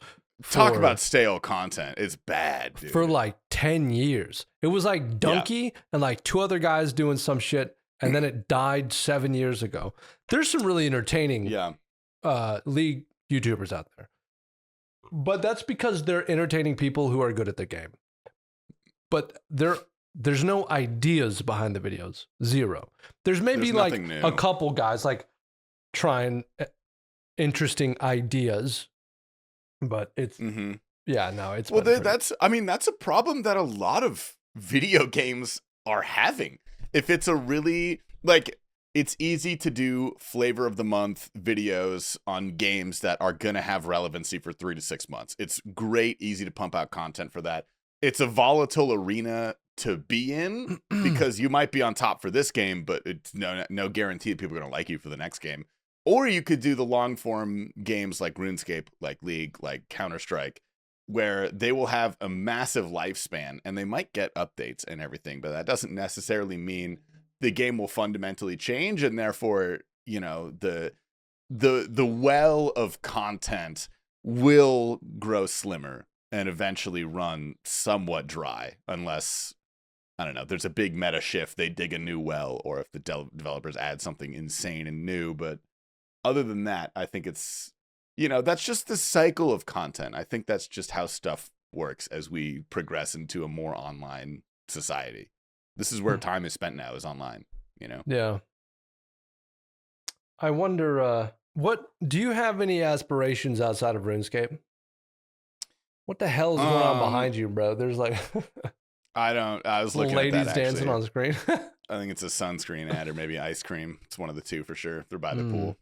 Talk about stale content. It's bad, dude. For like 10 years. It was like Donkey and like 2 other guys doing some shit, and then it died 7 years ago. There's some really entertaining league YouTubers out there. But that's because they're entertaining people who are good at the game. But there's no ideas behind the videos. Zero. There's maybe like a couple guys like trying interesting ideas, but it's it's that's a problem that a lot of video games are having. If it's a really it's easy to do flavor of the month videos on games that are going to have relevancy for 3 to 6 months. It's great, easy to pump out content for that. It's a volatile arena to be in because you might be on top for this game, but it's no guarantee that people are going to like you for the next game. Or you could do the long form games like RuneScape, like League, like Counter-Strike, where they will have a massive lifespan and they might get updates and everything, but that doesn't necessarily mean the game will fundamentally change, and therefore, you know, the well of content will grow slimmer and eventually run somewhat dry unless, I don't know, there's a big meta shift, they dig a new well, or if the developers add something insane and new. But other than that, I think it's, you know, that's just the cycle of content. I think that's just how stuff works as we progress into a more online society. This is where time is spent now, is online, you know? Yeah. I wonder, do you have any aspirations outside of RuneScape? What the hell is going on behind you, bro? There's like... I was looking ladies at that, dancing on screen. I think it's a sunscreen ad or maybe ice cream. It's one of the two for sure. They're by the pool.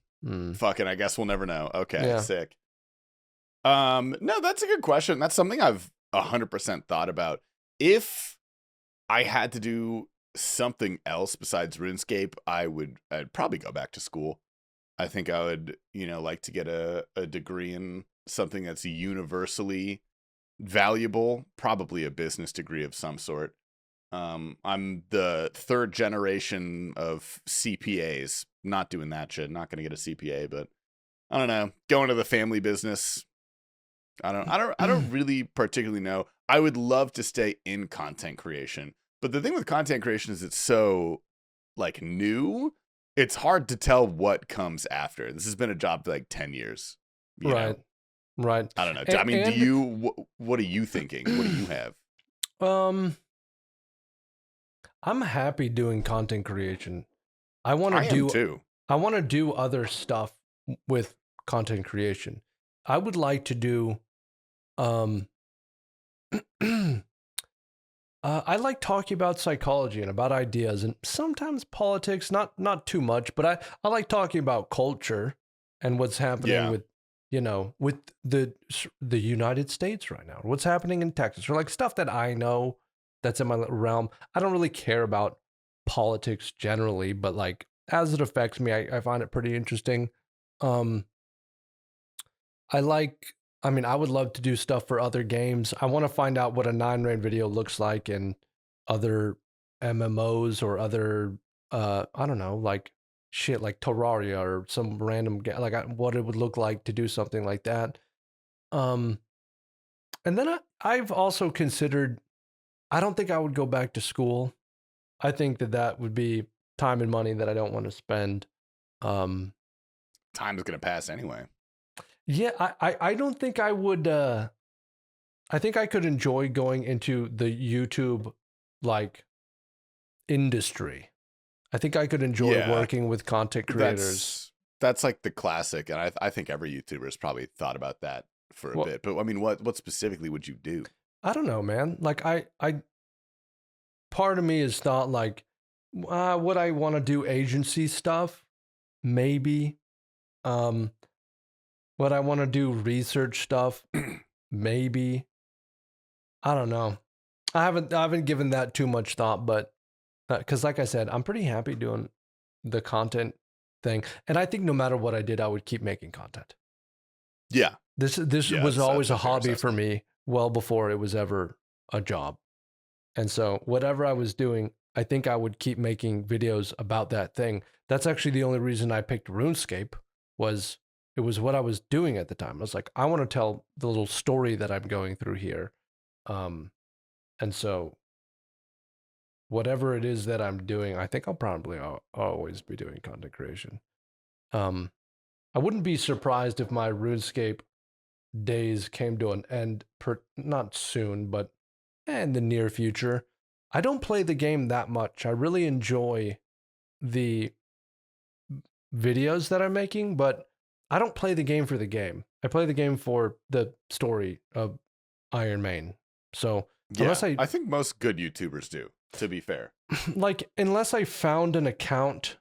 Fucking, I guess we'll never know. Okay, sick. No, that's a good question. That's something I've 100% thought about. If I had to do something else besides RuneScape, I'd probably go back to school. I think I would, like to get a degree in something that's universally valuable, probably a business degree of some sort. I'm the third generation of CPAs. Not doing that shit. Not going to get a CPA, but I don't know. Going to the family business. I don't really particularly know. I would love to stay in content creation, but the thing with content creation is it's so like new. It's hard to tell what comes after. This has been a job for like 10 years. Right. Right. I don't know. I mean, what are you thinking? What do you have? I'm happy doing content creation. I want to do other stuff with content creation. I would like to do I like talking about psychology and about ideas and sometimes politics, not too much, but I like talking about culture and what's happening with with the United States right now. What's happening in Texas, or like stuff that I know that's in my realm. I don't really care about politics generally, but like as it affects me, I find it pretty interesting. I would love to do stuff for other games. I want to find out what a 9-rain video looks like in other MMOs or other, I don't know, like shit like Terraria or some random game, like what it would look like to do something like that. And then I've also considered, I don't think I would go back to school. I think that would be time and money that I don't want to spend. Time is going to pass anyway. Yeah, I don't think I would. I think I could enjoy going into the YouTube like industry. I think I could enjoy working with content creators. That's like the classic, and I think every YouTuber has probably thought about that for a bit. But I mean, what specifically would you do? I don't know, man. Like I part of me is thought like, would I want to do agency stuff? Maybe. Would I want to do research stuff? Maybe. I don't know. I haven't given that too much thought, but because like I said, I'm pretty happy doing the content thing, and I think no matter what I did, I would keep making content. Yeah. This was always a hobby for me, well before it was ever a job, and so whatever I was doing, I think I would keep making videos about that thing. That's actually the only reason I picked RuneScape was. It was what I was doing at the time. I was like, I want to tell the little story that I'm going through here. And so whatever it is that I'm doing, I think I'll probably always be doing content creation. I wouldn't be surprised if my RuneScape days came to an end, not soon, but in the near future. I don't play the game that much. I really enjoy the videos that I'm making, but I don't play the game for the game. I play the game for the story of Iron Main. So unless I think most good YouTubers do, to be fair. Like, unless I found an account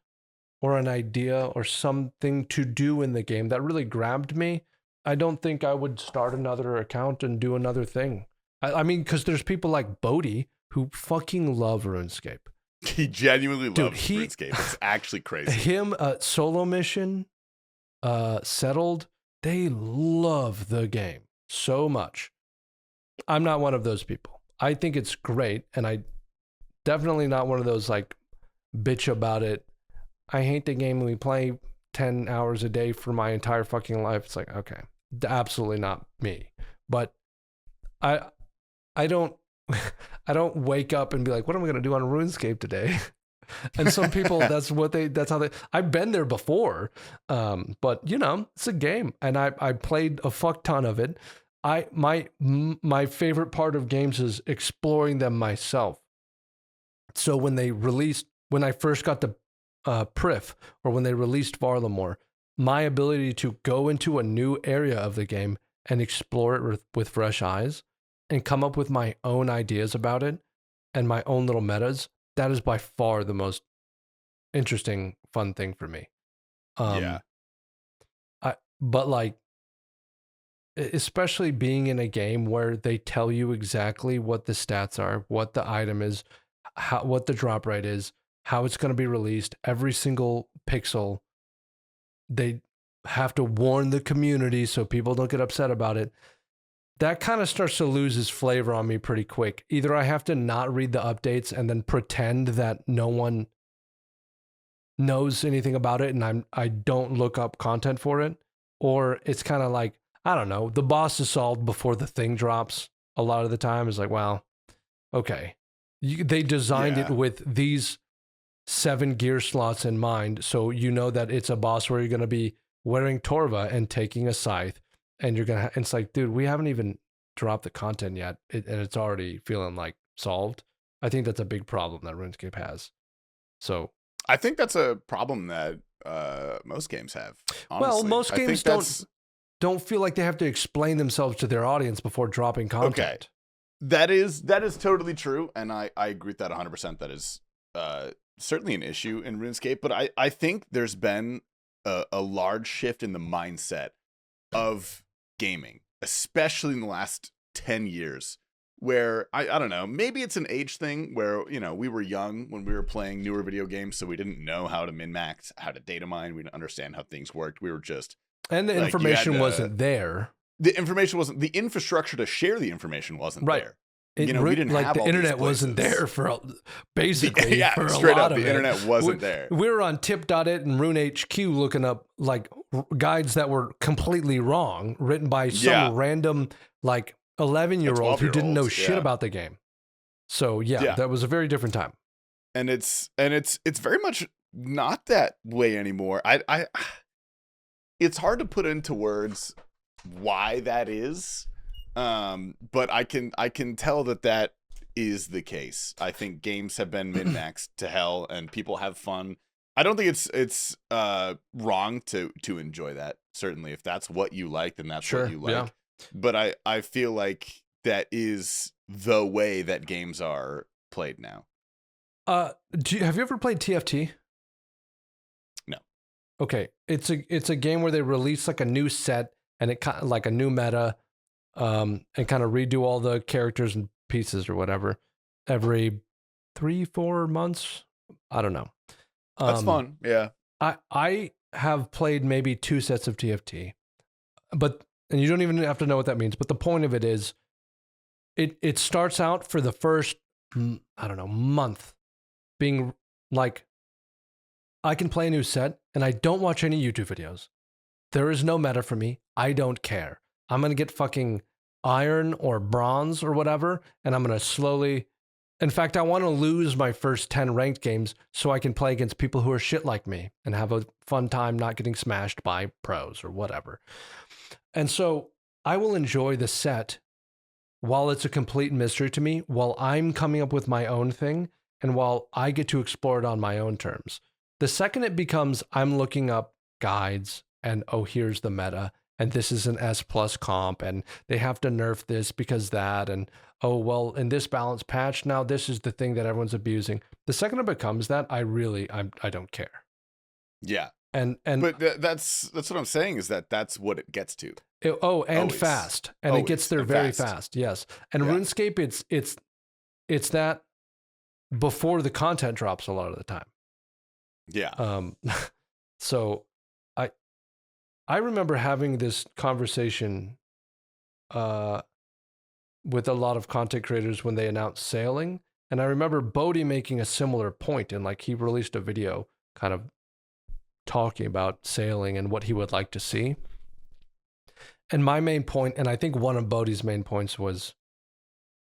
or an idea or something to do in the game that really grabbed me, I don't think I would start another account and do another thing. I mean, because there's people like Bodhi who fucking love RuneScape. He genuinely loves RuneScape. It's actually crazy. Him, Solo Mission, Settled, they love the game so much. I'm not one of those people. I think it's great, and I definitely not one of those like bitch about it. I hate the game. We play 10 hours a day for my entire fucking life. It's like, okay, absolutely not me. But I don't I don't wake up and be like, what am I gonna do on RuneScape today? And some people, that's how they, I've been there before. But it's a game, and I played a fuck ton of it. My favorite part of games is exploring them myself. So when I first got the Prif, or when they released Varlamore, my ability to go into a new area of the game and explore it with fresh eyes and come up with my own ideas about it and my own little metas, that is by far the most interesting, fun thing for me. But like, especially being in a game where they tell you exactly what the stats are, what the item is, what the drop rate is, how it's going to be released, every single pixel. They have to warn the community so people don't get upset about it. That kind of starts to lose its flavor on me pretty quick. Either I have to not read the updates and then pretend that no one knows anything about it and I don't look up content for it, or it's kind of like, I don't know, the boss is solved before the thing drops. A lot of the time is like, well, okay. They designed it with these 7 gear slots in mind, so you know that it's a boss where you're going to be wearing Torva and taking a scythe, and you're going to, it's like, dude, we haven't even dropped the content yet, and it's already feeling like solved. I think that's a big problem that RuneScape has. So I think that's a problem that most games have, honestly. Well, most games don't feel like they have to explain themselves to their audience before dropping content. Okay. That is totally true, and I agree with that 100%. That is certainly an issue in RuneScape, but I think there's been a large shift in the mindset of gaming, especially in the last 10 years, where I don't know, maybe it's an age thing where, you know, we were young when we were playing newer video games, so we didn't know how to min-max, how to data mine, we didn't understand how things worked. We were just... And the information wasn't there. The information wasn't... The infrastructure to share the information wasn't there. We didn't have the internet wasn't there for basically for a lot of it. The internet wasn't there. We were on tip.it and RuneHQ looking up like guides that were completely wrong, written by some random like 11-year-old who didn't know shit about the game. So that was a very different time. And it's very much not that way anymore. It's hard to put into words why that is. But I can tell that is the case. I think games have been min-maxed to hell and people have fun. I don't think it's wrong to enjoy that. Certainly, if that's what you like, then that's what you like. Yeah. But I feel like that is the way that games are played now. Have you ever played TFT? No. Okay, it's a game where they release like a new set and it kind of like a new meta. And kind of redo all the characters and pieces or whatever every 3-4 months. I don't know. That's fun. Yeah. I have played maybe 2 sets of TFT, and you don't even have to know what that means. But the point of it is it starts out for the first, I don't know, month being like, I can play a new set and I don't watch any YouTube videos. There is no meta for me. I don't care. I'm going to get fucking iron or bronze or whatever, and I'm going to slowly... In fact, I want to lose my first 10 ranked games so I can play against people who are shit like me and have a fun time not getting smashed by pros or whatever. And so I will enjoy the set while it's a complete mystery to me, while I'm coming up with my own thing, and while I get to explore it on my own terms. The second it becomes, I'm looking up guides and, oh, here's the meta, and this is an S+ comp, and they have to nerf this because that, and oh, well, in this balance patch, now this is the thing that everyone's abusing. The second it becomes that, I don't care. Yeah. And but that's what I'm saying is that's what it gets to. And always. Fast. And always. It gets there very fast. Yes. And RuneScape, it's that before the content drops a lot of the time. Yeah. So I remember having this conversation with a lot of content creators when they announced sailing. And I remember Bodhi making a similar point, and like he released a video kind of talking about sailing and what he would like to see. And my main point, and I think one of Bodhi's main points was,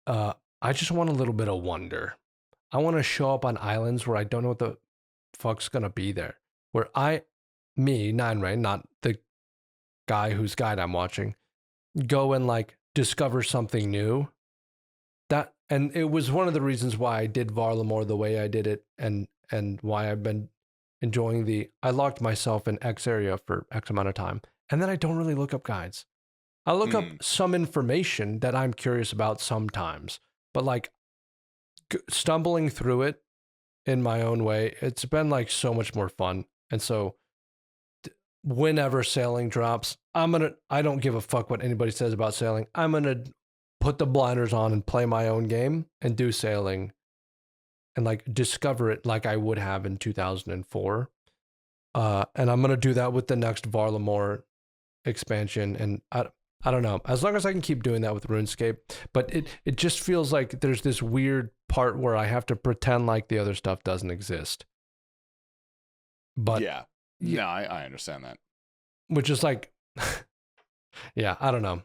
I just want a little bit of wonder. I want to show up on islands where I don't know what the fuck's going to be there. Where Nine Rain, not the guy whose guide I'm watching, go and like discover something new. And it was one of the reasons why I did Varlamore the way I did it, and why I've been enjoying I locked myself in X area for X amount of time, and then I don't really look up guides. I look up some information that I'm curious about sometimes, but like stumbling through it in my own way, it's been like so much more fun. And so whenever sailing drops, I don't give a fuck what anybody says about sailing. I'm going to put the blinders on and play my own game and do sailing and like discover it like I would have in 2004. And I'm going to do that with the next Varlamore expansion. And I don't know, as long as I can keep doing that with RuneScape, but it just feels like there's this weird part where I have to pretend like the other stuff doesn't exist. But yeah, no, I understand that. Which is like, yeah, I don't know.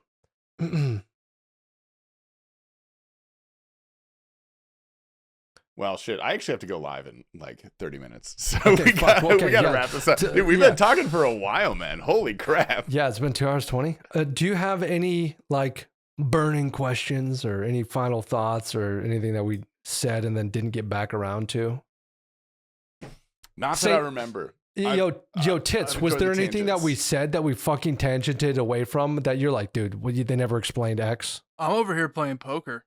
Well, shit, I actually have to go live in like 30 minutes. So Okay, we got to yeah. wrap this up. Dude, we've been talking for a while, man. Holy crap. Yeah, it's been 2 hours 20. Do you have any like burning questions or any final thoughts or anything that we said and then didn't get back around to? Not that I remember. Yo, Tits, was there anything that we said that we fucking tangented away from that you're like, dude, they never explained X? I'm over here playing poker.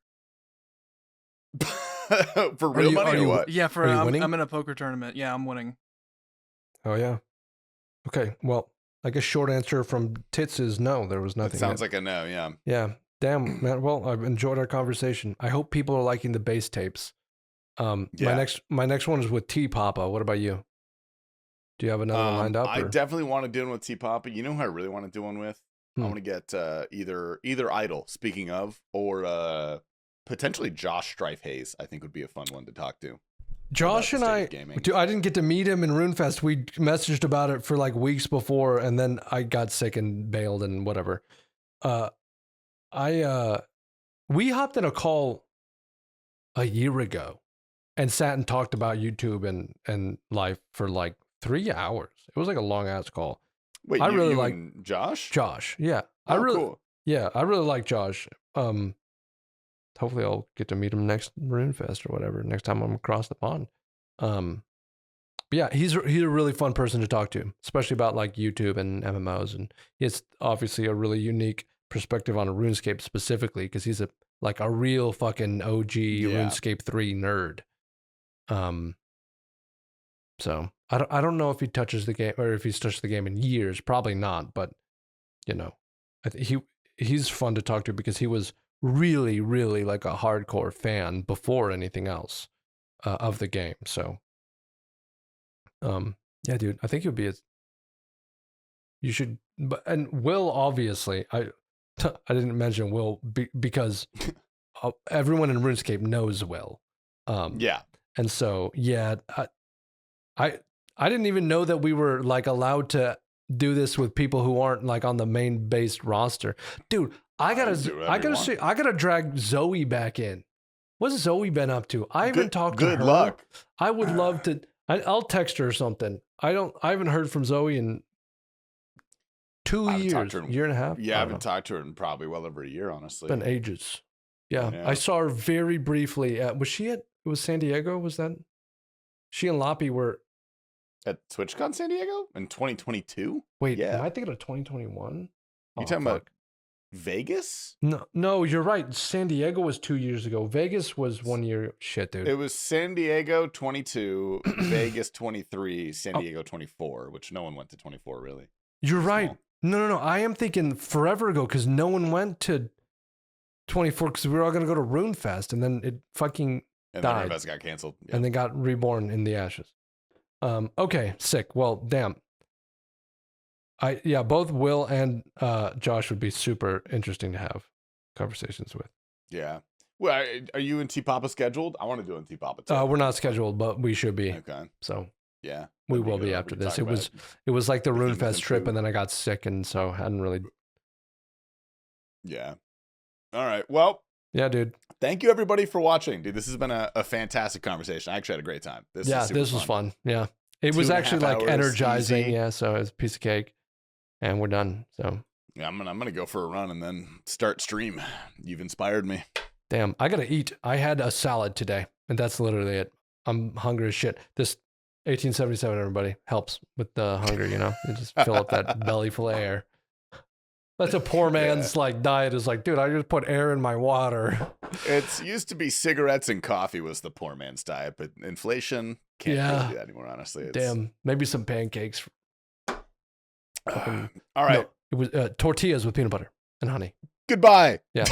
For real money or what? Yeah, I'm in a poker tournament. Yeah, I'm winning. Oh, yeah. Okay, well, I guess short answer from Tits is no, there was nothing. It sounds like a no, yeah. Yeah, damn, man. Well, I've enjoyed our conversation. I hope people are liking the base tapes. Yeah. My next one is with T Papa. What about you? Do you have another one lined up? I definitely want to do one with T Papa. You know who I really want to do one with? I want to get either Idol, speaking of, or potentially Josh Strife Hayes. I think would be a fun one to talk to. Josh and I didn't get to meet him in RuneFest. We messaged about it for like weeks before, and then I got sick and bailed and whatever. We hopped in a call a year ago and sat and talked about YouTube and life for like 3 hours. It was like a long ass call. Wait, I really you like and Josh. Josh, yeah. Cool. Yeah, I really like Josh. Hopefully I'll get to meet him next RuneFest or whatever, next time I'm across the pond. But yeah, he's a really fun person to talk to, especially about like YouTube and MMOs. And he has obviously a really unique perspective on RuneScape specifically, because he's a real fucking OG RuneScape 3 nerd. So I don't know if he touches the game or if he's touched the game in years, probably not, but you know, he's fun to talk to because he was really, really like a hardcore fan before anything else of the game. So, yeah, dude, I think you should, and Will, obviously, I didn't mention Will because everyone in RuneScape knows Will. Yeah. And so, yeah, I didn't even know that we were like allowed to do this with people who aren't like on the main based roster. Dude, I gotta drag Zoe back in. What's Zoe been up to? I haven't talked to her. Good luck. I would love to. I'll text her or something. I haven't heard from Zoe in 2 years, year and a half. Yeah, I haven't talked to her in probably well over a year, honestly. Been ages. Yeah, I saw her very briefly. It was San Diego? Was that? She and Loppy were at TwitchCon San Diego in 2022. Wait, am I thinking of 2021? You talking about Vegas? No, you're right. San Diego was 2 years ago. Vegas was 1 year. Shit, dude. It was San Diego 22, Vegas 23, San Diego 24, which no one went to 24 really. You're right. No. I am thinking forever ago because no one went to 24 because we were all going to go to RuneFest and then it fucking died. And then RuneFest got canceled. Yep. And then got reborn in the ashes. Okay, sick. Well, damn. Both Will and Josh would be super interesting to have conversations with. Yeah. Well, are you and T Papa scheduled? I want to do it in T Papa too. We're not scheduled, but we should be. Okay. So yeah, we will be after this. It was like the RuneFest trip, and then I got sick, and so hadn't really. Yeah. All right. Well. Yeah, dude. Thank you everybody for watching, dude. This has been a fantastic conversation. I actually had a great time. This was fun. Yeah, it was actually like energizing. Easy. Yeah, so it was a piece of cake, and we're done. So yeah, I'm gonna go for a run and then start stream. You've inspired me. Damn, I gotta eat. I had a salad today, and that's literally it. I'm hungry as shit. This 1877, everybody, helps with the hunger. You just fill up that belly full of air. That's a poor man's like diet. Is like, dude, I just put air in my water. It's used to be cigarettes and coffee was the poor man's diet, but inflation can't really do that anymore. Honestly, damn, maybe some pancakes. fucking, All right. no, it was tortillas with peanut butter and honey. Goodbye. Yeah.